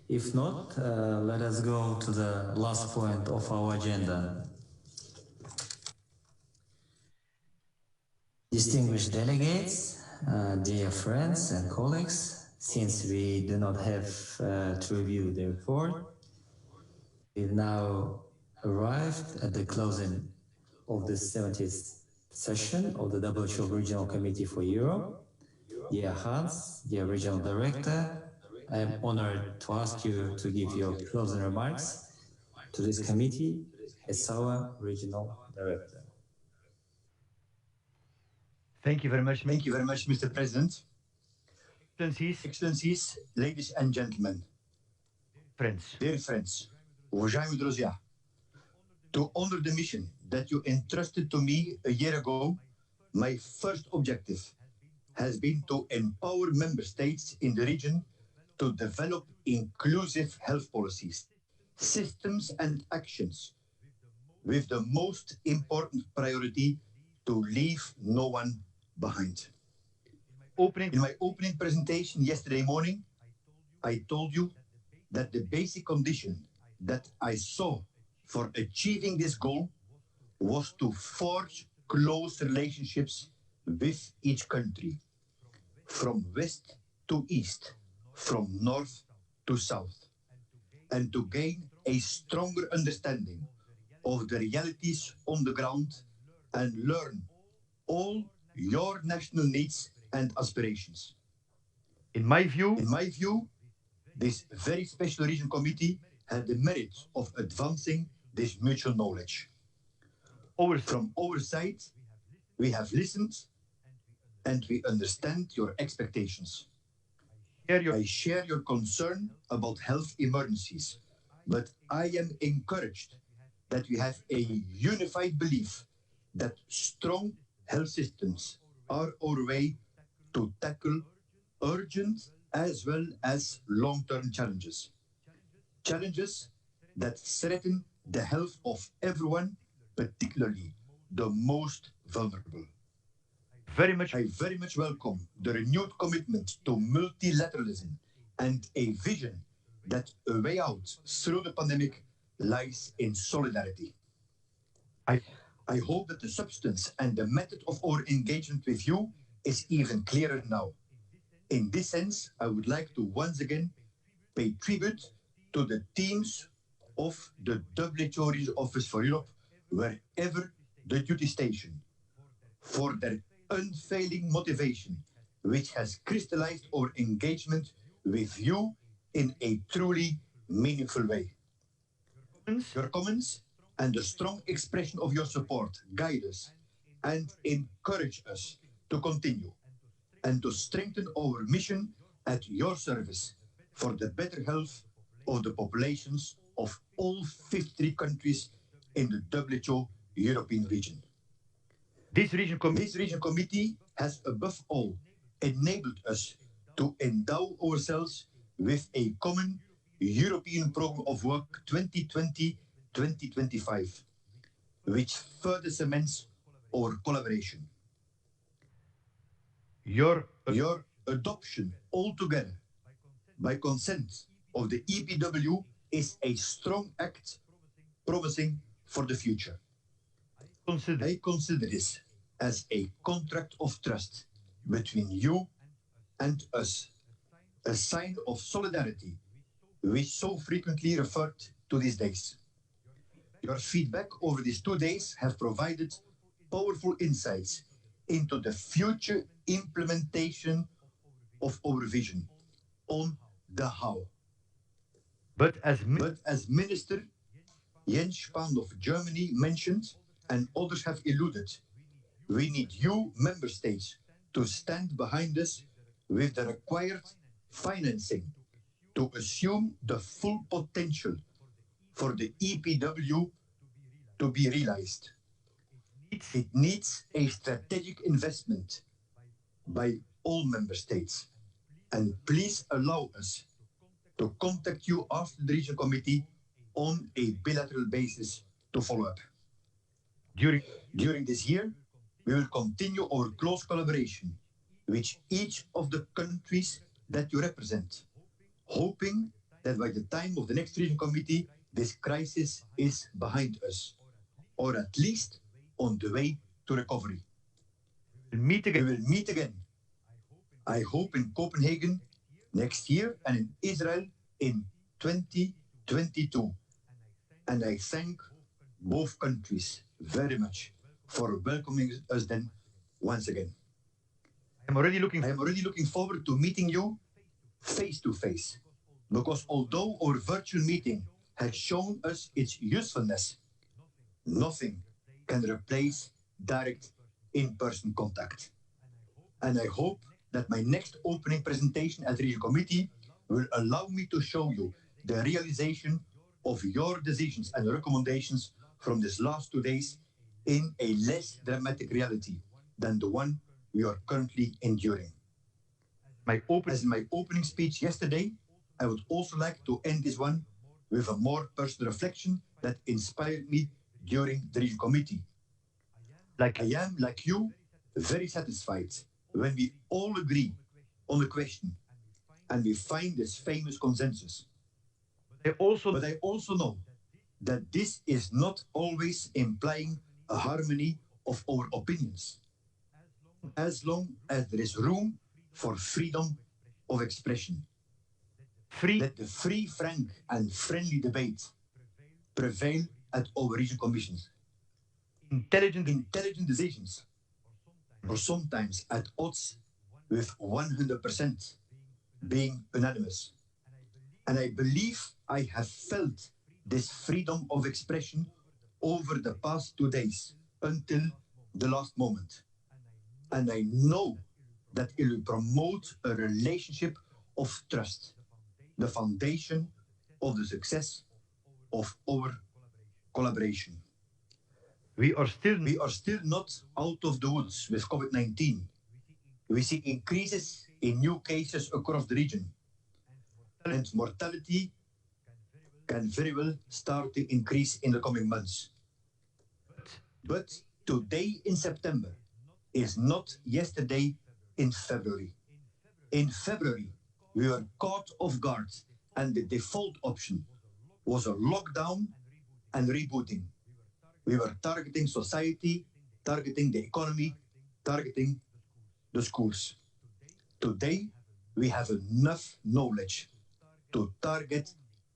S1: if not, let us go to the last point of our agenda. Distinguished delegates, dear friends and colleagues, since we do not have to review the report, we've now arrived at the closing of the 70th session of the WHO Regional Committee for Europe. Dear Hans, dear Regional Director, I am honored to ask you to give your closing remarks to this committee as our Regional Director.
S4: Thank you very much. Thank you very much, Mr. President. Excellencies, ladies and gentlemen, friends, dear friends, уважаемые друзья, to honor the mission that you entrusted to me a year ago, my first objective has been to empower member states in the region to develop inclusive health policies, systems and actions, with the most important priority to leave no one behind. In my opening presentation yesterday morning, I told you that the basic condition that I saw for achieving this goal was to forge close relationships with each country, from west to east, from north to south, and to gain a stronger understanding of the realities on the ground and learn all your national needs and aspirations. In my view, this very special region committee had the merit of advancing this mutual knowledge. From our side, we have listened and we understand your expectations. I share your concern about health emergencies, but I am encouraged that we have a unified belief that strong health systems are our way to tackle urgent as well as long-term challenges. Challenges that threaten the health of everyone, particularly the most vulnerable. I very much welcome the renewed commitment to multilateralism and a vision that a way out through the pandemic lies in solidarity. I hope that the substance and the method of our engagement with you is even clearer now. In this sense, I would like to once again pay tribute to the teams of the WHO Regional Office for Europe, wherever the duty station, for their unfailing motivation, which has crystallized our engagement with you in a truly meaningful way. Your comments and the strong expression of your support guide us and encourage us to continue and to strengthen our mission at your service for the better health of the populations of all 53 countries in the WHO European region. This region committee has above all enabled us to endow ourselves with a common European Programme of Work 2020-2025, which further cements our collaboration. Your adoption altogether by consent of the EPW is a strong act promising for the future. I consider this as a contract of trust between you and us, a sign of solidarity we so frequently referred to these days. Your feedback over these 2 days have provided powerful insights into the future implementation of our vision on the how. But as Minister Jens Spahn of Germany mentioned, and others have alluded, we need you, member states, to stand behind us with the required financing to assume the full potential for the EPW to be realized. It needs a strategic investment by all member states. And please allow us to contact you after the Regional Committee on a bilateral basis to follow up. During this year, we will continue our close collaboration with each of the countries that you represent, hoping that by the time of the next Regional Committee, this crisis is behind us, or at least on the way to recovery. We will meet again. I hope in Copenhagen next year and in Israel in 2022. And I thank both countries very much for welcoming us then once again. I am already looking forward to meeting you face to face, because although our virtual meeting has shown us its usefulness, nothing can replace direct in-person contact. And I hope that my next opening presentation at the Regional Committee will allow me to show you the realization of your decisions and recommendations from these last 2 days in a less dramatic reality than the one we are currently enduring. As in my opening speech yesterday, I would also like to end this one with a more personal reflection that inspired me during the Regional Committee. I am, like you, very satisfied when we all agree on a question and we find this famous consensus. But I also know that this is not always implying a harmony of our opinions, as long as there is room for freedom of expression. Let the free, frank, and friendly debate prevail at our regional commissions. Intelligent decisions are sometimes at odds with 100% being unanimous. And I believe I have felt this freedom of expression over the past 2 days until the last moment. And I know that it will promote a relationship of trust, the foundation of the success of our collaboration. We are still not out of the woods with COVID-19. We see increases in new cases across the region, and mortality can very well start to increase in the coming months. But today in September is not yesterday in February. In February, we were caught off guard, and the default option was a lockdown and rebooting. We were targeting society, targeting the economy, targeting the schools. Today, we have enough knowledge to target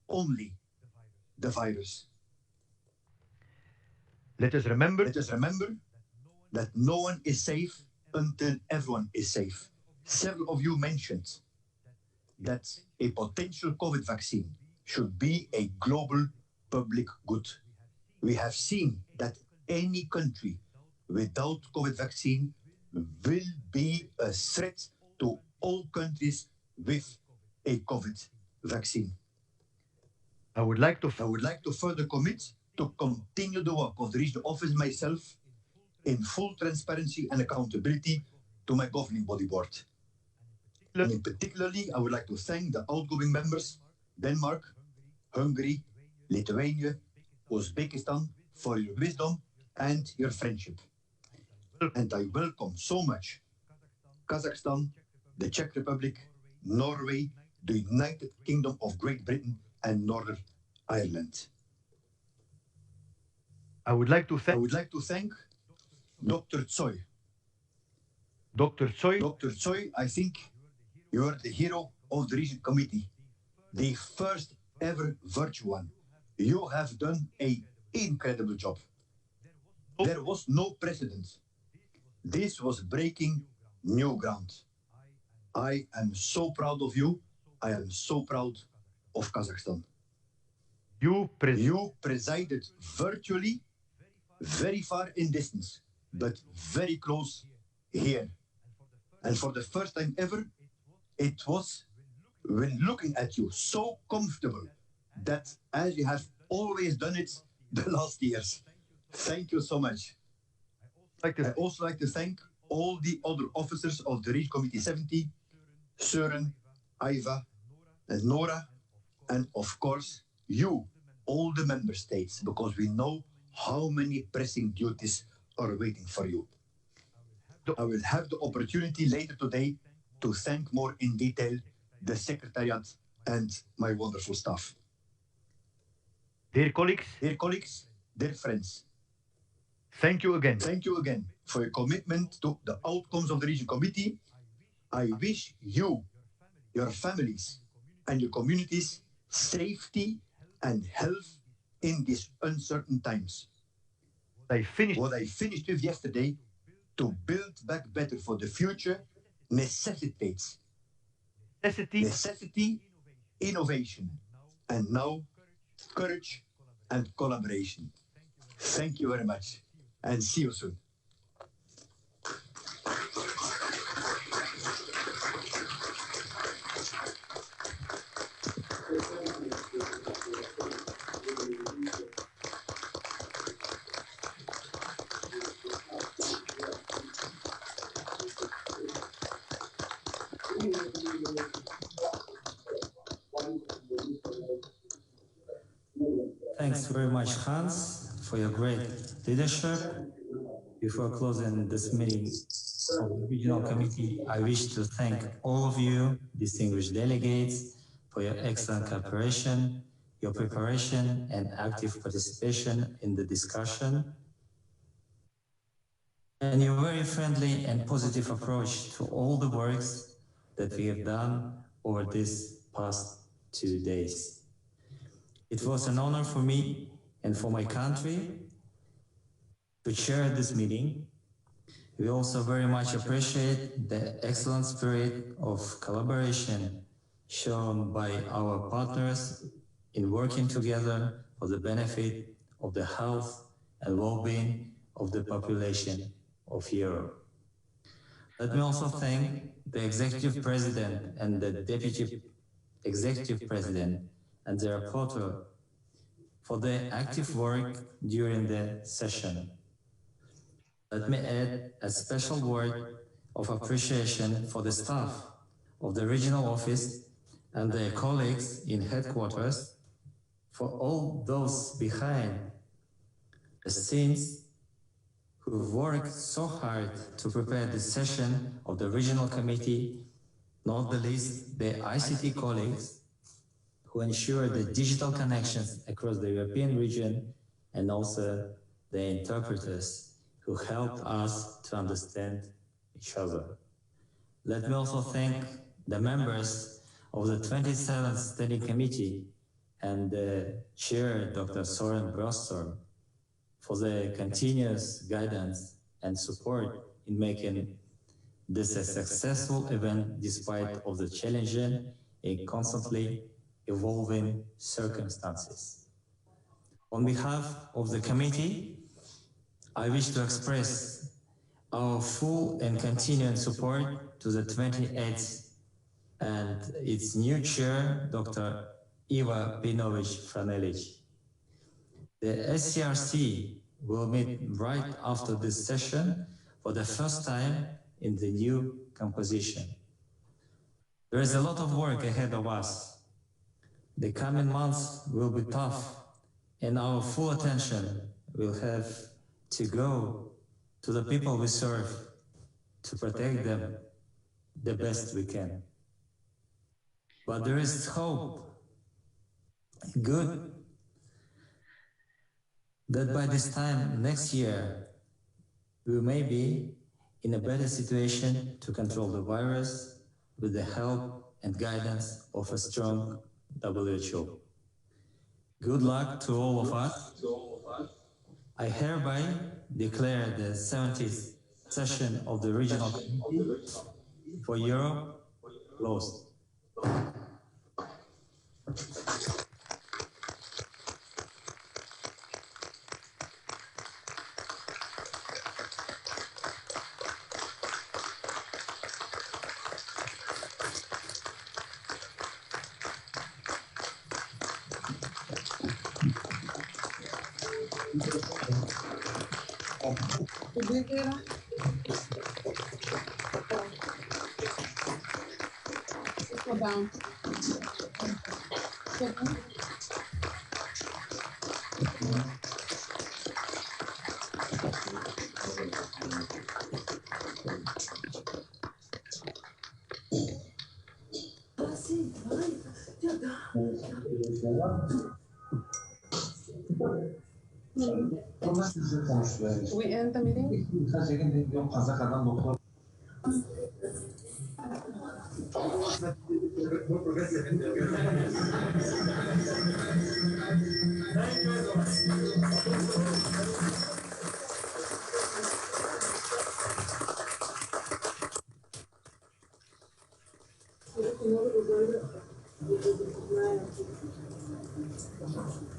S4: only the virus. Let us remember that no one is safe until everyone is safe. Several of you mentioned that a potential COVID vaccine should be a global public good. We have seen that any country without COVID vaccine will be a threat to all countries with a COVID vaccine. I would like to further commit to continue the work of the regional office myself in full transparency and accountability to my governing body board. And in particularly, I would like to thank the outgoing members, Denmark, Hungary, Lithuania, Uzbekistan, for your wisdom and your friendship. And I welcome so much Kazakhstan, the Czech Republic, Norway, the United Kingdom of Great Britain, and Northern Ireland. I would like to thank Dr. Tsoi. Dr. Tsoi, I think you are the hero of the Region Committee, the first ever virtual one. You have done an incredible job. There was no precedent. This was breaking new ground. I am so proud of you. I am so proud of Kazakhstan. You presided virtually, very far in distance, but very close here. And for the first time ever, it was, when looking at you, so comfortable that as you have always done it the last years. Thank you so much. I also like to thank all the other officers of the Region Committee 70, Søren, Iva, and Nora, and of course, you, all the member states, because we know how many pressing duties are waiting for you. I will have the opportunity later today to thank more in detail the Secretariat and my wonderful staff. Dear colleagues, dear friends, thank you again. Thank you again for your commitment to the outcomes of the Region Committee. I wish you, your families, and your communities safety and health in these uncertain times. What I finished with yesterday, to build back better for the future, necessitates necessity, innovation, and now courage and collaboration. Thank you very much, and see you soon.
S1: Thanks very much, Hans, for your great leadership. Before closing this meeting of the Regional Committee, I wish to thank all of you, distinguished delegates, for your excellent cooperation, your preparation, and active participation in the discussion, and your very friendly and positive approach to all the works that we have done over these past 2 days. It was an honor for me and for my country to chair this meeting. We also very much appreciate the excellent spirit of collaboration shown by our partners in working together for the benefit of the health and well-being of the population of Europe. Let me also thank the Executive President and the Deputy Executive President and the rapporteur for their active work during the session. Let me add a special word of appreciation for the staff of the regional office and their colleagues in headquarters, for all those behind the scenes who worked so hard to prepare this session of the Regional Committee, not the least the ICT colleagues who ensure the digital connections across the European region, and also the interpreters who helped us to understand each other. Let me also thank the members of the 27th Standing Committee and the Chair, Dr. Søren Brostrøm, for their continuous guidance and support in making this a successful event despite of the challenging and constantly evolving circumstances. On behalf of the committee, I wish to express our full and continuing support to the 28th and its new chair, Dr. Iva Pinović-Franelić. The SCRC will meet right after this session for the first time in the new composition. There is a lot of work ahead of us. The coming months will be tough, and our full attention will have to go to the people we serve to protect them the best we can. But there is hope, good that by this time next year, we may be in a better situation to control the virus with the help and guidance of a strong WHO. Good luck to all of us. I hereby declare the 70th session of the Regional Committee for Europe closed.
S11: Down. We end the meeting?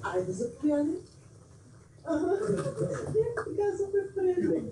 S13: Ai, desafiando. Ficar super preso.